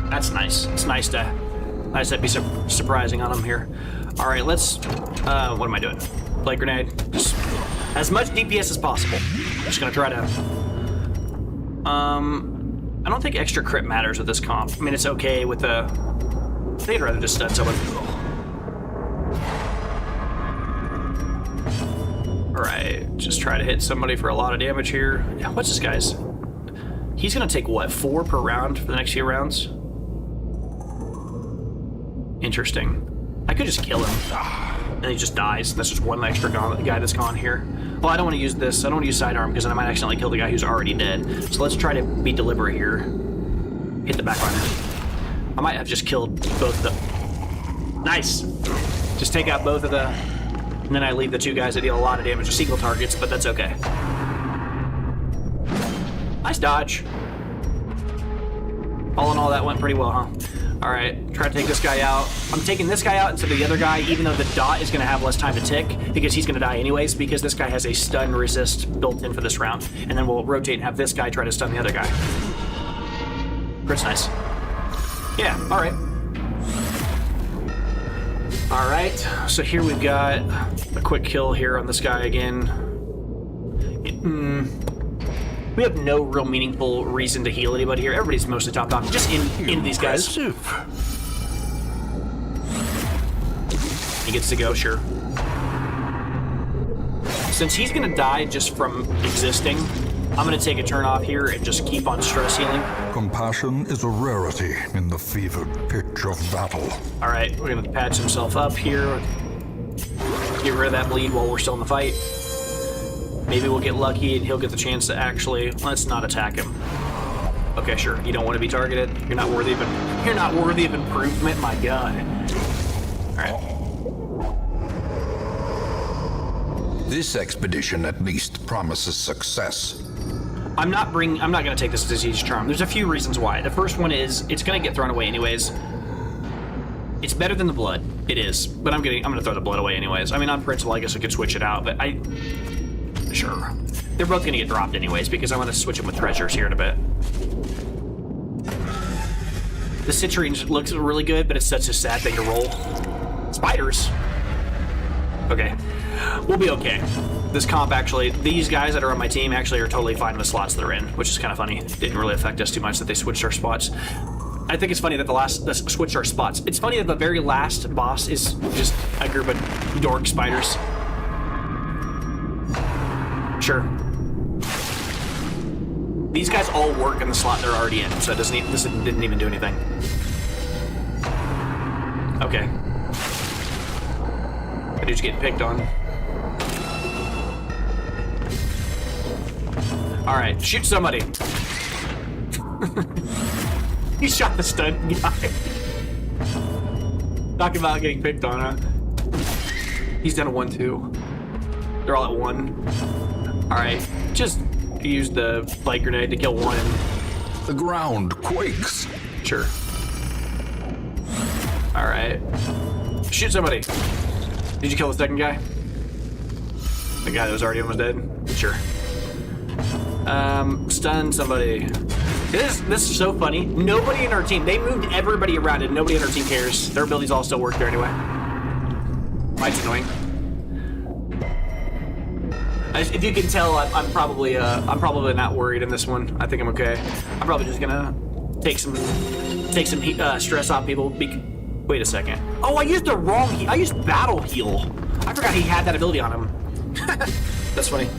That's nice. It's nice to be surprising on them here. All right, let's. What am I doing? Light grenade. Just as much DPS as possible. I'm just gonna try to. I don't think extra crit matters with this comp. I mean, it's okay with the. I think I'd rather just stun someone. All right, just try to hit somebody for a lot of damage here. Yeah, what's this guy's? He's gonna take what, 4 per round for the next few rounds? Interesting. I could just kill him, and he just dies. That's just one extra guy that's gone here. Well, I don't want to use this. I don't want to use sidearm because then I might accidentally kill the guy who's already dead. So let's try to be deliberate here. Hit the back runner. I might have just killed both of them. Nice. Just take out both of the, and then I leave the 2 guys that deal a lot of damage to single targets, but that's okay. Nice dodge. All in all, that went pretty well, huh? All right, try to take this guy out. I'm taking this guy out instead of the other guy, even though the dot is going to have less time to tick, because he's going to die anyways, because this guy has a stun resist built in for this round. And then we'll rotate and have this guy try to stun the other guy. Pretty nice. Yeah, all right. All right, so here we've got a quick kill here on this guy again. We have no real meaningful reason to heal anybody here. Everybody's mostly topped off. Just in these guys. He gets to go, sure. Since he's gonna die just from existing, I'm gonna take a turn off here and just keep on stress healing. Compassion is a rarity in the fevered pitch of battle. All right, we're gonna patch himself up here. Get rid of that bleed while we're still in the fight. Maybe we'll get lucky and he'll get the chance to actually, let's not attack him. Okay, sure, you don't want to be targeted. You're not worthy of improvement, my god. All right. This expedition at least promises success. I'm not gonna take this disease charm. There's a few reasons why. The first one is it's gonna get thrown away anyways. It's better than the blood. It is. But I'm gonna throw the blood away anyways. I mean, on principle, I guess I could switch it out, but sure. They're both gonna get dropped anyways because I want to switch them with treasures here in a bit. The citrine looks really good, but it's such a sad thing to roll. Spiders. Okay. We'll be okay. This comp actually, these guys that are on my team actually are totally fine with slots they're in, which is kind of funny. It didn't really affect us too much that they switched our spots. I think it's funny that the switched our spots. It's funny that the very last boss is just a group of dork spiders. Sure. These guys all work in the slot they're already in, so this didn't even do anything. Okay. That dude's getting picked on. Alright, shoot somebody. He shot the stun guy. Talking about getting picked on, huh? He's down to 1-2. They're all at 1. Alright, just use the light grenade to kill one. The ground quakes. Sure. Alright. Shoot somebody. Did you kill the second guy? The guy that was already almost dead? Sure. Stun somebody. This is so funny. Nobody in our team, they moved everybody around and nobody in our team cares. Their abilities all still work there anyway. Might's annoying. If you can tell, I'm probably not worried in this one. I think I'm okay. I'm probably just gonna take some stress off people. Wait a second. Oh, I used the wrong I used battle heal. I forgot he had that ability on him. That's funny.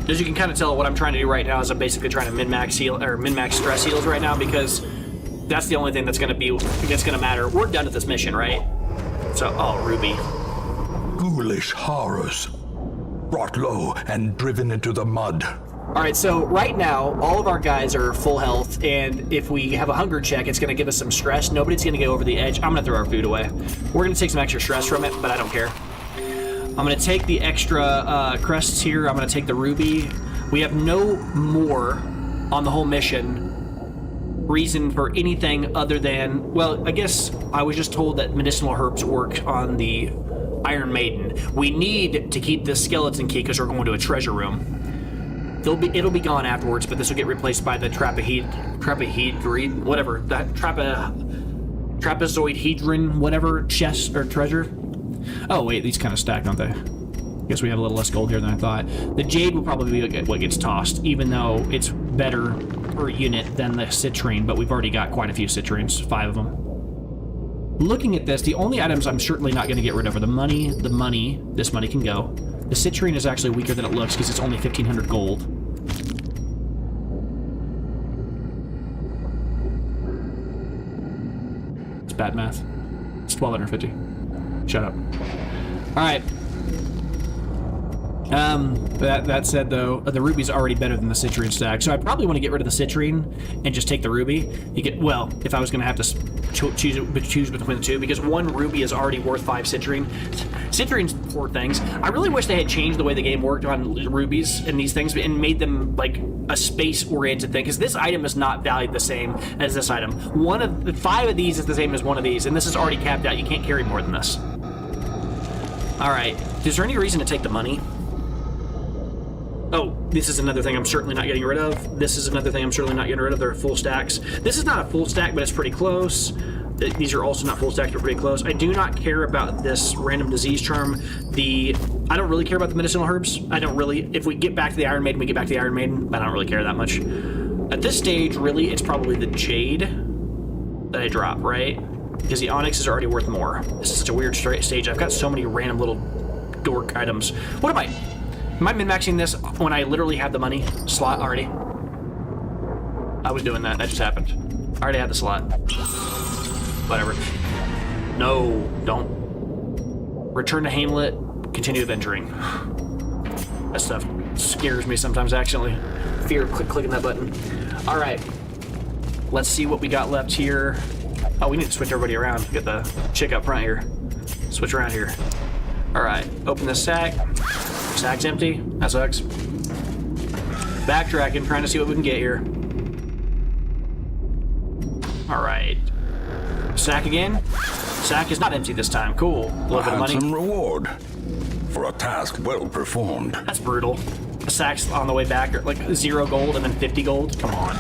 As you can kind of tell, what I'm trying to do right now is I'm basically trying to min-max heal or min-max stress heals right now because that's the only thing that's gonna matter. We're done with this mission, right? So, oh, Ruby. Ghoulish horrors, brought low and driven into the mud. All right, so right now, all of our guys are full health, and if we have a hunger check, it's gonna give us some stress. Nobody's gonna go over the edge. I'm gonna throw our food away. We're gonna take some extra stress from it, but I don't care. I'm gonna take the extra crests here. I'm gonna take the ruby. We have no more on the whole mission reason for anything other than, well, I guess I was just told that medicinal herbs work on the Iron Maiden. We need to keep this skeleton key because we're going to a treasure room. It'll be gone afterwards, but this will get replaced by the trapezoidhedron, whatever, that trapezoidhedron, whatever, chest or treasure. Oh wait, these kind of stack, don't they? Guess we have a little less gold here than I thought. The jade will probably be what gets tossed, even though it's better per unit than the citrine, but we've already got quite a few citrines, 5 of them. Looking at this, the only items I'm certainly not going to get rid of are the money, this money can go. The citrine is actually weaker than it looks because it's only 1,500 gold. It's bad math. It's 1,250. Shut up. Alright. That said, though, the ruby's already better than the citrine stack, so I probably want to get rid of the citrine and just take the ruby. Well, if I was going to have to choose between the two, because one ruby is already worth 5 citrine. Citrine's poor things. I really wish they had changed the way the game worked on rubies and these things and made them like a space-oriented thing, because this item is not valued the same as this item. 5 of these is the same as one of these, and this is already capped out. You can't carry more than this. Alright, is there any reason to take the money? Oh, this is another thing I'm certainly not getting rid of. This is another thing I'm certainly not getting rid of. They're full stacks. This is not a full stack, but it's pretty close. These are also not full stacks, but pretty close. I do not care about this random disease charm. I don't really care about the medicinal herbs. I don't really. If we get back to the Iron Maiden, we get back to the Iron Maiden. I don't really care that much. At this stage, really, it's probably the jade that I drop, right? Because the onyx is already worth more. This is such a weird stage. I've got so many random little dork items. What am I min-maxing this when I literally have the money slot already? I was doing that. That just happened. I already had the slot. Whatever. No, don't. Return to Hamlet. Continue adventuring. That stuff scares me sometimes, actually. Fear of clicking that button. All right. Let's see what we got left here. Oh, we need to switch everybody around. Get the chick up front here. Switch around here. All right. Open this sack. Sack's empty. That sucks. Backtracking, trying to see what we can get here. Alright. Sack again. Sack is not empty this time. Cool. A little bit of money. Handsome reward for a task well performed. That's brutal. The sack's on the way back, like 0 gold and then 50 gold. Come on.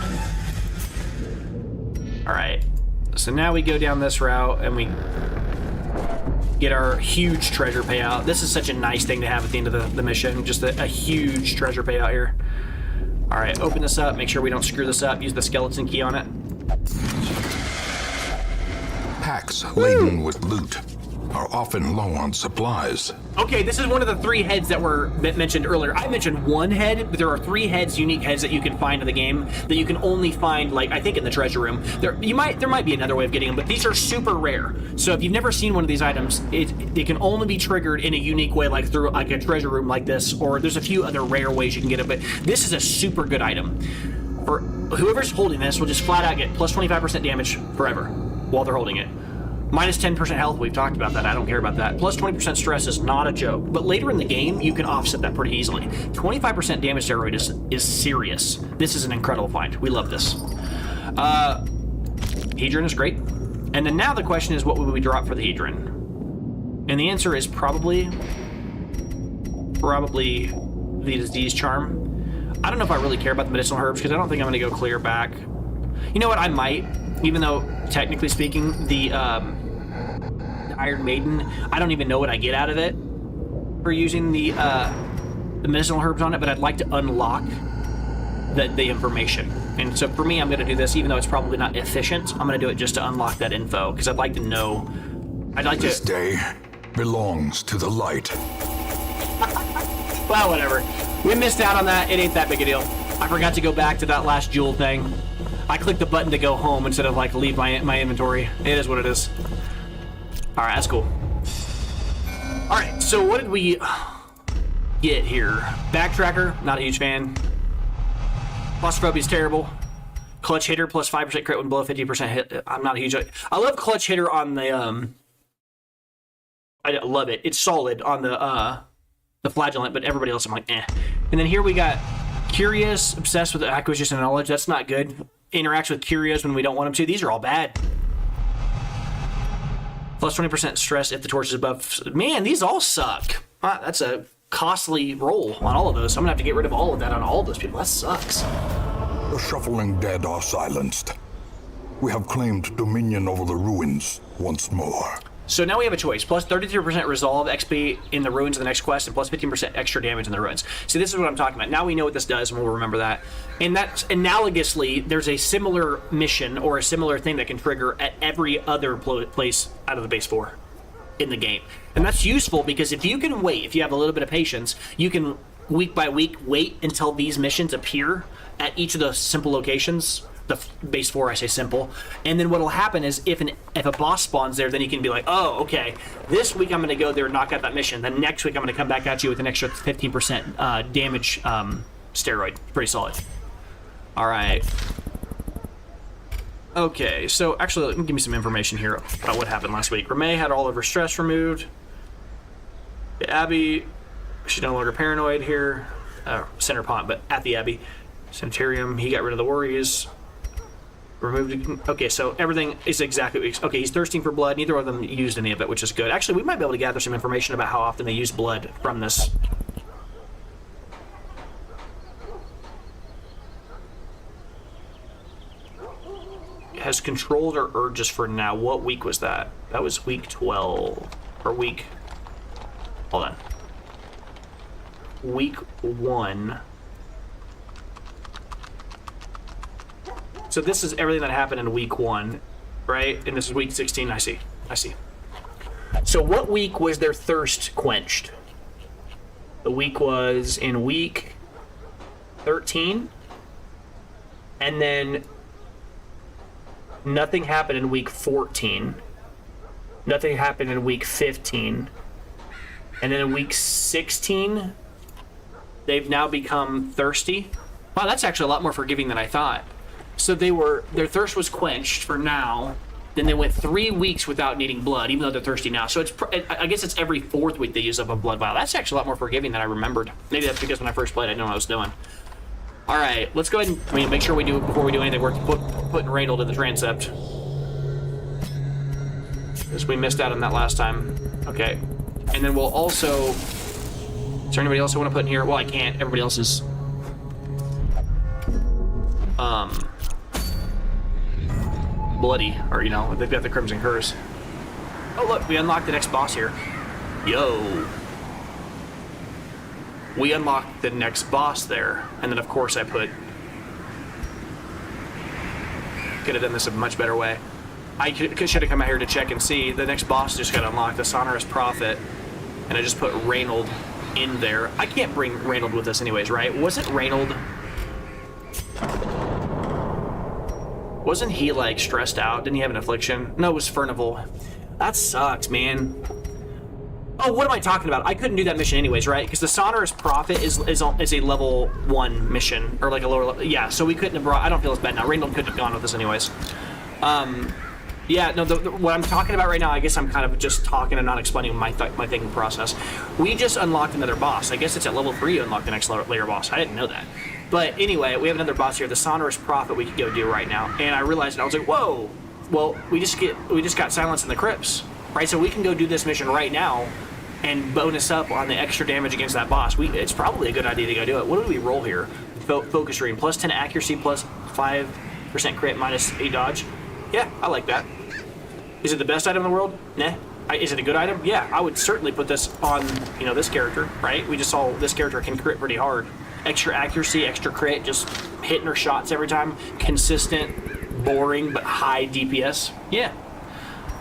All right. So now we go down this route and we get our huge treasure payout. This is such a nice thing to have at the end of the mission. Just a huge treasure payout here. All right, open this up. Make sure we don't screw this up. Use the skeleton key on it. Packs laden with loot are often low on supplies. Okay, this is one of the 3 heads that were mentioned earlier. I mentioned 1 head, but there are 3 heads, unique heads that you can find in the game that you can only find, like, I think in the treasure room. There might be another way of getting them, but these are super rare. So if you've never seen one of these items, it can only be triggered in a unique way, like through like a treasure room like this, or there's a few other rare ways you can get it, but this is a super good item. For whoever's holding this will just flat out get plus 25% damage forever while they're holding it. Minus 10% health, we've talked about that, I don't care about that. Plus 20% stress is not a joke, but later in the game, you can offset that pretty easily. 25% damage steroid is serious. This is an incredible find. We love this. Hedron is great. And then now the question is, what would we drop for the Hedron? And the answer is probably the disease charm. I don't know if I really care about the medicinal herbs, because I don't think I'm going to go clear back. You know what, I might, even though, technically speaking, the Iron Maiden, I don't even know what I get out of it for using the medicinal herbs on it, but I'd like to unlock the information. And so for me, I'm going to do this, even though it's probably not efficient. I'm going to do it just to unlock that info, because I'd like to know. This day belongs to the light. Well, whatever. We missed out on that. It ain't that big a deal. I forgot to go back to that last jewel thing. I clicked the button to go home instead of like leave my inventory. It is what it is. All right, that's cool. All right, so what did we get here? Backtracker, not a huge fan. Claustrophobia is terrible. Clutch hitter plus 5% crit when below 50% hit. I'm not a huge. I love clutch hitter on the I love it. It's solid on the flagellant, but everybody else I'm like eh. And then here we got curious, obsessed with acquisition and knowledge. That's not good. Interacts with curios when we don't want them to. These are all bad. Plus 20% stress if the torch is above. Man, these all suck. That's a costly roll on all of those. So I'm gonna have to get rid of all of that on all of those people. That sucks. The shuffling dead are silenced. We have claimed dominion over the ruins once more. So now we have a choice. Plus 33% resolve XP in the ruins in the next quest, and plus 15% extra damage in the ruins. So this is what I'm talking about. Now we know what this does, and we'll remember that. And that's analogously, there's a similar mission or a similar thing that can trigger at every other place out of the base 4 in the game. And that's useful because if you can wait, if you have a little bit of patience, you can week by week wait until these missions appear at each of the simple locations. The base 4, I say simple, and then what'll happen is if a boss spawns there, then you can be like, oh, okay, this week I'm going to go there and knock out that mission. Then next week I'm going to come back at you with an extra 15% damage steroid. Pretty solid. All right. Okay, so actually, let me give me some information here about what happened last week. Ramée had all of her stress removed. Abby, she's no longer paranoid here. Center Pont, but at the Abbey. Sanitarium, he got rid of the worries. Removed. Okay, so everything is exactly what okay, he's thirsting for blood. Neither of them used any of it, which is good. Actually, we might be able to gather some information about how often they use blood from this. Has controlled our urges for now. What week was that? That was week 12. Or week... Hold on. Week 1. So this is everything that happened in week 1, right? And this is week 16. I see. So what week was their thirst quenched? The week was in week 13. And then nothing happened in week 14. Nothing happened in week 15. And then in week 16, they've now become thirsty. Wow, that's actually a lot more forgiving than I thought. So their thirst was quenched for now. Then they went 3 weeks without needing blood, even though they're thirsty now. So I guess it's every 4th week they use up a blood vial. That's actually a lot more forgiving than I remembered. Maybe that's because when I first played, I didn't know what I was doing. All right, let's go ahead and make sure we do, before we do anything, we're putting Randall to the transept. because we missed out on that last time. Okay. And then we'll also... Is there anybody else I want to put in here? Well, I can't. Everybody else is... bloody, or, you know, they've got the Crimson Curse. Oh, look, we unlocked the next boss here. Yo. We unlocked the next boss there. And then, of course, I put... Could have done this a much better way. I should have come out here to check and see. The next boss just got unlocked, the Sonorous Prophet. And I just put Reynold in there. I can't bring Reynold with us anyways, right? Wasn't Reynold... Wasn't he, like, stressed out? Didn't he have an affliction? No, it was Furnival. That sucks, man. Oh, what am I talking about? I couldn't do that mission anyways, right? Because the Sonorous Prophet is a level 1 mission, or like a lower level. Yeah, so we couldn't have brought... I don't feel as bad now. Reynold couldn't have gone with us anyways. Yeah, no, what I'm talking about right now, I guess I'm kind of just talking and not explaining my thinking process. We just unlocked another boss. I guess it's at level 3 you unlock the next layer boss. I didn't know that. But anyway, we have another boss here, the Sonorous Prophet we could go do right now. And I realized, I was like, whoa! Well, we just got Silence in the Crypts, right? So we can go do this mission right now and bonus up on the extra damage against that boss. It's probably a good idea to go do it. What do we roll here? Focus ring, plus 10 accuracy, plus 5% crit, minus 8 dodge. Yeah, I like that. Is it the best item in the world? Nah. Is it a good item? Yeah, I would certainly put this on, you know, this character, right? We just saw this character can crit pretty hard. Extra accuracy, extra crit, just hitting her shots every time. Consistent, boring, but high DPS. Yeah.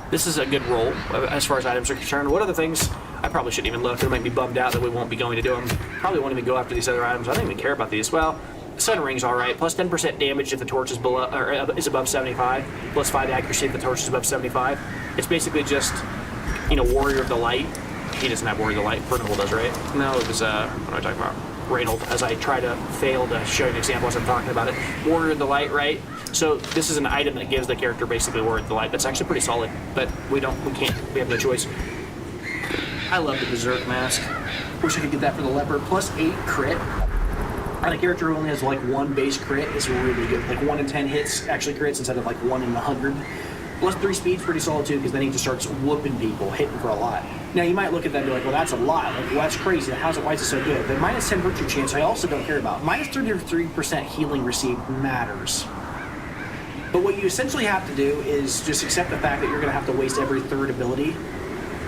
This is a good roll as far as items are concerned. What other things? I probably shouldn't even look. It'll make me bummed out that we won't be going to do them. Probably won't even go after these other items. I don't even care about these. Well, Sun Ring's alright. Plus 10% damage if the torch is below, or is above 75. Plus 5 accuracy if the torch is above 75. It's basically just, you know, Warrior of the Light. He doesn't have Warrior of the Light. Furnival does, right? No, it was, what am I talking about? Reynold, as I try to fail to show you an example as I'm talking about it. Warrior of the Light, right? So this is an item that gives the character basically Warrior of the Light. That's actually pretty solid, but we have no choice. I love the Berserk Mask. Wish I could get that for the Leopard. Plus 8 crit. On a character who only has like 1 base crit is really good. Like 1 in 10 hits actually crits instead of like 1 in 100. Plus 3 speed's pretty solid too, because then he just starts whooping people, hitting for a lot. Now you might look at that and be like, well, that's a lot. Like, well, that's crazy. Why is it so good? The minus 10 virtue chance I also don't care about. Minus 33% healing received matters. But what you essentially have to do is just accept the fact that you're going to have to waste every 3rd ability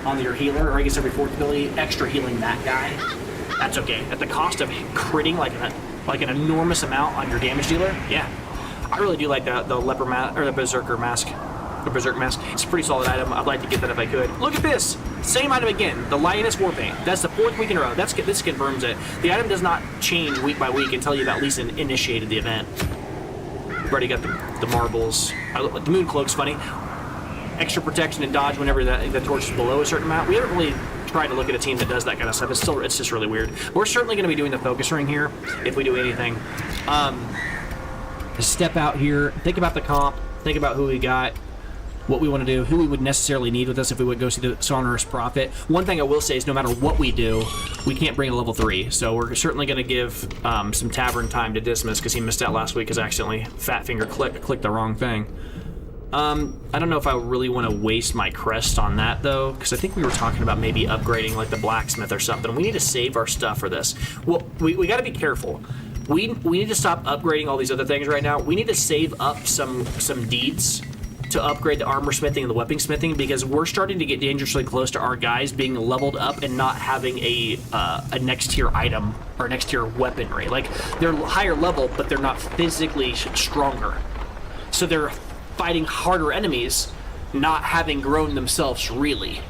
on your healer, or I guess every 4th ability, extra healing that guy. That's okay. At the cost of critting like an enormous amount on your damage dealer, yeah. I really do like the leper mask, or the Berserker mask. The Berserk Mask. It's a pretty solid item. I'd like to get that if I could. Look at this! Same item again. The Lioness Warpaint. That's the 4th week in a row. This confirms it. The item does not change week by week until you've at least initiated the event. We've already got the marbles. The Moon Cloak's funny. Extra protection and dodge whenever the torch is below a certain amount. We haven't really tried to look at a team that does that kind of stuff. It's just really weird. We're certainly going to be doing the focus ring here if we do anything. Step out here. Think about the comp. Think about who we got. What we want to do, who we would necessarily need with us if we would go see the Sonorous Prophet. One thing I will say is no matter what we do, we can't bring a level 3. So we're certainly going to give some tavern time to Dismas because he missed out last week because I accidentally fat finger clicked the wrong thing. I don't know if I really want to waste my crest on that though, because I think we were talking about maybe upgrading like the blacksmith or something. We need to save our stuff for this. Well, we got to be careful. We need to stop upgrading all these other things right now. We need to save up some deeds to upgrade the armor smithing and the weapon smithing, because we're starting to get dangerously close to our guys being leveled up and not having a next tier item or next tier weaponry. Like, they're higher level, but they're not physically stronger. So they're fighting harder enemies, not having grown themselves really.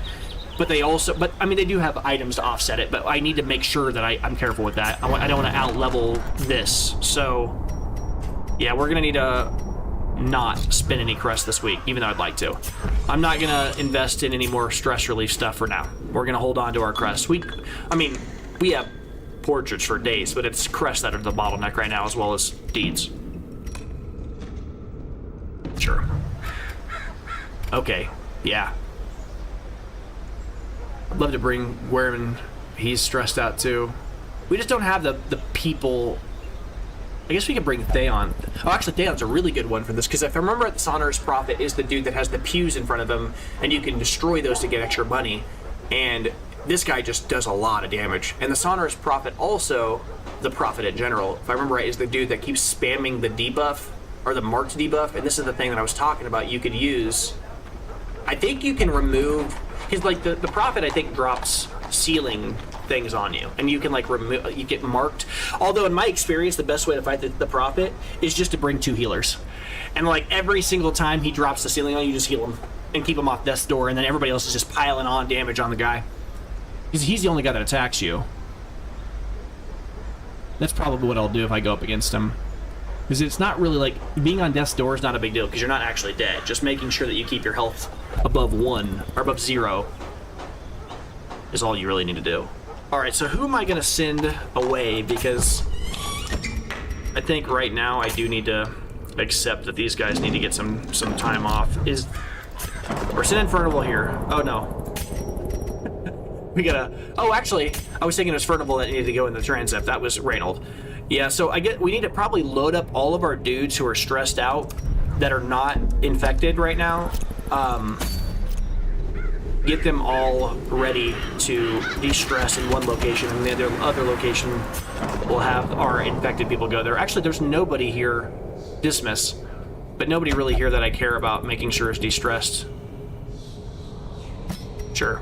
But they do have items to offset it, but I need to make sure that I'm careful with that. I don't want to out-level this. So, yeah, we're going to need to not spend any crest this week, even though I'd like to. I'm not going to invest in any more stress relief stuff for now. We're going to hold on to our crest. We have portraits for days, but it's crest that are the bottleneck right now, as well as deeds. Sure. Okay, yeah. I'd love to bring Werman. He's stressed out too. We just don't have the people I guess we could bring Theon. Oh, actually, Theon's a really good one for this, because if I remember, the Sonorous Prophet is the dude that has the pews in front of him, and you can destroy those to get extra money. And this guy just does a lot of damage. And the Sonorous Prophet also, the Prophet in general, if I remember right, is the dude that keeps spamming the debuff, or the marked debuff, and this is the thing that I was talking about you could use. I think you can remove, because like the Prophet I think drops ceiling things on you, and you can like remove, you get marked. Although in my experience, the best way to fight the Prophet is just to bring 2 healers. And like every single time he drops the ceiling on you, just heal him and keep him off death's door, and then everybody else is just piling on damage on the guy. He's the only guy that attacks you. That's probably what I'll do if I go up against him. Because it's not really like, being on death's door is not a big deal because you're not actually dead. Just making sure that you keep your health above 1 or above 0 is all you really need to do. Alright, so who am I going to send away? Because I think right now I do need to accept that these guys need to get some time off. We're sending Furnival here. Oh no. We gotta... Oh, actually, I was thinking it was Furnival that needed to go in the transept. That was Reynold. Yeah, so we need to probably load up all of our dudes who are stressed out that are not infected right now. Get them all ready to de-stress in one location, and the other location will have our infected people go there. Actually, there's nobody here, Dismiss, but nobody really here that I care about making sure is de-stressed. Sure.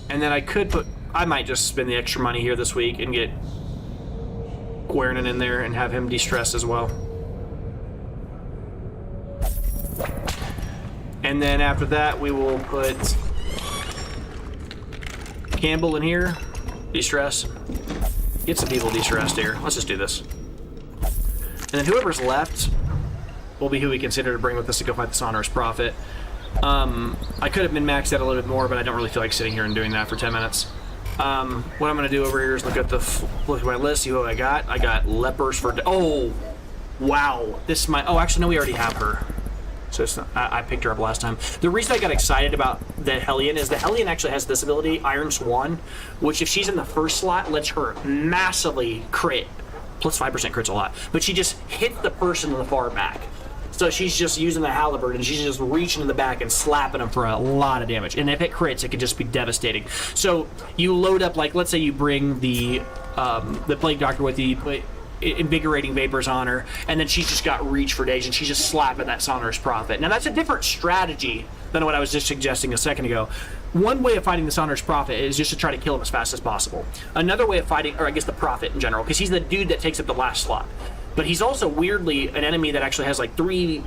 And then I might just spend the extra money here this week and get Guernin in there and have him de-stress as well. And then after that, we will put Campbell in here, de-stress. Get some people de-stressed here. Let's just do this. And then whoever's left will be who we consider to bring with us to go fight the Sonorous Prophet. I could have been maxed out a little bit more, but I don't really feel like sitting here and doing that for 10 minutes. What I'm going to do over here is look at my list, see what I got. I got lepers for... Oh! Wow! This is my... Oh, actually, no, we already have her. So it's not, I picked her up last time. The reason I got excited about the Hellion is the Hellion actually has this ability, Iron Swan, which if she's in the first slot, lets her massively crit. Plus 5% crits a lot. But she just hits the person in the far back. So she's just using the halberd and she's just reaching in the back and slapping them for a lot of damage. And if it crits, it can just be devastating. So you load up, like, let's say you bring the Plague Doctor with you, put invigorating vapors on her, and then she's just got reach for days and she's just slapping that Sonorous Prophet. Now that's a different strategy than what I was just suggesting a second ago. One way of fighting the Sonorous Prophet is just to try to kill him as fast as possible. Another way of fighting, or I guess the Prophet in general, because he's the dude that takes up the last slot. But he's also weirdly an enemy that actually has like 3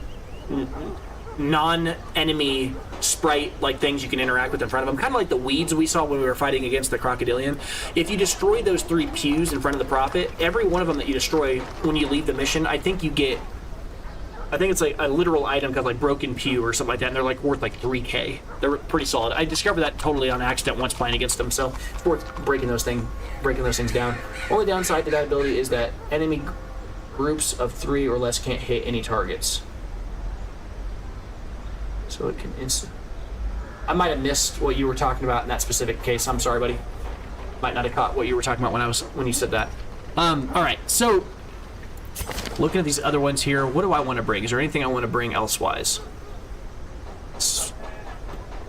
non-enemy sprite-like things you can interact with in front of him. Kind of like the weeds we saw when we were fighting against the Crocodilian. If you destroy those 3 pews in front of the Prophet, every one of them that you destroy when you leave the mission, I think it's like a literal item called like Broken Pew or something like that, and they're like worth like 3k. They're pretty solid. I discovered that totally on accident once playing against them, so it's worth breaking those things down. Only downside to that ability is that enemy groups of 3 or less can't hit any targets. So it can I might have missed what you were talking about in that specific case. I'm sorry, buddy. Might not have caught what you were talking about when you said that. Alright, so looking at these other ones here, what do I want to bring? Is there anything I want to bring elsewise?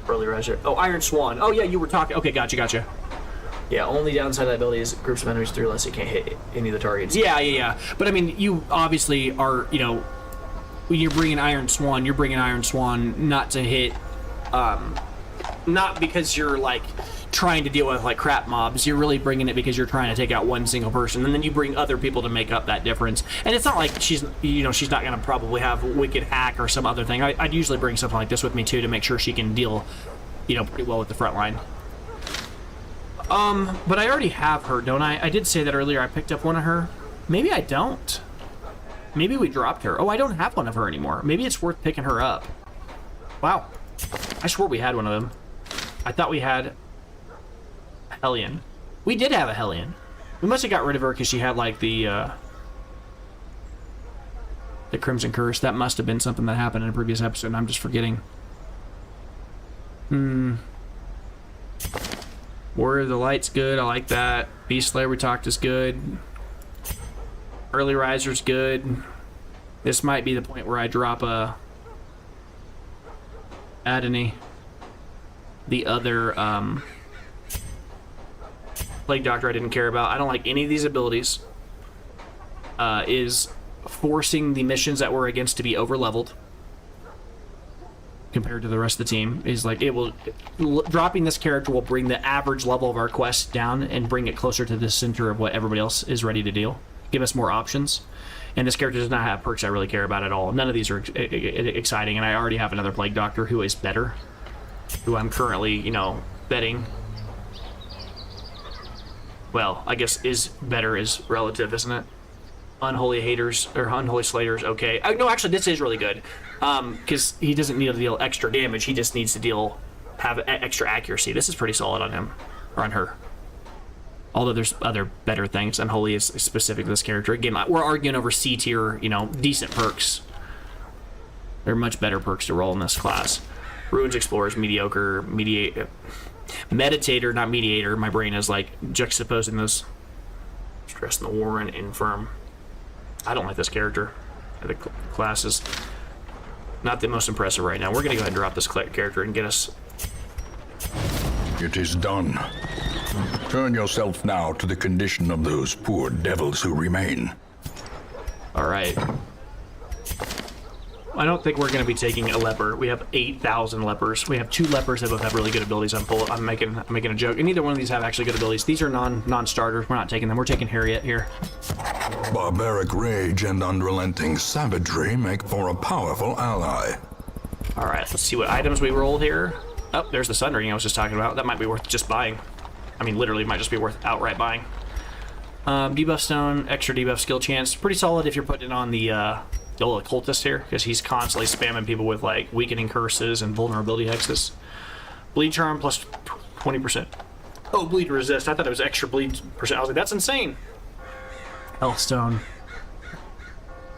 Early Resurrect. Oh, Iron Swan. Oh yeah, you were talking. Okay, gotcha. Yeah, only downside of that ability is groups of enemies 3 or less, you can't hit any of the targets. Yeah. But I mean, you obviously are, when you're bringing Iron Swan, not to hit, not because you're like trying to deal with like crap mobs. You're really bringing it because you're trying to take out one single person, and then you bring other people to make up that difference. And it's not like she's not going to probably have Wicked Hack or some other thing. I'd usually bring something like this with me too to make sure she can deal, pretty well with the front line. But I already have her, don't I? I did say that earlier. I picked up one of her. Maybe I don't. Maybe we dropped her. Oh, I don't have one of her anymore. Maybe it's worth picking her up. Wow. I swore we had one of them. I thought we had a Hellion. We did have a Hellion. We must have got rid of her because she had, like, the Crimson Curse. That must have been something that happened in a previous episode, and I'm just forgetting. Warrior of the Light's good. I like that. Beast Slayer we talked is good. Early Riser's good. This might be the point where I drop a Adony. The other Plague Doctor I didn't care about. I don't like any of these abilities. Is forcing the missions that we're against to be over leveled compared to the rest of the team. Is like it will dropping this character will bring the average level of our quest down and bring it closer to the center of what everybody else is ready to deal. Give us more options. And this character does not have perks I really care about at all. None of these are exciting, and I already have another Plague Doctor who is better, who I'm currently, you know, betting. Well, I guess is better is relative, isn't it? Unholy Haters, or Unholy Slayers, okay. No, actually, this is really good. Because he doesn't need to deal extra damage, he just needs to have extra accuracy. This is pretty solid on him, or on her. Although there's other better things. Unholy is specific to this character. Again, we're arguing over C tier, you know, decent perks. There are much better perks to roll in this class. Ruins Explorer is mediocre. Meditator, not mediator. My brain is like juxtaposing those. Stress in the Warren, Infirm. I don't like this character. The class is not the most impressive right now. We're going to go ahead and drop this character and get us. It is done. Turn yourself now to the condition of those poor devils who remain. All right. I don't think we're going to be taking a leper. We have 8,000 lepers. We have 2 lepers that both have really good abilities. I'm making a joke. And neither one of these have actually good abilities. These are non-starters. We're not taking them. We're taking Harriet here. Barbaric rage and unrelenting savagery make for a powerful ally. All right, let's see what items we roll here. Oh, there's the Sun Ring I was just talking about. That might be worth just buying. I mean, literally, it might just be worth outright buying. Debuff Stone, extra debuff skill chance. Pretty solid if you're putting it on the old Occultist here, because he's constantly spamming people with, like, weakening curses and vulnerability hexes. Bleed Charm plus 20%. Oh, Bleed Resist. I thought it was extra bleed percent. I was like, that's insane. Healthstone.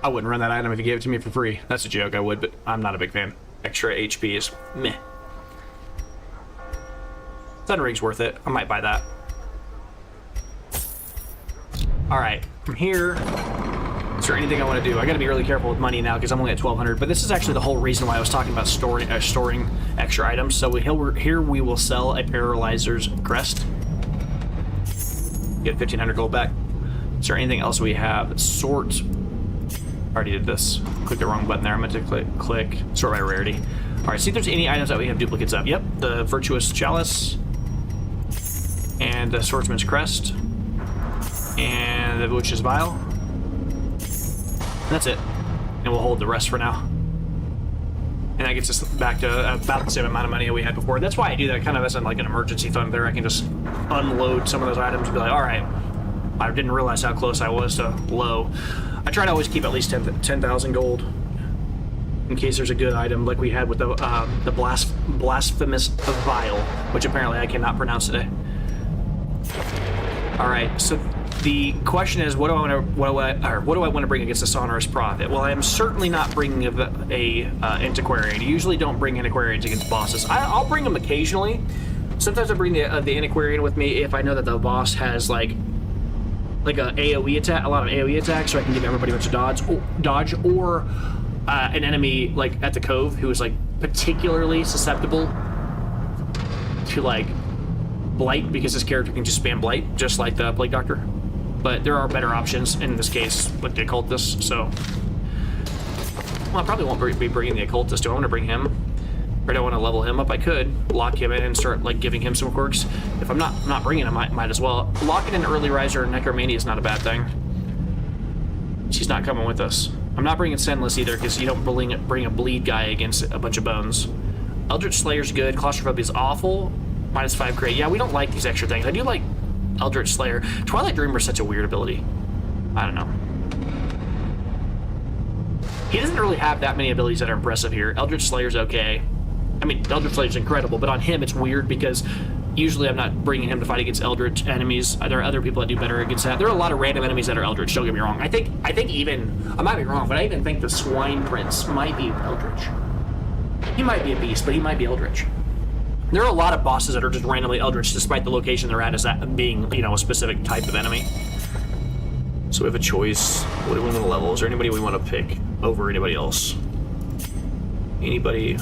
I wouldn't run that item if you gave it to me for free. That's a joke, I would, but I'm not a big fan. Extra HP is meh. Sun Ring's worth it. I might buy that. Alright, from here, is there anything I want to do? I gotta be really careful with money now because I'm only at 1,200, but this is actually the whole reason why I was talking about storing extra items. So here we will sell a Paralyzer's Crest. Get 1,500 gold back. Is there anything else we have? Sort. Already did this. Click the wrong button there. I meant to click sort by rarity. Alright, see if there's any items that we have duplicates of. Yep, the Virtuous Chalice. And the Swordsman's Crest. And the Witch's Vial. That's it. And we'll hold the rest for now. And that gets us back to about the same amount of money that we had before. That's why I do that kind of as like an emergency fund there. I can just unload some of those items and be like, alright, I didn't realize how close I was to low. I try to always keep at least 10,000 gold in case there's a good item like we had with the Blasphemous Vial, which apparently I cannot pronounce today. Alright, so the question is, what do I want to bring against the Sonorous Prophet? Well, I am certainly not bringing a Antiquarian. I usually don't bring Antiquarians against bosses. I'll bring them occasionally. Sometimes I bring the Antiquarian with me if I know that the boss has like a AoE attack, a lot of AoE attacks, so I can give everybody a bunch of dodge, or an enemy like at the Cove who is like particularly susceptible to like Blight, because this character can just spam Blight, just like the Plague Doctor. But there are better options in this case with the Occultist, so... Well, I probably won't be bringing the Occultist. Do I want to bring him? Or do I want to level him up? I could lock him in and start like giving him some quirks. If I'm not bringing him, I might as well. Locking in Early Riser and Necromania is not a bad thing. She's not coming with us. I'm not bringing Senless either, because you don't bring a bleed guy against a bunch of bones. Eldritch Slayer's good. Claustrophobia is awful. -5 crit. Yeah, we don't like these extra things. I do like Eldritch Slayer. Twilight Dreamer is such a weird ability. I don't know. He doesn't really have that many abilities that are impressive here. Eldritch Slayer's okay. I mean, Eldritch Slayer's incredible, but on him it's weird because usually I'm not bringing him to fight against Eldritch enemies. There are other people that do better against that. There are a lot of random enemies that are Eldritch, don't get me wrong. I think even, I might be wrong, but I even think the Swine Prince might be Eldritch. He might be a beast, but he might be Eldritch. There are a lot of bosses that are just randomly eldritch, despite the location they're at as that being, you know, a specific type of enemy. So we have a choice. What do we want to level? Is there anybody we want to pick over anybody else? Anybody?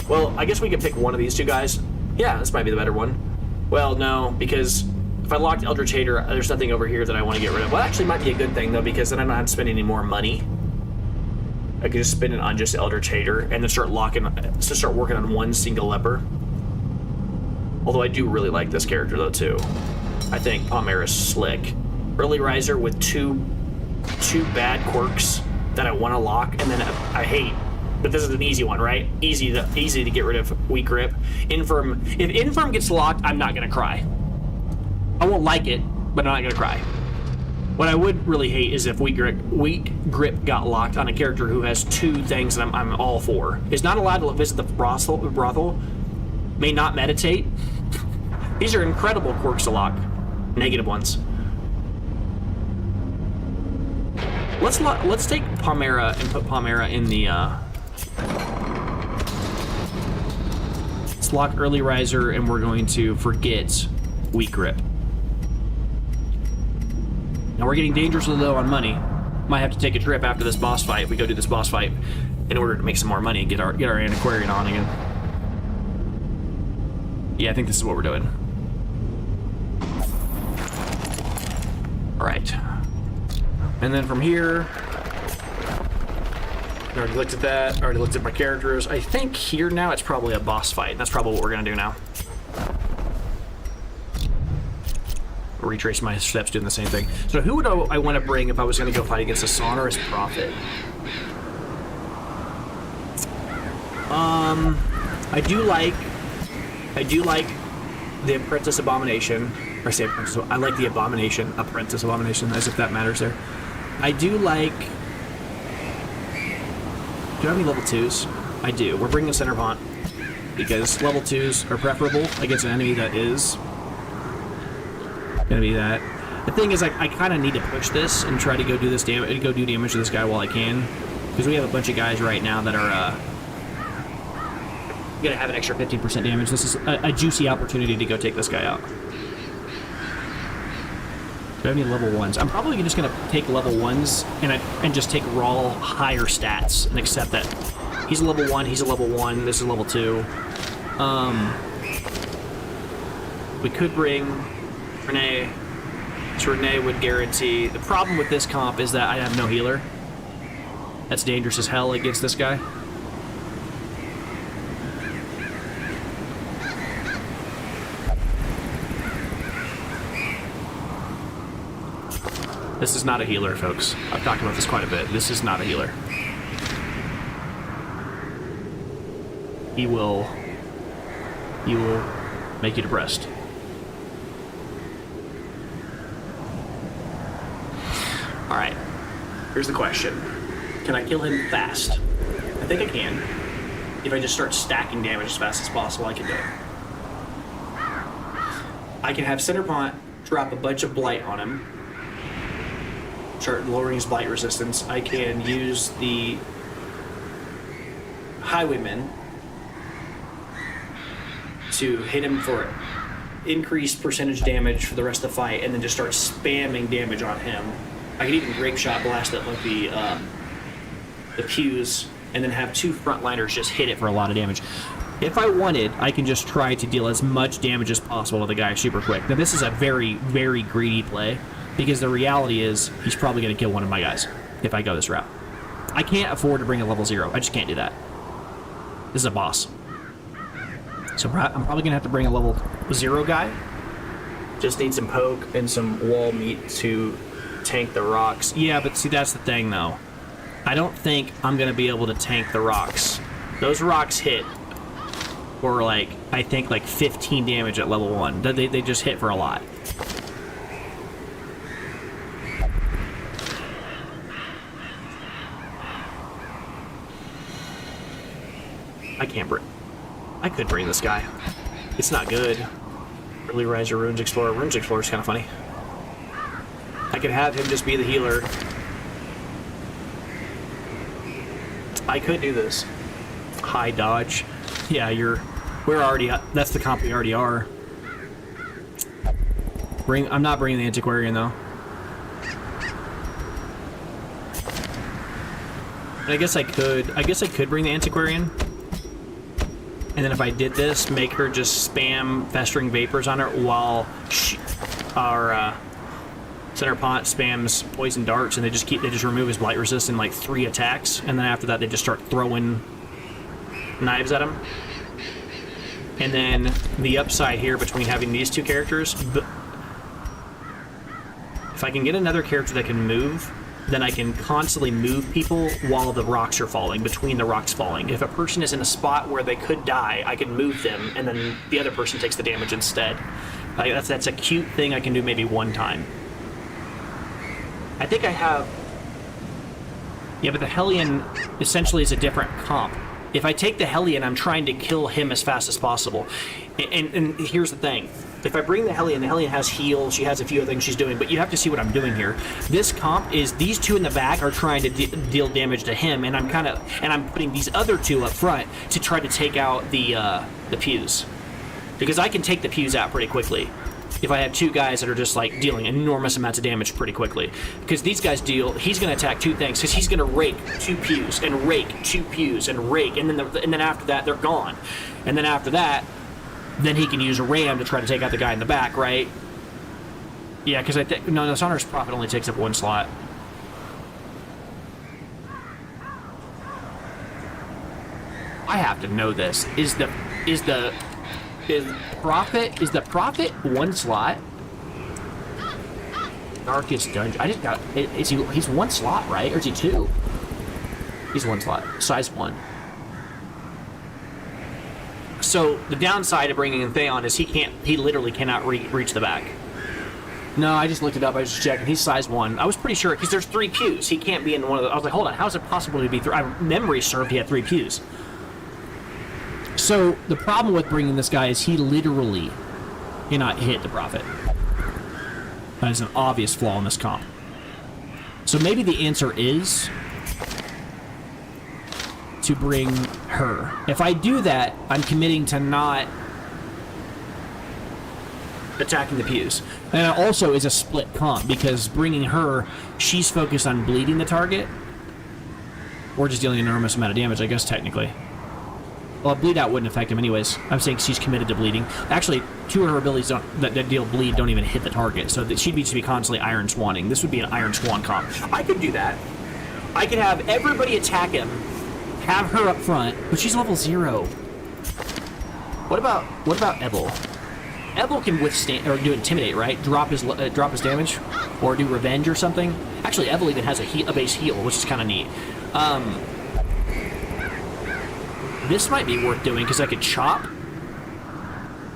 Well, I guess we could pick one of these two guys. Yeah, this might be the better one. Well, no, because if I locked Eldritch Hater, there's nothing over here that I want to get rid of. Well, actually, it might be a good thing, though, because then I'm not spending any more money. I could just spend it on just Eldritch Hater and then start working on one single leper. Although I do really like this character, though, too. I think Palmera's slick. Early Riser with two bad quirks that I want to lock, and then I hate. But this is an easy one, right? Easy to get rid of Weak Grip. Infirm. If Infirm gets locked, I'm not gonna cry. I won't like it, but I'm not gonna cry. What I would really hate is if Weak Grip got locked on a character who has two things that I'm all for. Is not allowed to visit the brothel. May not meditate. These are incredible quirks to lock. Negative ones. Let's take Palmera and put Palmera in the. Let's lock Early Riser, and we're going to forget Weak Grip. Now we're getting dangerously low on money. Might have to take a trip after this boss fight. We go do this boss fight in order to make some more money and get our Antiquarian on again. Yeah, I think this is what we're doing. All right. And then from here, I already looked at that. I already looked at my characters. I think here now it's probably a boss fight. That's probably what we're gonna do now. Retrace my steps doing the same thing. So who would I want to bring if I was gonna go fight against a Sonorous Prophet? I do like the Apprentice Abomination. Or say Apprentice, I like the Abomination, Apprentice Abomination, as if that matters there. I do like... Do I have any level 2s? I do. We're bringing Centerpont because level 2s are preferable against an enemy that is gonna be that. The thing is, I kind of need to push this and try to go do this damage, do damage to this guy while I can, because we have a bunch of guys right now that are gonna have an extra 15% damage. This is a juicy opportunity to go take this guy out. Do I have any level 1s? I'm probably just going to take level 1s and just take raw higher stats and accept that he's a level 1, he's a level 1, this is level 2. We could bring Renee. So Renee would guarantee... The problem with this comp is that I have no healer. That's dangerous as hell against this guy. This is not a healer, folks. I've talked about this quite a bit. This is not a healer. He will make you depressed. Alright. Here's the question. Can I kill him fast? I think I can. If I just start stacking damage as fast as possible, I can do it. I can have Centerpont drop a bunch of blight on him. Start lowering his blight resistance. I can use the Highwayman to hit him for increased percentage damage for the rest of the fight, and then just start spamming damage on him. I can even Grape Shot blast it like the pews, and then have two frontliners just hit it for a lot of damage. If I wanted, I can just try to deal as much damage as possible to the guy super quick. Now this is a very, very greedy play, because the reality is he's probably going to kill one of my guys if I go this route. I can't afford to bring a level 0. I just can't do that. This is a boss. So I'm probably going to have to bring a level 0 guy. Just need some poke and some wall meat to tank the rocks. Yeah, but see, that's the thing, though. I don't think I'm going to be able to tank the rocks. Those rocks hit for, like, I think, like 15 damage at level 1. They just hit for a lot. I could bring this guy. It's not good. Early Riser, Runes Explorer. Runes Explorer is kind of funny. I could have him just be the healer. I could do this. High dodge. Yeah, you're We're already that's the comp we already are. I'm not bringing the antiquarian though. I guess I could bring the antiquarian. And then if I did this, make her just spam festering vapors on her while our center pot spams poison darts, and they just remove his blight resist in like 3 attacks, and then after that they just start throwing knives at him. And then the upside here between having these two characters, if I can get another character that can move, then I can constantly move people while the rocks are falling, between the rocks falling. If a person is in a spot where they could die, I can move them, and then the other person takes the damage instead. That's a cute thing I can do maybe one time. I think I have... Yeah, but the Hellion essentially is a different comp. If I take the Hellion, I'm trying to kill him as fast as possible. And here's the thing. If I bring the Hellion has heal, she has a few other things she's doing, but you have to see what I'm doing here. This comp is these two in the back are trying to deal damage to him, and I'm putting these other two up front to try to take out the pews. Because I can take the pews out pretty quickly if I have two guys that are just like dealing enormous amounts of damage pretty quickly. Because these guys he's going to attack 2 things, because he's going to rake 2 pews, and rake 2 pews, and rake, and then after that, they're gone. And then after that, then he can use a ram to try to take out the guy in the back, right? Yeah, because I think... No, Dishonor's Prophet only takes up 1 slot. I have to know this. Is the Prophet 1 slot? Darkest Dungeon. I just got... He's 1 slot, right? Or is he 2? He's 1 slot. Size 1. So the downside of bringing in Theon is he literally cannot reach the back. No, I just looked it up. I was just checking. He's size 1. I was pretty sure, because there's 3 pews. He can't be in one of the... I was like, hold on, how is it possible to be 3? Memory served he had 3 pews. So the problem with bringing this guy is he literally cannot hit the Prophet. That is an obvious flaw in this comp. So maybe the answer is to bring her. If I do that, I'm committing to not attacking the pews. And it also is a split comp, because bringing her, she's focused on bleeding the target, or just dealing an enormous amount of damage, I guess, technically. Well, bleed out wouldn't affect him anyways. I'm saying she's committed to bleeding. Actually, 2 of her abilities that deal bleed don't even hit the target, so that she needs to be constantly Iron Swanning. This would be an Iron Swan comp. I could do that. I could have everybody attack him, have her up front, but she's level 0. What about Ebel? Ebel can withstand or do Intimidate, right? Drop his damage, or do Revenge or something. Actually, Ebel even has a base heal, which is kind of neat. This might be worth doing, because I could chop,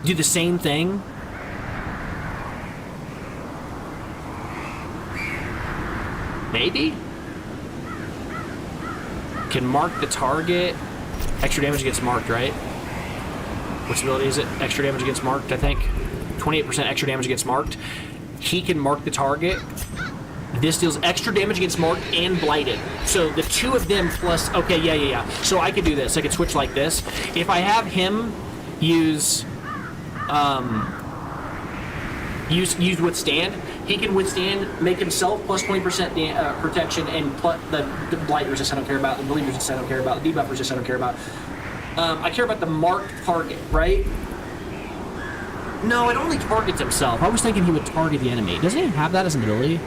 do the same thing. Maybe? Can mark the target. Extra damage against marked, right? Which ability is it? Extra damage against marked, I think. 28% extra damage against marked. He can mark the target. This deals extra damage against marked and blighted. So the 2 of them plus... Okay, yeah. So I could do this. I could switch like this. If I have him use... use Withstand, he can withstand, make himself plus 20% protection, and the blight resist I don't care about, the bleed resist I don't care about, the debuff resist I don't care about. I care about the marked target, right? No, it only targets himself. I was thinking he would target the enemy. Doesn't he have that as an ability?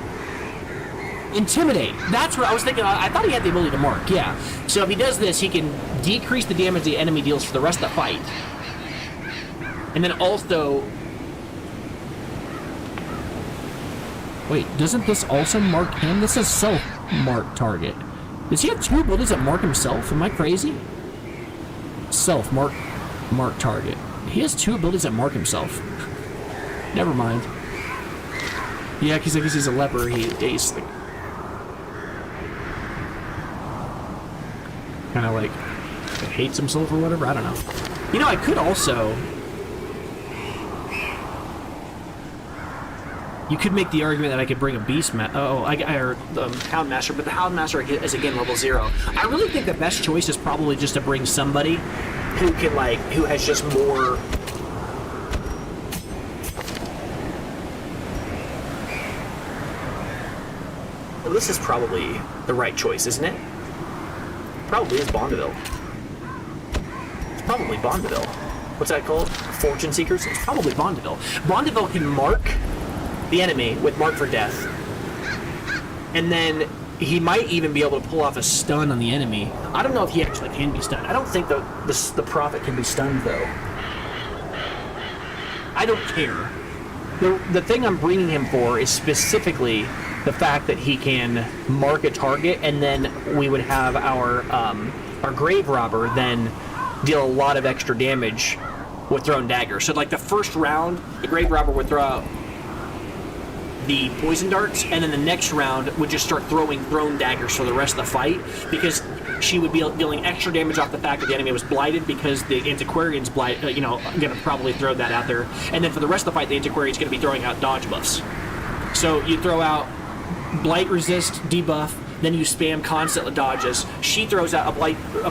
Intimidate. That's what I was thinking. I thought he had the ability to mark, yeah. So if he does this, he can decrease the damage the enemy deals for the rest of the fight. And then also... Wait, doesn't this also mark him? This is self-mark target. Does he have 2 abilities that mark himself? Am I crazy? Self-mark target. He has 2 abilities that mark himself. Never mind. Yeah, because I guess he's a leper. He's like... kind of like hates himself or whatever. I don't know. You know, I could also... You could make the argument that I could bring a Beast Houndmaster, but the Houndmaster is again level 0. I really think the best choice is probably just to bring somebody who has just more. Well, this is probably the right choice, isn't it? Probably is Bondeville. It's probably Bondeville. What's that called? Fortune Seekers? It's probably Bondeville. Bondeville can mark the enemy with Mark for Death. And then he might even be able to pull off a stun on the enemy. I don't know if he actually can be stunned. I don't think the Prophet can be stunned, though. I don't care. The thing I'm bringing him for is specifically the fact that he can mark a target, and then we would have our Grave Robber then deal a lot of extra damage with thrown daggers. So like the first round, the Grave Robber would throw out the poison darts, and then the next round would just start throwing thrown daggers for the rest of the fight, because she would be dealing extra damage off the fact that the enemy was blighted, because the Antiquarian's blight, gonna probably throw that out there. And then for the rest of the fight, the Antiquarian's gonna be throwing out dodge buffs. So you throw out blight resist debuff, then you spam constant dodges. She throws out a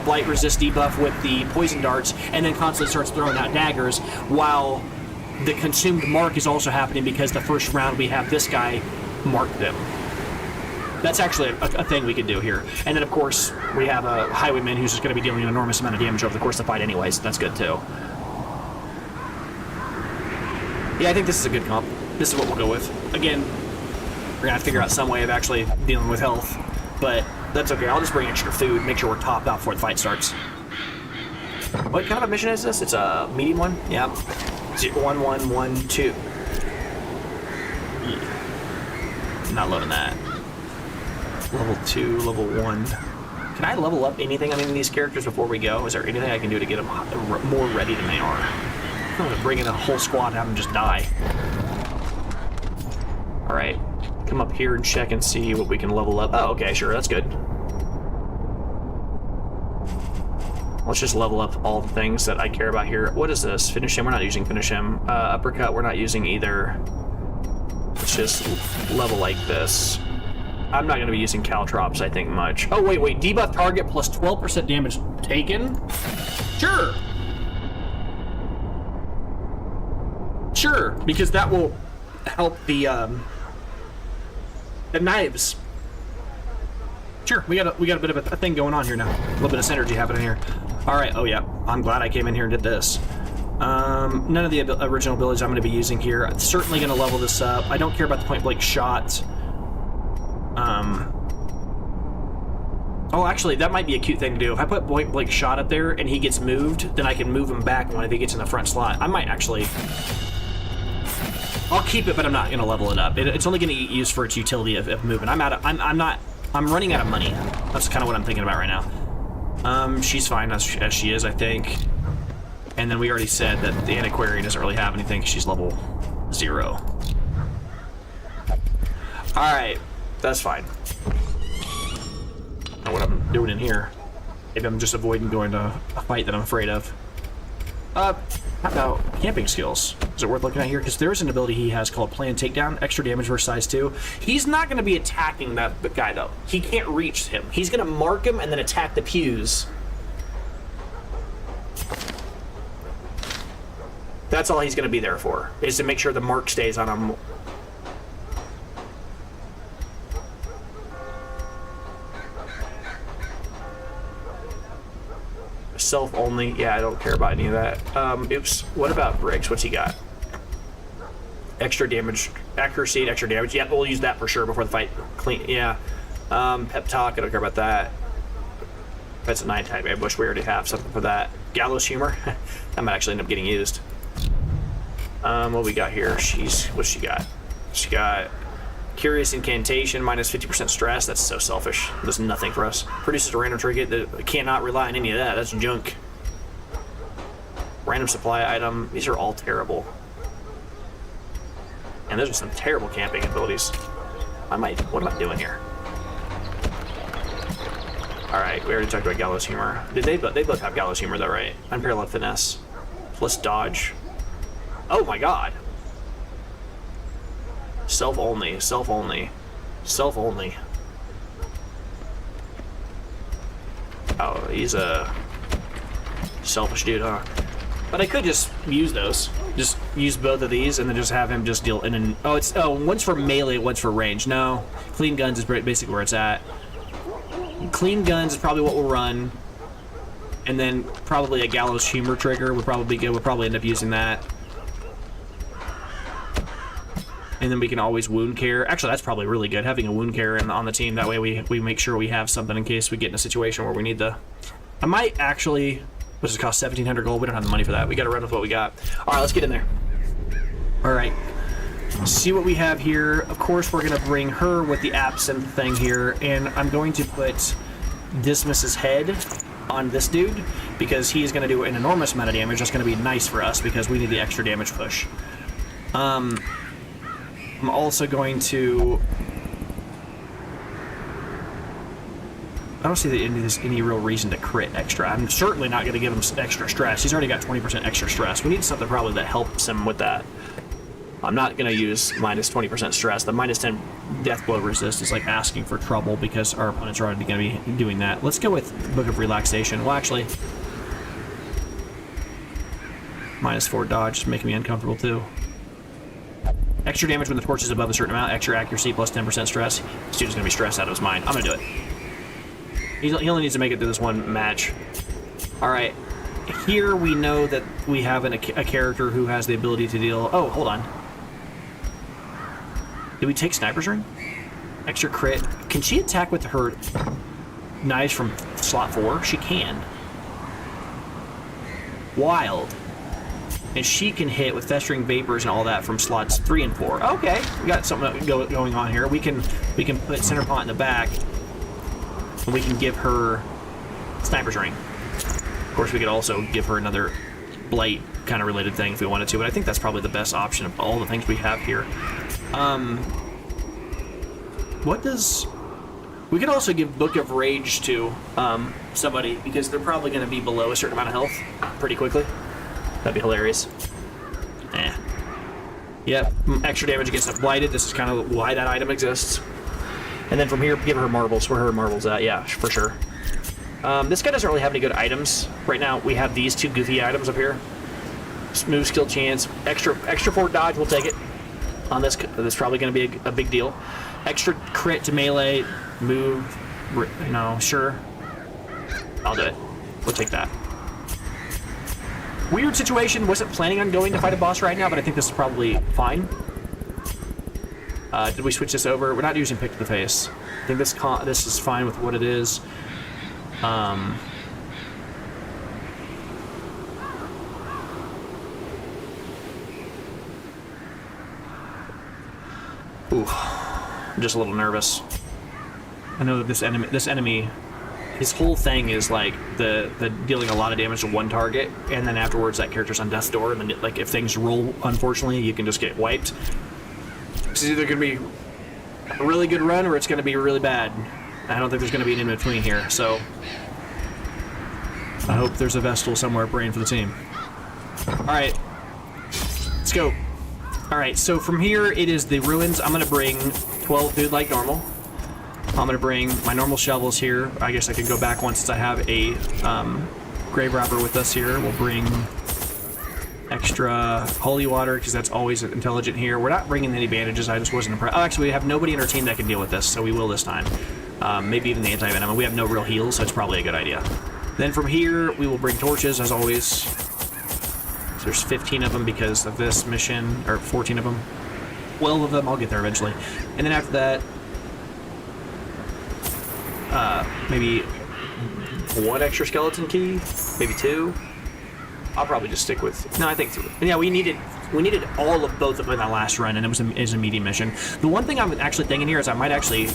blight resist debuff with the poison darts, and then constantly starts throwing out daggers, while the consumed mark is also happening because the first round we have this guy mark them. That's actually a thing we could do here. And then of course we have a Highwayman who's just going to be dealing an enormous amount of damage over the course of the fight anyway, so that's good too. Yeah, I think this is a good comp. This is what we'll go with. Again, we're going to have to figure out some way of actually dealing with health, but that's okay. I'll just bring extra food, make sure we're topped out before the fight starts. What kind of a mission is this? It's a medium one? Yeah. 1112. Yeah. Not loving that. Level 2, level 1. Can I level up anything on any of these characters before we go? Is there anything I can do to get them more ready than they are? I'm going to bring in a whole squad and have them just die. Alright. Come up here and check and see what we can level up. Oh, okay, sure, that's good. Let's just level up all the things that I care about here. What is this? Finish him. We're not using finish him. Uppercut, we're not using either. Let's just level like this. I'm not going to be using caltrops, I think, much. Oh, wait. Debuff target plus 12% damage taken? Sure. Sure, because that will help the knives. Sure, we got a bit of a thing going on here now. A little bit of synergy happening here. All right. Oh yeah, I'm glad I came in here and did this. None of the original abilities I'm going to be using here. I'm certainly going to level this up. I don't care about the point blank shot. Oh, actually, that might be a cute thing to do. If I put point blank shot up there and he gets moved, then I can move him back when he gets in the front slot. I might actually. I'll keep it, but I'm not going to level it up. It's only going to get used for its utility of movement. I'm running out of money. That's kind of what I'm thinking about right now. She's fine as she is, I think. And then we already said that the Antiquarian doesn't really have anything. She's level 0. Alright, that's fine. I don't know what I'm doing in here. Maybe I'm just avoiding going to a fight that I'm afraid of. How about camping skills? Is it worth looking at here? Because there is an ability he has called Planned Takedown, extra damage versus size 2. He's not going to be attacking that guy, though. He can't reach him. He's going to mark him and then attack the pews. That's all he's going to be there for, is to make sure the mark stays on him. Self only. Yeah, I don't care about any of that. Oops. What about Briggs? What's he got? Extra damage, accuracy, extra damage. Yeah, we'll use that for sure before the fight. Clean. Yeah. Pep talk. I don't care about that. That's a 9 type. I wish we already have something for that. Gallows humor. That might actually end up getting used. What we got here? What's she got? She got Curious Incantation, minus 50% stress. That's so selfish. Does nothing for us. Produces a random trinket that cannot rely on any of that. That's junk. Random supply item. These are all terrible. And those are some terrible camping abilities. What am I doing here? Alright, we already talked about Gallows Humor. They both have Gallows Humor though, right? Unparalleled Finesse. Plus Dodge. Oh my god. Self only, self only, self only. Oh, he's a Selfish dude, huh? But I could just use those. Just use both of these and then just have him just deal. And then one's for melee, one's for range. No, clean guns is basically where it's at. Clean guns is probably what we'll run, and then probably a gallows humor trigger would probably be good. We'll probably end up using that. And then we can always wound care. Actually, that's probably really good, having a wound care on the team. That way we make sure we have something in case we get in a situation where we need the... I might actually... Which does cost 1,700 gold. We don't have the money for that. We got to run with what we got. All right, let's get in there. All right. See what we have here. Of course, we're going to bring her with the absinthe thing here, and I'm going to put Dismas's head on this dude because he's going to do an enormous amount of damage. That's going to be nice for us because we need the extra damage push. I'm also going to... I don't see that there's any real reason to crit extra. I'm certainly not going to give him extra stress. He's already got 20% extra stress. We need something probably that helps him with that. I'm not going to use minus 20% stress. The minus 10 death blow resist is like asking for trouble because our opponents are already going to be doing that. Let's go with Book of Relaxation. Well, actually, minus 4 dodge is making me uncomfortable too. Extra damage when the torch is above a certain amount. Extra accuracy plus 10% stress. This dude's going to be stressed out of his mind. I'm going to do it. He only needs to make it through this one match. Alright. Here we know that we have a character who has the ability to deal... Oh, hold on. Did we take Sniper's Ring? Extra crit. Can she attack with her knives from slot 4? She can. Wild. And she can hit with Festering Vapors and all that from slots 3 and 4. Okay, we got something going on here. We can put Center Pot in the back. And we can give her Sniper's Ring. Of course, we could also give her another Blight kind of related thing if we wanted to, but I think that's probably the best option of all the things we have here. What does... We could also give Book of Rage to somebody, because they're probably going to be below a certain amount of health pretty quickly. That'd be hilarious. Yep, extra damage against a Blighted. This is kind of why that item exists. And then from here, give her marbles. Where her marbles at? Yeah, for sure. This guy doesn't really have any good items. Right now, we have these 2 goofy items up here. Smooth skill chance. Extra 4 dodge, we'll take it. On this, that's probably going to be a big deal. Extra crit to melee, move, sure. I'll do it. We'll take that. Weird situation. Wasn't planning on going to fight a boss right now, but I think this is probably fine. Did we switch this over? We're not using Pick to the Face. I think this is fine with what it is. Ooh, I'm just a little nervous. I know that this enemy, his whole thing is like the dealing a lot of damage to one target, and then afterwards that character's on death's door, and then like if things roll, unfortunately, you can just get wiped. It's either going to be a really good run or it's going to be really bad. I don't think there's going to be an in-between here, so I hope there's a Vestal somewhere praying for the team. Alright, let's go. Alright, so from here it is the ruins. I'm going to bring 12 food like normal. I'm going to bring my normal shovels here. I guess I could go back one since I have a grave robber with us here. We'll bring extra holy water because that's always intelligent here. We're not bringing any bandages. I just wasn't impressed. Oh, actually, we have nobody in our team that can deal with this, so we will this time. Maybe even the anti-venom. We have no real heals, so it's probably a good idea. Then from here, we will bring torches as always. So there's 15 of them because of this mission, or 14 of them. 12 of them. I'll get there eventually. And then after that, maybe 1 extra skeleton key, maybe 2. I'll probably just stick with... No, I think 3. Yeah, we needed all of both of them in that last run, and it was a medium mission. The one thing I'm actually thinking here is I might actually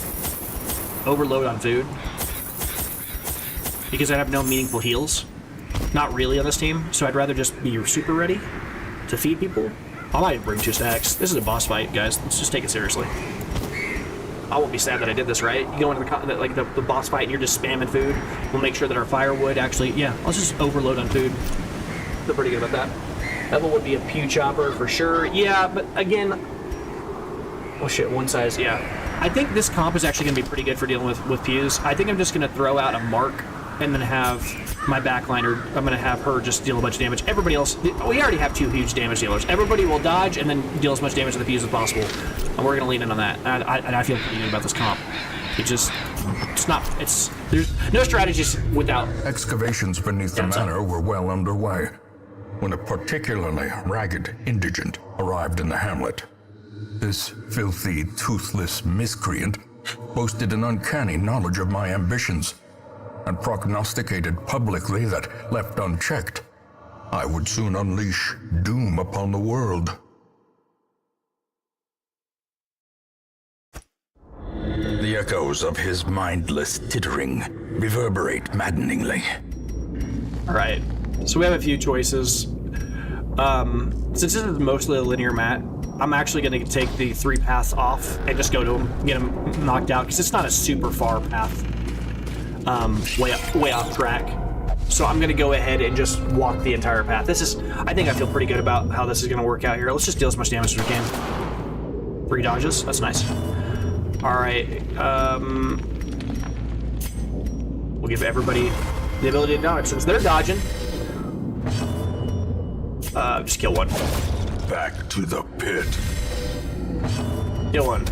overload on food because I have no meaningful heals. Not really on this team, so I'd rather just be super ready to feed people. I might bring 2 stacks. This is a boss fight, guys. Let's just take it seriously. I won't be sad that I did this, right? You go into the boss fight and you're just spamming food. We'll make sure that our firewood actually... Yeah, let's just overload on food. Feel pretty good about that. That one would be a pew chopper for sure. Yeah, but again... Oh shit, one size, yeah. I think this comp is actually going to be pretty good for dealing with pews. I think I'm just going to throw out a mark and then have my backliner. I'm going to have her just deal a bunch of damage. Everybody else, we already have 2 huge damage dealers. Everybody will dodge and then deal as much damage to the fuse as possible. And we're going to lean in on that. And I feel pretty good about this comp. There's no strategies without. Excavations beneath the manor were well underway when a particularly ragged indigent arrived in the hamlet. This filthy, toothless miscreant boasted an uncanny knowledge of my ambitions and prognosticated publicly that, left unchecked, I would soon unleash doom upon the world. The echoes of his mindless tittering reverberate maddeningly. All right, so we have a few choices. Since this is mostly a linear map, I'm actually going to take the 3 paths off and just go to him, get him knocked out, because it's not a super far path, way off track. So I'm going to go ahead and just walk the entire path. I think I feel pretty good about how this is going to work out here. Let's just deal as much damage as we can. 3 dodges, that's nice. All right, we'll give everybody the ability to dodge. Since they're dodging, just kill one. Back to the pit. Kill one.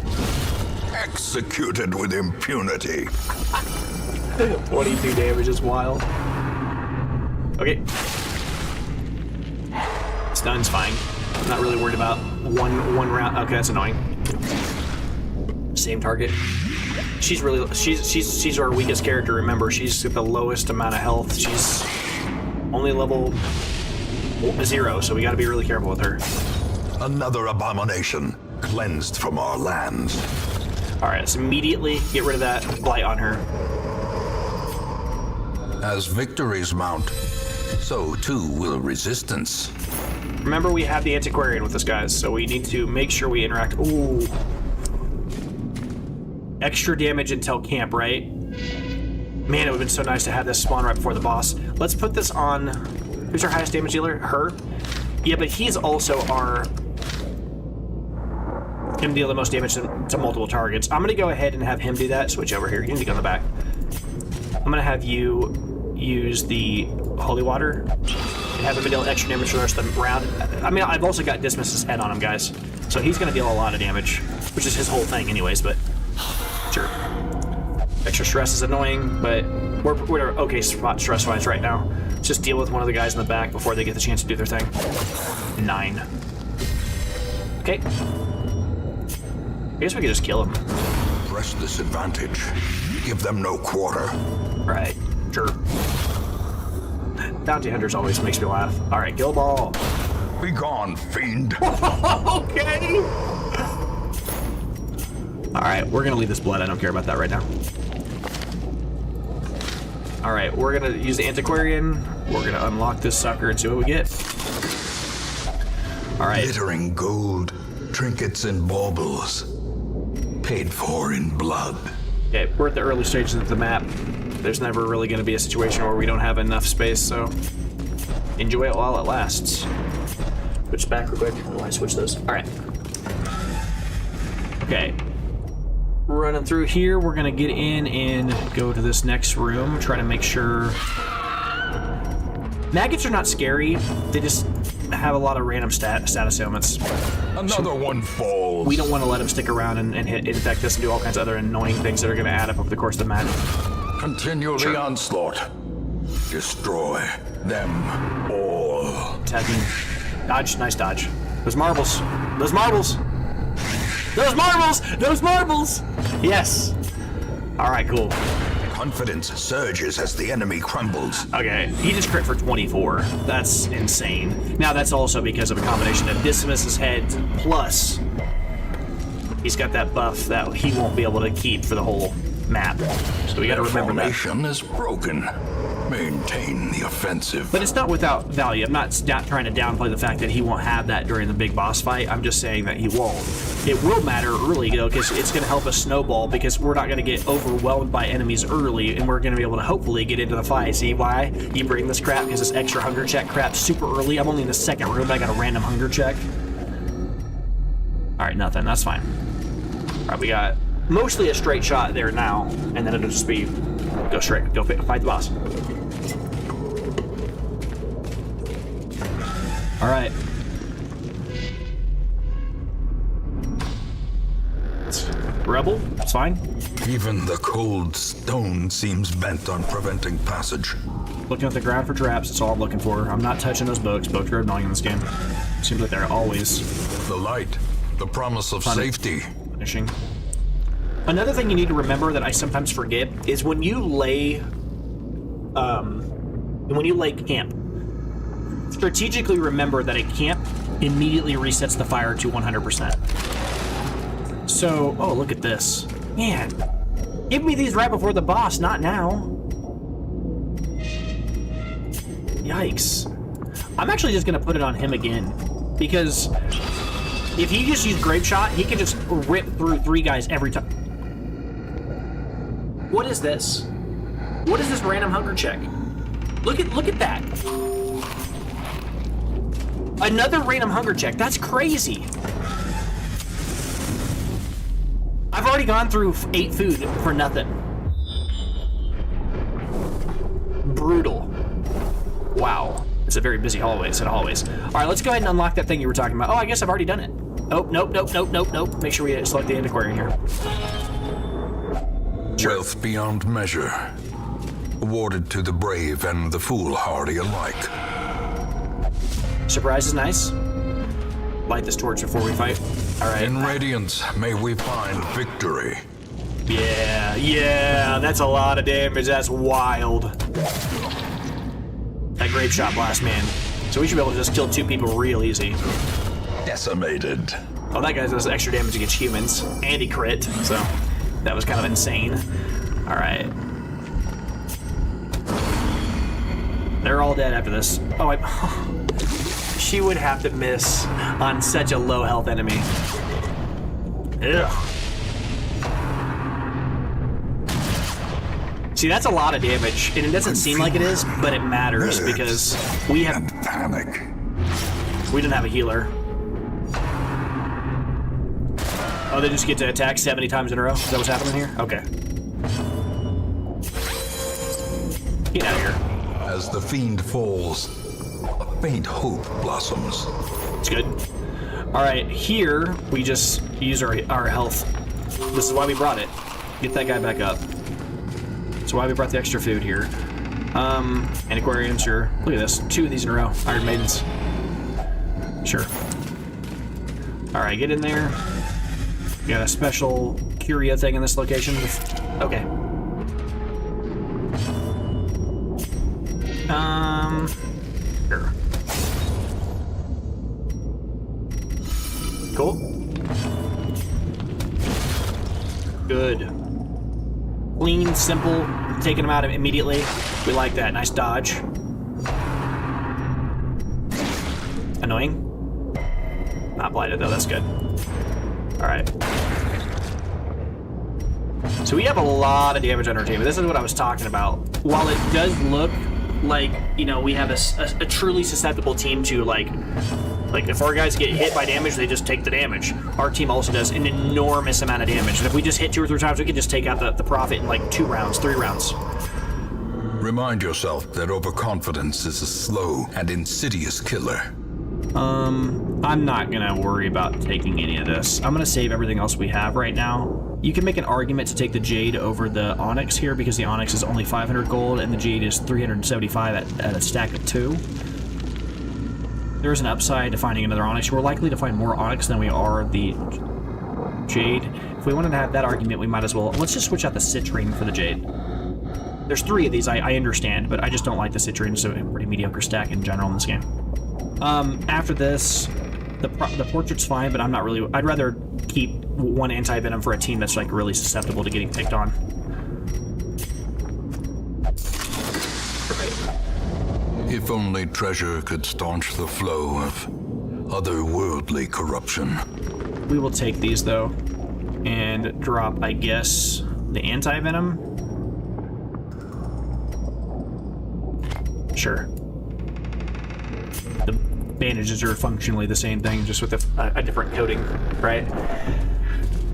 Executed with impunity. 22 damage is wild. Okay. Stun's fine. I'm not really worried about one round. Okay, that's annoying. Same target. She's our weakest character. Remember, she's at the lowest amount of health. She's only level 0, so we got to be really careful with her. Another abomination cleansed from our lands. All right, let's immediately get rid of that blight on her. As victories mount, so too will resistance. Remember, we have the antiquarian with us, guys, so we need to make sure we interact. Ooh. Extra damage until camp, right? Man, it would have been so nice to have this spawn right before the boss. Let's put this on... Who's our highest damage dealer? Her? Yeah, but he's also our... Can deal the most damage to multiple targets. I'm gonna go ahead and have him do that. Switch over here. You need to go on the back. I'm gonna have you use the holy water and have him deal extra damage for the rest of the round. I mean, I've also got Dismas's head on him, guys. So he's gonna deal a lot of damage, which is his whole thing anyways, but sure. Extra stress is annoying, but we're okay spot stress-wise right now. Let's just deal with one of the guys in the back before they get the chance to do their thing. 9. Okay. I guess we could just kill him. Press this advantage. Give them no quarter. Right, sure. Bounty Hunters always makes me laugh. All right, kill ball. Be gone, fiend. Okay. All right, we're gonna leave this blood. I don't care about that right now. All right, we're gonna use the antiquarian. We're gonna unlock this sucker and see what we get. All right. Glittering gold, trinkets and baubles, paid for in blood. Okay, we're at the early stages of the map. There's never really gonna be a situation where we don't have enough space, so enjoy it while it lasts. Switch back real quick. Oh, I switch those. All right. Okay. Running through here, we're gonna get in and go to this next room, try to make sure... Maggots are not scary, they just have a lot of random status ailments. Another one falls. We don't want to let them stick around and infect us and do all kinds of other annoying things that are gonna add up over the course of the match. Continue the onslaught. Destroy them all. Tagging. Dodge, nice dodge. Those marbles. Those marbles! Those marbles! Those marbles! Yes! Alright, cool. Confidence surges as the enemy crumbles. Okay, he just crit for 24. That's insane. Now, that's also because of a combination of Dismas's head, plus he's got that buff that he won't be able to keep for the whole map. So we gotta remember that. Formation is broken. Maintain the offensive. But it's not without value. I'm not trying to downplay the fact that he won't have that during the big boss fight. I'm just saying that he won't. It will matter early, though, because it's going to help us snowball, because we're not going to get overwhelmed by enemies early, and we're going to be able to hopefully get into the fight. See why you bring this crap? Because this extra hunger check crap super early. I'm only in the second room, but I got a random hunger check. All right, nothing. That's fine. All right, we got mostly a straight shot there now, and then it'll just be Go straight. Go fight the boss. All right. Rebel, that's fine. Even the cold stone seems bent on preventing passage. Looking at the ground for traps, that's all I'm looking for. I'm not touching those books. Books are annoying in this game. Seems like they're always The light, the promise of safety. punishing. Another thing you need to remember that I sometimes forget is when you lay camp, strategically remember that a camp immediately resets the fire to 100%. So, oh, look at this. Man, give me these right before the boss, not now. Yikes. I'm actually just gonna put it on him again, because if he just used Grape Shot, he can just rip through 3 guys every time. What is this? What is this random hunger check? Look at that. Another random hunger check. That's crazy. I've already gone through 8 food for nothing. Brutal. Wow. It's a very busy hallway, instead of hallways. All right, let's go ahead and unlock that thing you were talking about. Oh, I guess I've already done it. Oh, nope. Make sure we select the antiquarian here. Wealth beyond measure. Awarded to the brave and the foolhardy alike. Surprise is nice. Light this torch before we fight. All right. In radiance, may we find victory. Yeah, that's a lot of damage. That's wild. That Grape Shot blast, man. So we should be able to just kill 2 people real easy. Decimated. Oh, that guy does extra damage against humans. And he crit, so that was kind of insane. All right. They're all dead after this. Oh, she would have to miss on such a low health enemy. Ugh. See, that's a lot of damage, and it doesn't seem like it is, but it matters because we And panic. didn't have a healer. Oh, they just get to attack 70 times in a row? Is that what's happening here? Okay. Get out of here. As the fiend falls, a faint hope blossoms. It's good. All right, here we just use our health. This is why we brought it. Get that guy back up. That's why we brought the extra food here. Antiquarian, sure. Look at this, 2 of these in a row. Iron Maidens. Sure. All right, get in there. We got a special curia thing in this location. Okay. Sure. Cool. Good. Clean, simple, taking them out immediately. We like that. Nice dodge. Annoying. Not blighted though, that's good. Alright. So we have a lot of damage on our team. This is what I was talking about. While it does look like, you know, we have a truly susceptible team to like if our guys get hit by damage, they just take the damage. Our team also does an enormous amount of damage. And if we just hit 2 or 3 times, we can just take out the profit in like 2 rounds, 3 rounds. Remind yourself that overconfidence is a slow and insidious killer. I'm not gonna worry about taking any of this. I'm gonna save everything else we have right now. You can make an argument to take the Jade over the Onyx here because the Onyx is only 500 gold and the Jade is 375 at a stack of 2. There is an upside to finding another Onyx. We're likely to find more Onyx than we are the Jade. If we wanted to have that argument, we might as well. Let's just switch out the Citrine for the Jade. There's 3 of these, I understand, but I just don't like the Citrine. It's a pretty mediocre stack in general in this game. After this, the portrait's fine, but I'm not really. I'd rather keep 1 anti-venom for a team that's like really susceptible to getting picked on. If only treasure could staunch the flow of otherworldly corruption. We will take these though, and drop, I guess, the anti-venom. Sure. The bandages are functionally the same thing, just with a different coating, right?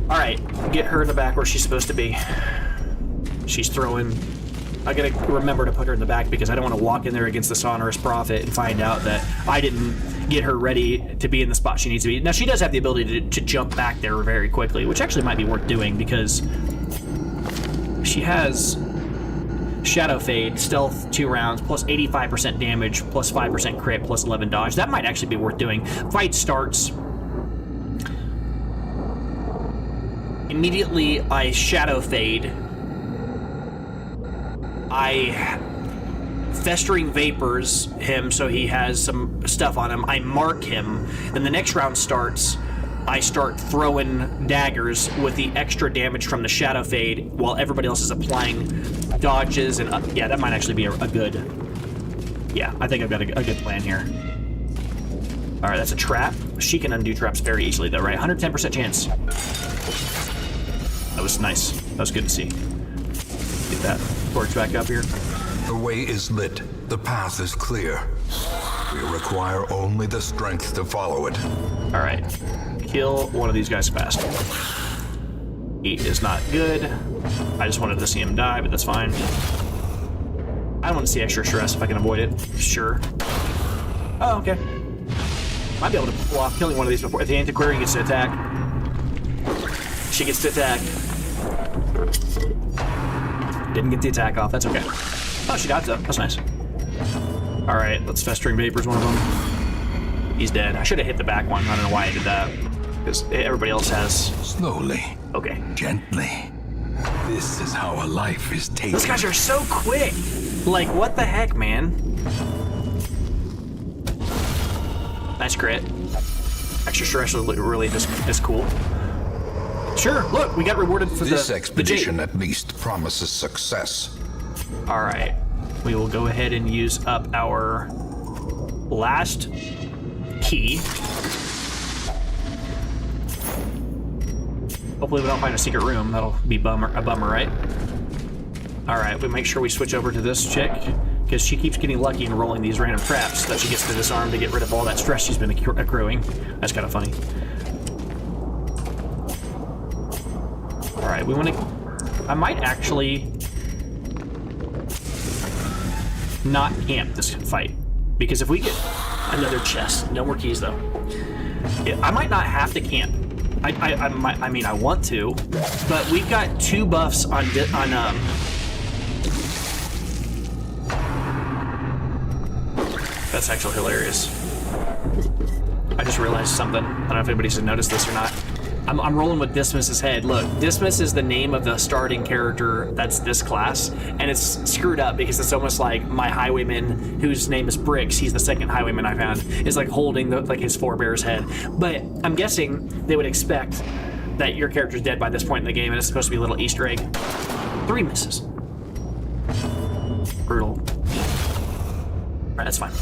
All right, get her in the back where she's supposed to be. She's throwing I gotta remember to put her in the back because I don't want to walk in there against the Sonorous Prophet and find out that I didn't get her ready to be in the spot she needs to be. Now, she does have the ability to jump back there very quickly, which actually might be worth doing because she has Shadow Fade, Stealth 2 rounds, plus 85% damage, plus 5% crit, plus 11 dodge. That might actually be worth doing. Fight starts. Immediately, I Shadow Fade. I Festering Vapors him so he has some stuff on him. I mark him. Then the next round starts. I start throwing daggers with the extra damage from the Shadow Fade while everybody else is applying dodges. And yeah, that might actually be a good... Yeah, I think I've got a good plan here. All right, that's a trap. She can undo traps very easily, though, right? 110% chance. That was nice. That was good to see. Get that torch back up here. The way is lit. The path is clear. We require only the strength to follow it. All right. Kill one of these guys fast. He is not good. I just wanted to see him die, but that's fine. I want to see extra stress if I can avoid it. Sure. Oh, okay. Might be able to pull off killing one of these before the Antiquarian gets to attack. She gets to attack. Didn't get the attack off. That's okay. Oh, she dodged though. That's nice. All right, let's Festering Vapors one of them. He's dead. I should have hit the back one. I don't know why I did that. Because everybody else has... Slowly. Okay. Gently. This is how a life is taken. Those guys are so quick. Like, what the heck, man? Nice crit. Extra stress really is cool. Sure, look, we got rewarded for this expedition at least promises success. All right, we will go ahead and use up our last key. Hopefully we don't find a secret room. That'll be a bummer, right? All right, we make sure we switch over to this chick because she keeps getting lucky and rolling these random traps that she gets to disarm to get rid of all that stress she's been accruing. That's kind of funny. All right, we want to... I might actually not camp this fight because if we get another chest, no more keys though. Yeah, I might not have to camp. I mean, I want to, but we've got 2 buffs on That's actually hilarious. I just realized something. I don't know if anybody's noticed this or not. I'm rolling with Dismas's head. Look, Dismas is the name of the starting character that's this class, and it's screwed up because it's almost like my highwayman, whose name is Bricks, he's the second highwayman I found, is like holding his forebear's head. But I'm guessing they would expect that your character's dead by this point in the game, and it's supposed to be a little Easter egg. 3 misses. Brutal. Alright, that's fine.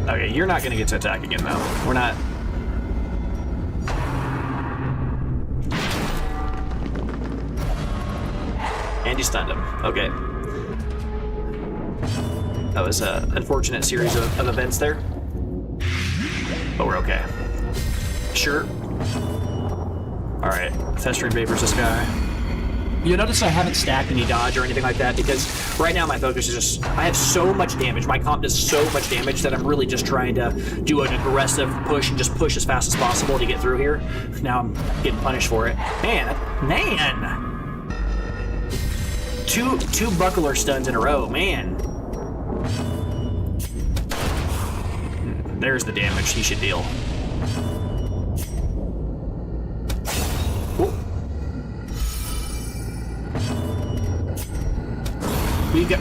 Okay, you're not gonna get to attack again, though. We're not... And you stunned him. Okay. That was an unfortunate series of events there. But we're okay. Sure. Alright. Festering Vapors this guy. You'll notice I haven't stacked any dodge or anything like that because right now my focus is just... I have so much damage. My comp does so much damage that I'm really just trying to do an aggressive push and just push as fast as possible to get through here. Now I'm getting punished for it. Man! Two buckler stuns in a row, man. There's the damage he should deal. Whoa.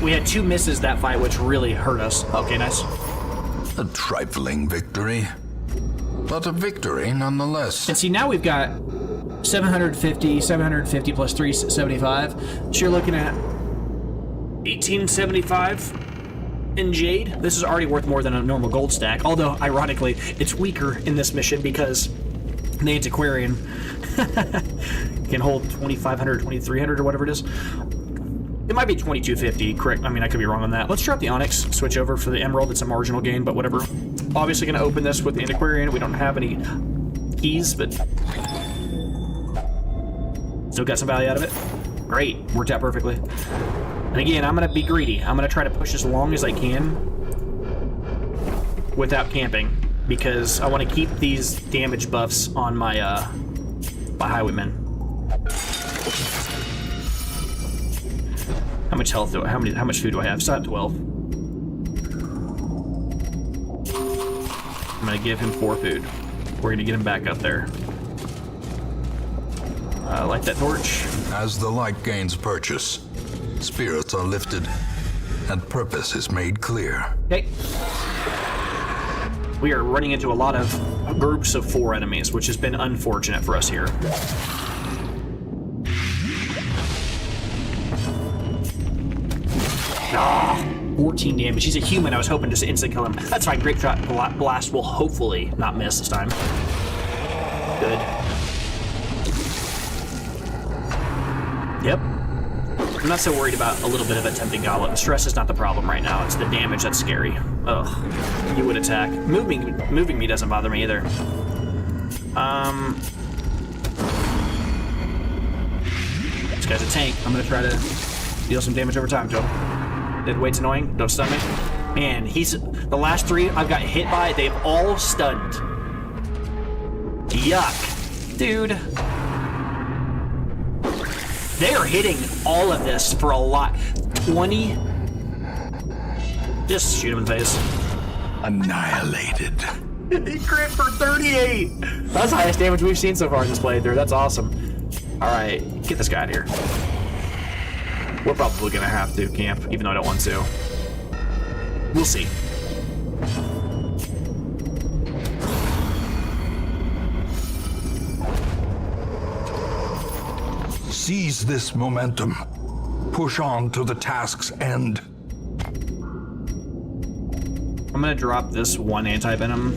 We had 2 misses that fight, which really hurt us. Okay, nice. A trifling victory, but a victory nonetheless. And see, now we've got 750 plus 375. So you're looking at 1875 in Jade. This is already worth more than a normal gold stack. Although, ironically, it's weaker in this mission because the Antiquarian can hold 2,500, 2,300 or whatever it is. It might be 2250, correct? I mean, I could be wrong on that. Let's drop the Onyx, switch over for the Emerald. It's a marginal gain, but whatever. Obviously going to open this with the Antiquarian. We don't have any keys, but still got some value out of it. Great, worked out perfectly. And again, I'm gonna be greedy. I'm gonna try to push as long as I can without camping, because I want to keep these damage buffs on my my highwaymen. How much health do I? How much food do I have? Still at 12. I'm gonna give him 4 food. We're gonna get him back up there. Light that torch. As the light gains purchase, spirits are lifted, and purpose is made clear. Okay. We are running into a lot of groups of 4 enemies, which has been unfortunate for us here. 14 damage. He's a human. I was hoping just to instant kill him. That's fine. Grape Shot Blast will hopefully not miss this time. Good. Yep. I'm not so worried about a little bit of a tempting goblet. The stress is not the problem right now. It's the damage that's scary. Ugh. You would attack. Moving me doesn't bother me either. This guy's a tank. I'm gonna try to deal some damage over time to him. Dead weight's annoying. Don't stun me. Man, he's the last 3 I've got hit by. They've all stunned. Yuck, dude. They are hitting all of this for a lot. 20. Just shoot him in the face. Annihilated. He crit for 38. That's the highest damage we've seen so far in this playthrough. That's awesome. All right, get this guy out of here. We're probably gonna have to camp, even though I don't want to. We'll see. Seize this momentum. Push on to the task's end. I'm gonna drop this 1 anti-venom.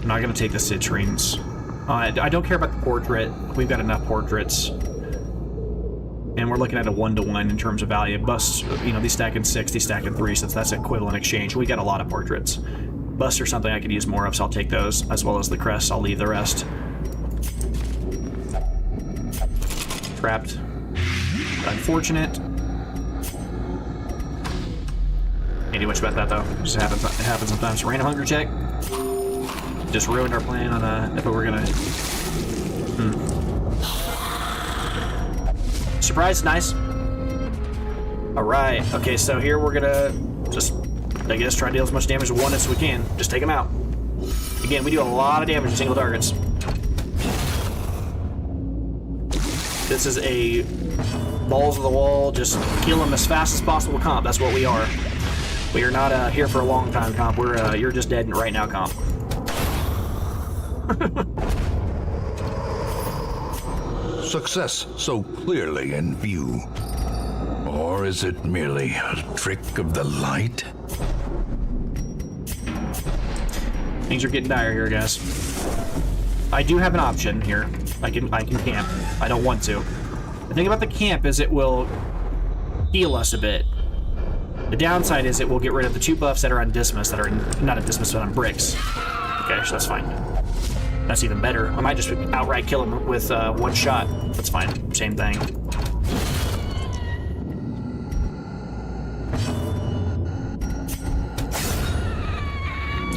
I'm not gonna take the citrines. I don't care about the portrait. We've got enough portraits. And we're looking at a 1-to-1 in terms of value. Busts, you know, these stack in 6, these stack in 3, since that's equivalent exchange. We got a lot of portraits. Busts are something I could use more of, so I'll take those, as well as the crests. I'll leave the rest. Trapped. Unfortunate. Can't do much about that though. It just happens. It happens sometimes. Random hunger check. Just ruined our plan on if we were gonna. Surprise, nice. All right. Okay, so here we're gonna just, I guess, try to deal as much damage to 1 as we can. Just take him out. Again, we do a lot of damage to single targets. This is a balls of the wall, just kill him as fast as possible comp. That's what we are. We are not here for a long time comp. We're you're just dead right now comp. Success so clearly in view. Or is it merely a trick of the light? Things are getting dire here, guys. I do have an option here. I can camp. I don't want to. The thing about the camp is it will heal us a bit. The downside is it will get rid of the 2 buffs that are on Dismas, that are not on Dismas, but on bricks. Okay, so that's fine. That's even better. I might just outright kill him with 1 shot. That's fine. Same thing.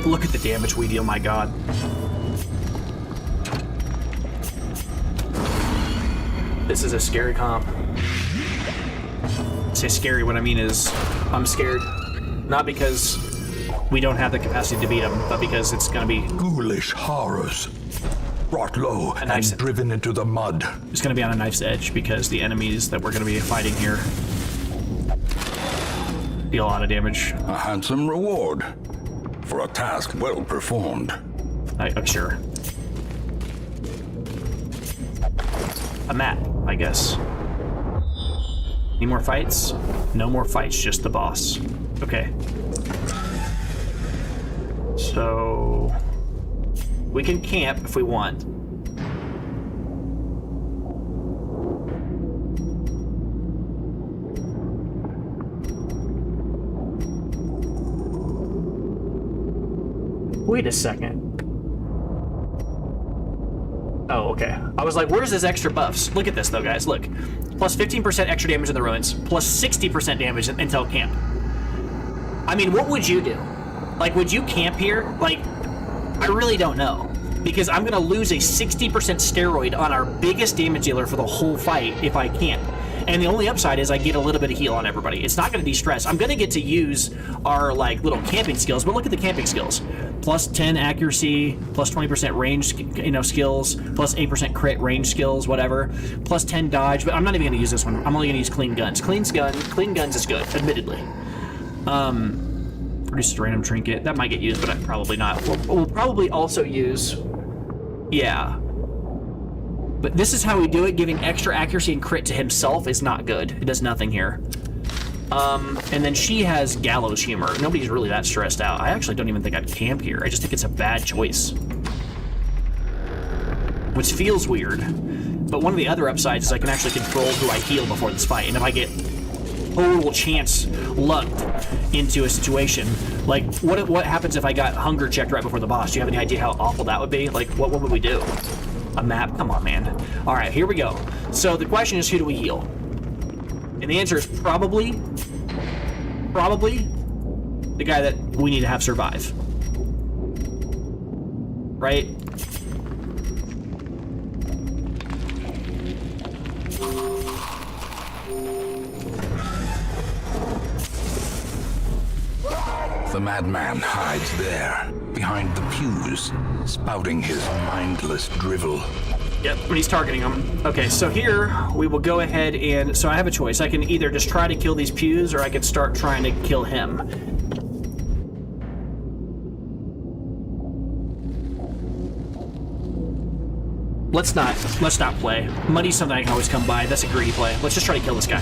Look at the damage we deal, my god. This is a scary comp. I say scary, what I mean is I'm scared. Not because we don't have the capacity to beat him, but because it's gonna be Ghoulish horrors. Brought low and driven into the mud. It's gonna be on a knife's edge because the enemies that we're gonna be fighting here deal a lot of damage. A handsome reward for a task well performed. Sure. A map, I guess. Any more fights? No more fights, just the boss. Okay. So we can camp if we want. Wait a second. Oh, okay. I was like, where's his extra buffs? Look at this, though, guys. Look. Plus 15% extra damage in the ruins. Plus 60% damage until camp. I mean, what would you do? Like, would you camp here? Like, I really don't know. Because I'm going to lose a 60% steroid on our biggest damage dealer for the whole fight if I camp. And the only upside is I get a little bit of heal on everybody. It's not going to de-stress. I'm going to get to use our, like, little camping skills, but look at the camping skills. Plus 10 accuracy, plus 20% range, skills, plus 8% crit range skills, whatever. Plus 10 dodge, but I'm not even going to use this one. I'm only going to use clean guns. Clean guns is good, admittedly. Produces a random trinket. That might get used, but probably not. We'll probably also use... Yeah. But this is how we do it. Giving extra accuracy and crit to himself is not good. It does nothing here. And then she has gallows humor. Nobody's really that stressed out. I actually don't even think I'd camp here. I just think it's a bad choice. Which feels weird. But one of the other upsides is I can actually control who I heal before this fight. And if I get total chance lucked into a situation, like what happens if I got hunger checked right before the boss? Do you have any idea how awful that would be? Like, what would we do? A map? Come on, man. All right, here we go. So the question is, who do we heal? And the answer is probably the guy that we need to have survive. Right? The madman hides there, behind the pews, spouting his mindless drivel. Yep, when he's targeting them. Okay, so here we will go ahead and... So I have a choice. I can either just try to kill these pews, or I could start trying to kill him. Let's not play. Money's something I can always come by. That's a greedy play. Let's just try to kill this guy.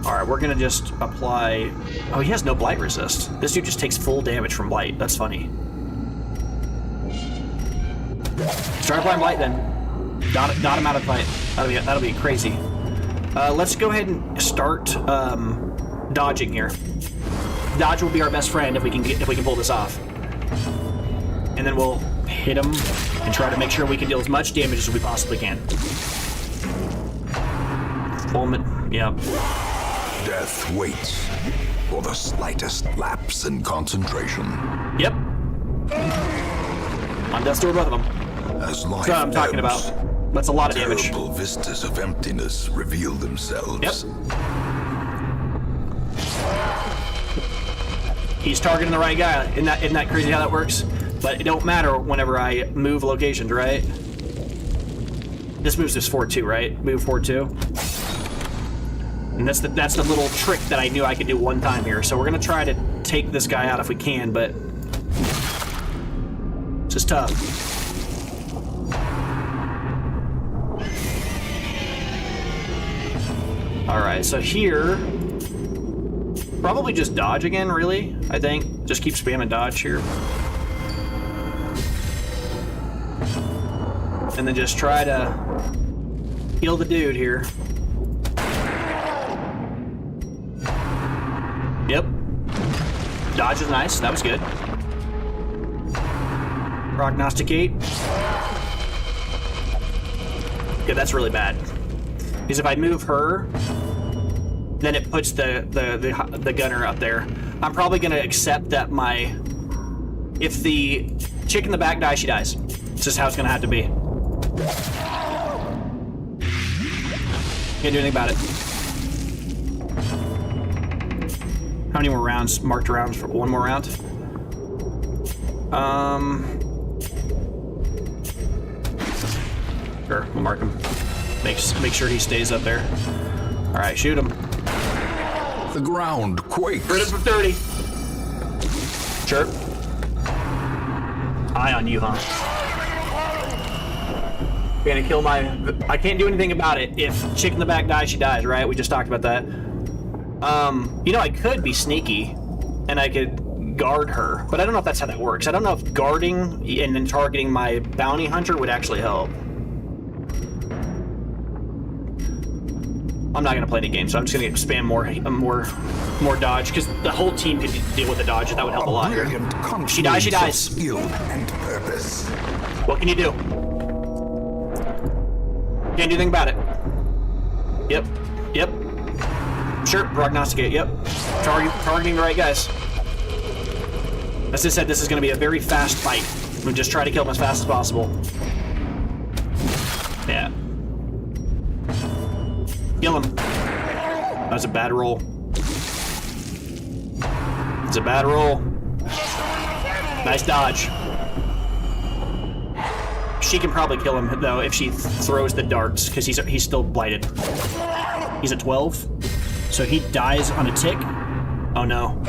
Alright, we're gonna just apply... Oh, he has no blight resist. This dude just takes full damage from blight. That's funny. Let's try applying blight then. Got him out of fight. That'll be crazy. Let's go ahead and start dodging here. Dodge will be our best friend if we can pull this off. And then we'll hit him and try to make sure we can deal as much damage as we possibly can. Fulminate. Yep. Death waits for the slightest lapse in concentration. Yep. On death's door, both of them. As life That's what I'm talking about. That's a lot of damage. Terrible vistas of emptiness reveal themselves. Yep. He's targeting the right guy. Isn't that crazy how that works? But it don't matter whenever I move locations, right? This moves this forward too, right? Move forward too. And that's the little trick that I knew I could do one time here. So we're gonna try to take this guy out if we can, but it's just tough. All right, so here, probably just dodge again, really, I think. Just keep spamming dodge here. And then just try to heal the dude here. Yep. Dodge is nice. That was good. Prognosticate. Yeah, that's really bad. Because if I move her, then it puts the gunner up there. I'm probably going to accept that if the chick in the back dies, she dies. It's just how it's going to have to be. Can't do anything about it. How many more rounds? Marked rounds for one more round? Sure, we'll mark him. Make sure he stays up there. All right, shoot him. The ground quakes. Rid him for 30. Sure. Eye on you, huh? You're gonna kill I can't do anything about it. If chick in the back dies, she dies, right? We just talked about that. You know, I could be sneaky, and I could guard her, but I don't know if that's how that works. I don't know if guarding and then targeting my bounty hunter would actually help. I'm not gonna play any games, so I'm just gonna spam more dodge, because the whole team could deal with the dodge, and that would help a lot here. If she dies, she dies. Skill and purpose. What can you do? Can't do anything about it. Yep. Sure, prognosticate, yep. Targeting the right guys. As I said, this is going to be a very fast fight. We'll just try to kill them as fast as possible. Yeah. Kill him. That was a bad roll. It's a bad roll. Nice dodge. She can probably kill him, though, if she throws the darts, because he's still blighted. He's at 12, so he dies on a tick. Oh no.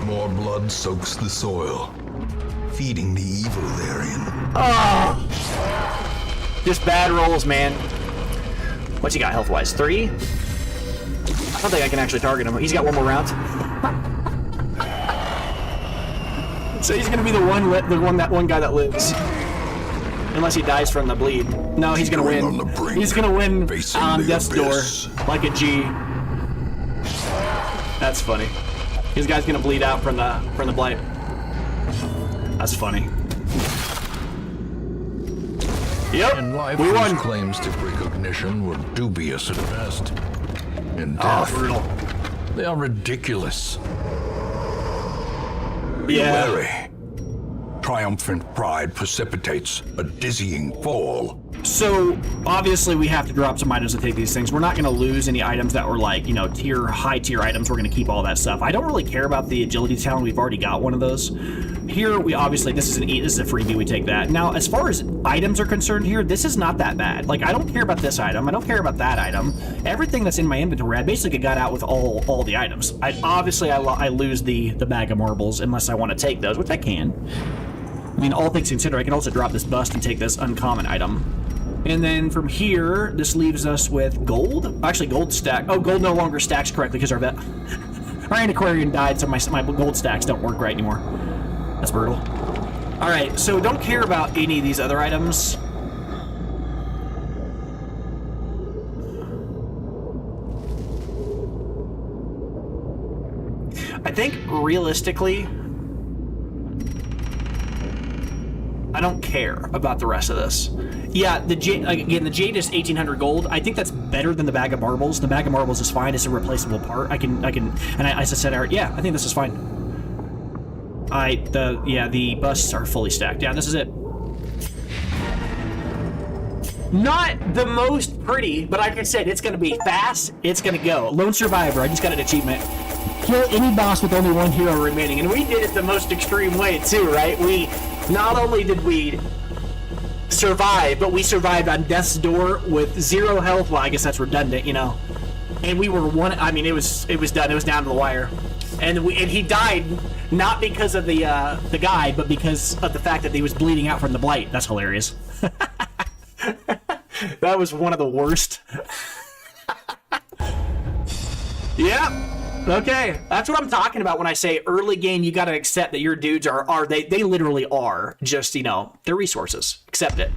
More blood soaks the soil, feeding the evil therein. Oh! Just bad rolls, man. What's he got health-wise? 3? I don't think I can actually target him. He's got one more round. So he's gonna be the one guy that lives. Unless he dies from the bleed. No, he's gonna win. He's gonna win on death's door like a G. That's funny. This guy's gonna bleed out from the blight. That's funny. Yep, In life, we won. claims to recognition were dubious at best. In Oh, death, brutal. they are ridiculous. Be Yeah. wary. Triumphant pride precipitates a dizzying fall. So, obviously, we have to drop some items to take these things. We're not going to lose any items that were like, you know, high tier items. We're going to keep all that stuff. I don't really care about the agility talent. We've already got one of those. Here, we obviously, this is a freebie. We take that. Now, as far as items are concerned here, this is not that bad. Like, I don't care about this item. I don't care about that item. Everything that's in my inventory, I basically got out with all the items. I lose the bag of marbles unless I want to take those, which I can. I mean, all things considered, I can also drop this bust and take this uncommon item. And then from here, this leaves us with gold. Actually, gold stack. Oh, gold no longer stacks correctly because our antiquarian died, so my gold stacks don't work right anymore. That's brutal. All right, so don't care about any of these other items. I think realistically, I don't care about the rest of this. Yeah, the jade is 1,800 gold. I think that's better than the bag of marbles. The bag of marbles is fine. It's a replaceable part. And as I said, yeah, I think this is fine. The busts are fully stacked. Yeah, this is it. Not the most pretty, but like I said, it's gonna be fast. It's gonna go. Lone Survivor. I just got an achievement. Kill any boss with only one hero remaining, and we did it the most extreme way too, right? Not only did we survive, but we survived on death's door with 0 health. Well, I guess that's redundant, you know. And we were one. I mean, it was done. It was down to the wire, and he died not because of the guy, but because of the fact that he was bleeding out from the blight. That's hilarious. That was one of the worst. Yeah. Okay, that's what I'm talking about when I say early game. You got to accept that your dudes they literally are just, you know, they're resources. Accept it.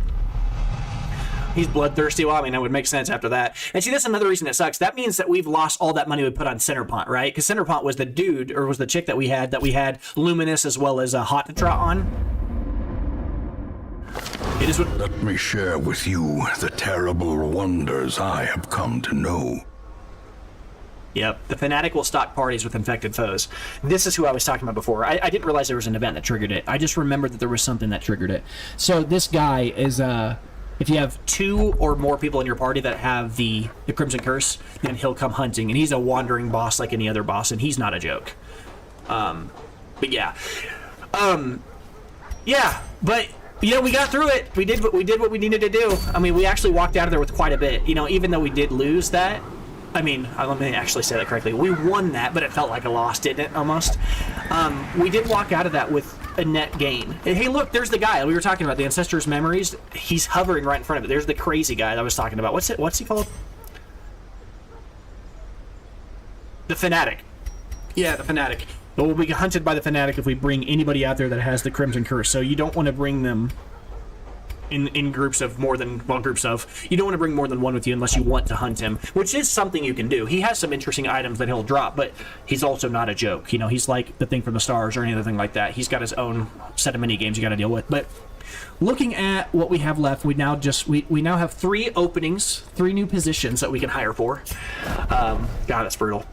He's bloodthirsty. Well, I mean, that would make sense after that. And see, that's another reason it sucks. That means that we've lost all that money we put on Centerpont, right? Because Centerpont was the dude, or was the chick that we had Luminous as well as Hot to Trot on. It is what. Let me share with you the terrible wonders I have come to know. Yep, the Fanatic will stock parties with infected foes. This is who I was talking about before. I didn't realize there was an event that triggered it. I just remembered that there was something that triggered it. So this guy is, if you have 2 or more people in your party that have the Crimson Curse, then he'll come hunting, and he's a wandering boss like any other boss, and he's not a joke. But yeah. Yeah, but... You know, we got through it. We did what we needed to do. I mean, we actually walked out of there with quite a bit. You know, even though we did lose that, I mean, let me actually say that correctly. We won that, but it felt like a loss, didn't it, almost? We did walk out of that with a net gain. And hey, look, there's the guy. We were talking about the Ancestors' Memories. He's hovering right in front of it. There's the crazy guy that I was talking about. What's he called? The Fanatic. Yeah, the Fanatic. But we'll be hunted by the Fanatic if we bring anybody out there that has the Crimson Curse. So you don't want to bring them in groups of more than, well, groups of, you don't want to bring more than one with you unless you want to hunt him, which is something you can do. He has some interesting items that he'll drop, but he's also not a joke. You know, he's like the thing from the stars or anything like that. He's got his own set of mini games you got to deal with. But looking at what we have left, we now have 3 openings, 3 new positions that we can hire for. God, that's brutal.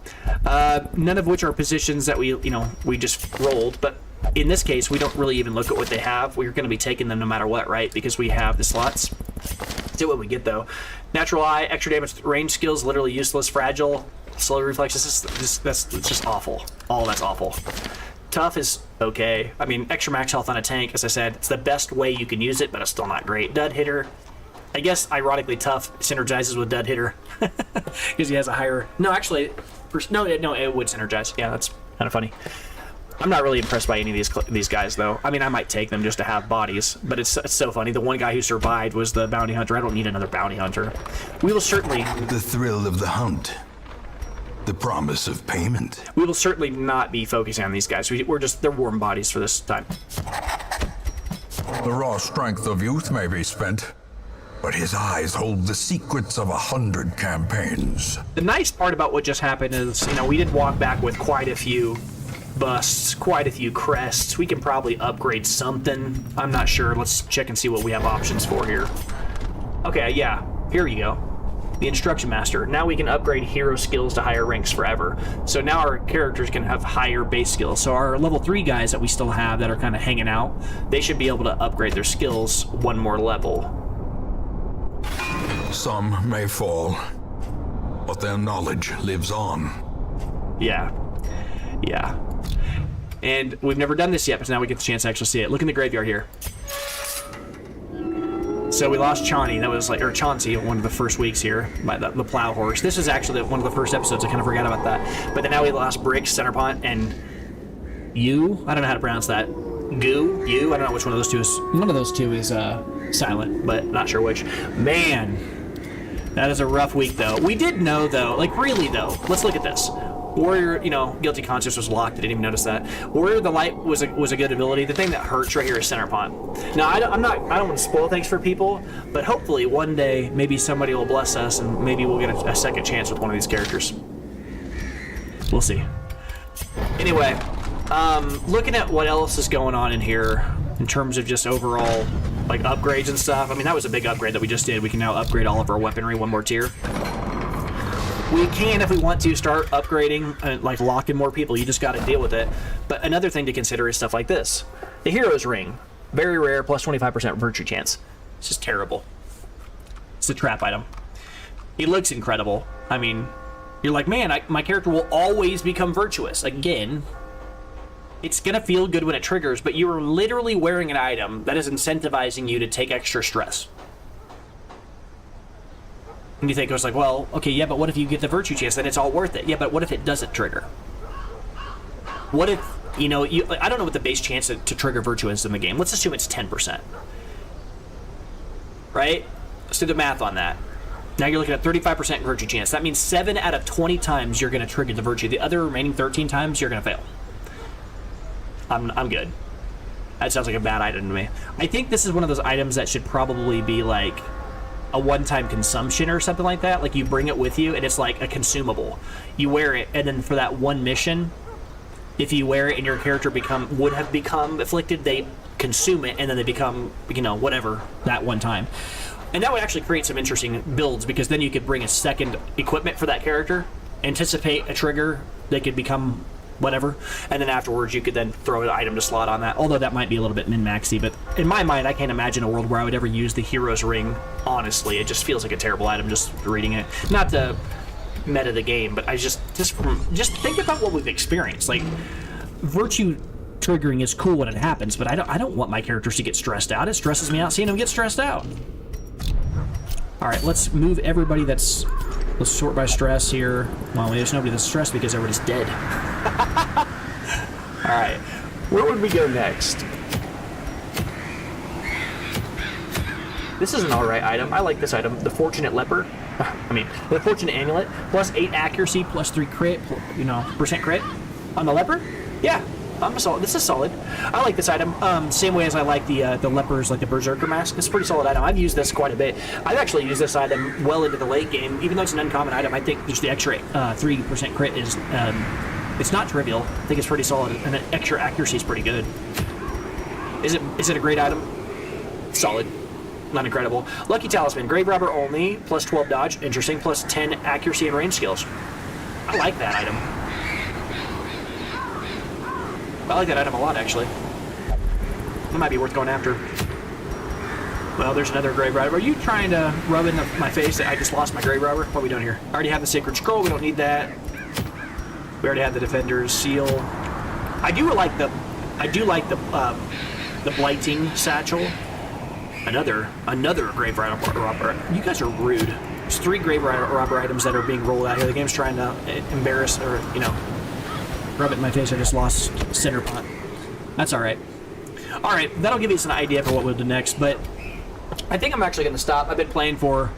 None of which are positions that we just rolled, but in this case, we don't really even look at what they have. We're going to be taking them no matter what, right? Because we have the slots. Let's see what we get, though. Natural Eye, extra damage, range skills, literally useless, fragile, slow reflexes. That's just awful. All that's awful. Tough is okay. I mean, extra max health on a tank, as I said, it's the best way you can use it, but it's still not great. Dud Hitter, I guess, ironically, Tough synergizes with Dud Hitter because he has a higher... No, actually, no, it would synergize. Yeah, that's kind of funny. I'm not really impressed by any of these guys, though. I mean, I might take them just to have bodies, but it's so funny. The one guy who survived was the bounty hunter. I don't need another bounty hunter. We will certainly... The thrill of the hunt. The promise of payment. We will certainly not be focusing on these guys. They're warm bodies for this time. The raw strength of youth may be spent, but his eyes hold the secrets of 100 campaigns. The nice part about what just happened is, we did walk back with quite a few busts, quite a few crests. We can probably upgrade something. I'm not sure. Let's check and see what we have options for here. Okay, yeah, here you go. The Instruction Master. Now we can upgrade hero skills to higher ranks forever. So now our characters can have higher base skills. So our level 3 guys that we still have that are kind of hanging out, they should be able to upgrade their skills one more level. Some may fall, but their knowledge lives on. Yeah. And we've never done this yet, but now we get the chance to actually see it. Look in the graveyard here. So we lost Chauncey, Chauncey, one of the first weeks here, by the plow horse. This is actually one of the first episodes, I kind of forgot about that. But then now we lost Briggs, Centerpont, and you, I don't know how to pronounce that. You, I don't know which one of those two is. One of those two is silent, but not sure which. Man, that is a rough week, though. We did know, though, really, though, let's look at this. Warrior, Guilty Conscience was locked. I didn't even notice that. Warrior of the Light was a good ability. The thing that hurts right here is Centerpont. Now, I don't want to spoil things for people, but hopefully one day maybe somebody will bless us and maybe we'll get a second chance with one of these characters. We'll see. Anyway, looking at what else is going on in here in terms of just overall upgrades and stuff. I mean, that was a big upgrade that we just did. We can now upgrade all of our weaponry one more tier. We can, if we want to, start upgrading and lock in more people. You just got to deal with it. But another thing to consider is stuff like this. The Hero's Ring. Very rare, plus 25% virtue chance. It's just terrible. It's a trap item. He looks incredible. I mean, you're like, man, my character will always become virtuous. Again, it's going to feel good when it triggers, but you are literally wearing an item that is incentivizing you to take extra stress. And you think, well, okay, yeah, but what if you get the virtue chance? Then it's all worth it. Yeah, but what if it doesn't trigger? What if, I don't know what the base chance to trigger virtue is in the game. Let's assume it's 10%. Right? Let's do the math on that. Now you're looking at 35% virtue chance. That means 7 out of 20 times you're going to trigger the virtue. The other remaining 13 times, you're going to fail. I'm good. That sounds like a bad item to me. I think this is one of those items that should probably be a one-time consumption or something like that. You bring it with you and it's like a consumable. You wear it, and then for that one mission, if you wear it and your character would have become afflicted, they consume it and then they become, whatever, that one time. And that would actually create some interesting builds, because then you could bring a second equipment for that character, anticipate a trigger, they could become whatever, and then afterwards you could then throw an item to slot on that, although that might be a little bit min-maxy. But in my mind, I can't imagine a world where I would ever use the Hero's Ring. Honestly, it just feels like a terrible item just reading it. Not to meta the game, but I just think about what we've experienced. Virtue triggering is cool when it happens, but I don't want my characters to get stressed out. It stresses me out seeing them get stressed out. All right, let's move everybody let's sort by stress here. Well, there's nobody that's stressed because everybody's dead. All right, where would we go next? This is an alright item. I like this item. The Fortunate Leper. The Fortunate Amulet. Plus 8 accuracy, plus 3 crit, percent crit on the leper. Yeah, This is solid. I like this item. Same way as I like the lepers, like the berserker mask. It's a pretty solid item. I've used this quite a bit. I've actually used this item well into the late game, even though it's an uncommon item. I think just the extra 3% crit is it's not trivial. I think it's pretty solid, and the extra accuracy is pretty good. Is it a great item? Solid. Not incredible. Lucky Talisman, Grave Robber only, plus 12 dodge, interesting, plus 10 accuracy and range skills. I like that item. I like that item a lot, actually. It might be worth going after. Well, there's another Grave Robber. Are you trying to rub in my face that I just lost my Grave Robber? What are we doing here? I already have the Sacred Scroll. We don't need that. We already have the Defender's Seal. I do like the Blighting Satchel. Another Grave Robber. You guys are rude. There's 3 Grave Robber items that are being rolled out here. The game's trying to embarrass or, rub it in my face. I just lost Center Pot. That's alright. Alright, that'll give us an idea for what we'll do next, but I think I'm actually going to stop. I've been playing for,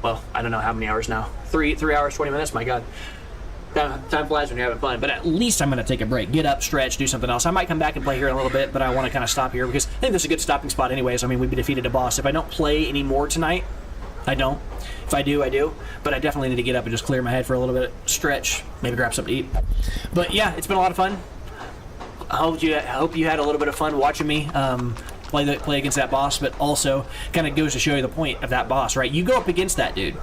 well, I don't know how many hours now. 3 hours, 20 minutes? My God. Time flies when you're having fun, but at least I'm going to take a break. Get up, stretch, do something else. I might come back and play here in a little bit, but I want to kind of stop here because I think this is a good stopping spot anyways. I mean, we've defeated a boss. If I don't play anymore tonight, I don't. If I do, I do. But I definitely need to get up and just clear my head for a little bit, stretch, maybe grab something to eat. But yeah, it's been a lot of fun. I hope you had a little bit of fun watching me play against that boss, but also kind of goes to show you the point of that boss, right? You go up against that dude.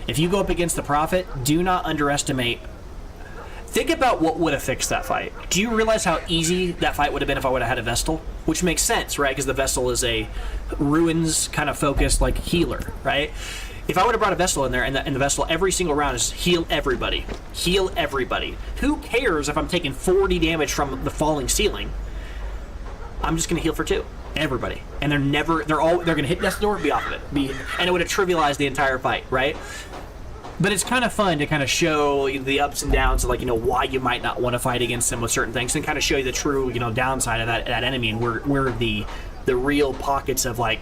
If you go up against the Prophet, do not underestimate. Think about what would have fixed that fight. Do you realize how easy that fight would have been if I would have had a Vestal? Which makes sense, right? Because the Vestal is a ruins kind of focused like healer, right? If I would have brought a Vestal in there and the Vestal every single round is heal everybody. Heal everybody. Who cares if I'm taking 40 damage from the falling ceiling? I'm just going to heal for 2. Everybody. And they're going to hit Death's Door, be off of it. And it would have trivialized the entire fight, right? But it's kind of fun to kind of show the ups and downs of, like, why you might not want to fight against them with certain things, and kind of show you the true, downside of that enemy, and where the real pockets of, like,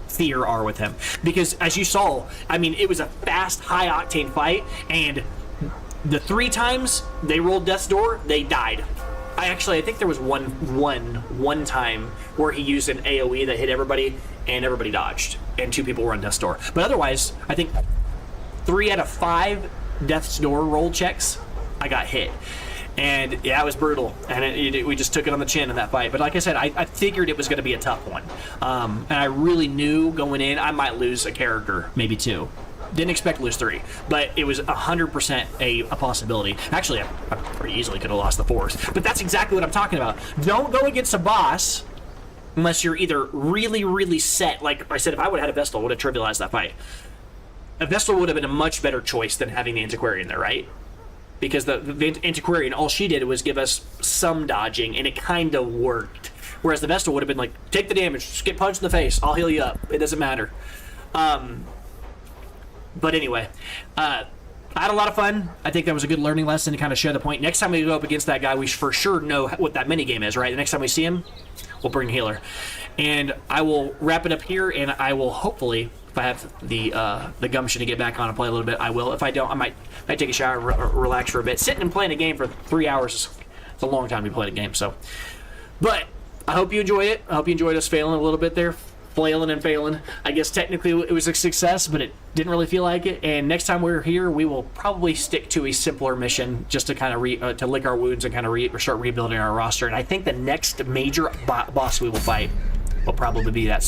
fear are with him. Because as you saw, I mean, it was a fast, high octane fight, and the 3 times they rolled Death's Door, they died. I think there was one time where he used an AoE that hit everybody, and everybody dodged, and 2 people were on Death's Door. But otherwise, I think 3 out of 5 Death's Door roll checks, I got hit. And yeah, it was brutal. And we just took it on the chin in that fight. But like I said, I figured it was going to be a tough one. And I really knew going in, I might lose a character, maybe 2. Didn't expect to lose 3. But it was 100% a possibility. Actually, I pretty easily could have lost the 4th. But that's exactly what I'm talking about. Don't go against a boss unless you're either really, really set. Like I said, if I would have had a Vestal, I would have trivialized that fight. A Vestal would have been a much better choice than having the Antiquarian there, right? Because the Antiquarian, all she did was give us some dodging, and it kind of worked. Whereas the Vestal would have been like, take the damage, just get punched in the face, I'll heal you up. It doesn't matter. But anyway, I had a lot of fun. I think that was a good learning lesson to kind of show the point. Next time we go up against that guy, we for sure know what that minigame is, right? The next time we see him, we'll bring a healer. And I will wrap it up here, and I will hopefully, if I have the gumption to get back on and play a little bit, I will. If I don't, I might take a shower, relax for a bit. Sitting and playing a game for 3 hours it's a long time to be playing a game. So, but I hope you enjoy it. I hope you enjoyed us failing a little bit there, flailing and failing. I guess technically it was a success, but it didn't really feel like it. And next time we're here, we will probably stick to a simpler mission just to kind of to lick our wounds and kind of start rebuilding our roster. And I think the next major boss we will fight will probably be that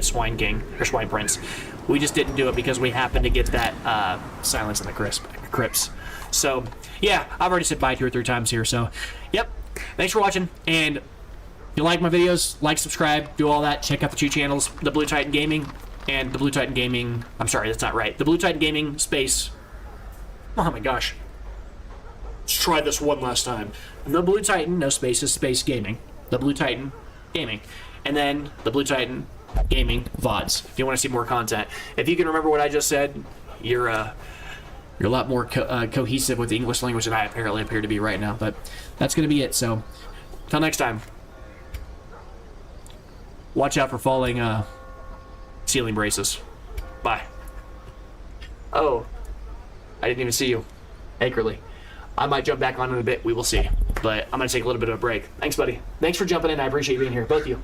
Swine King or Swine Prince. We just didn't do it because we happened to get that Silence in the Crypts. So yeah, I've already said bye 2 or 3 times here. So yep, thanks for watching. And if you like my videos, like, subscribe, do all that. Check out the 2 channels, the Blue Titan Gaming and the Blue Titan Gaming. I'm sorry, that's not right. The Blue Titan Gaming space. Oh my gosh. Let's try this one last time. The Blue Titan, no spaces, Space Gaming. The Blue Titan Gaming. And then the Blue Titan Gaming VODs, if you want to see more content. If you can remember what I just said, you're a lot more cohesive with the English language than I apparently appear to be right now. But that's going to be it. So, until next time. Watch out for falling ceiling braces. Bye. Oh, I didn't even see you. Hey, Curly. I might jump back on in a bit. We will see. But I'm going to take a little bit of a break. Thanks, buddy. Thanks for jumping in. I appreciate you being here, both of you.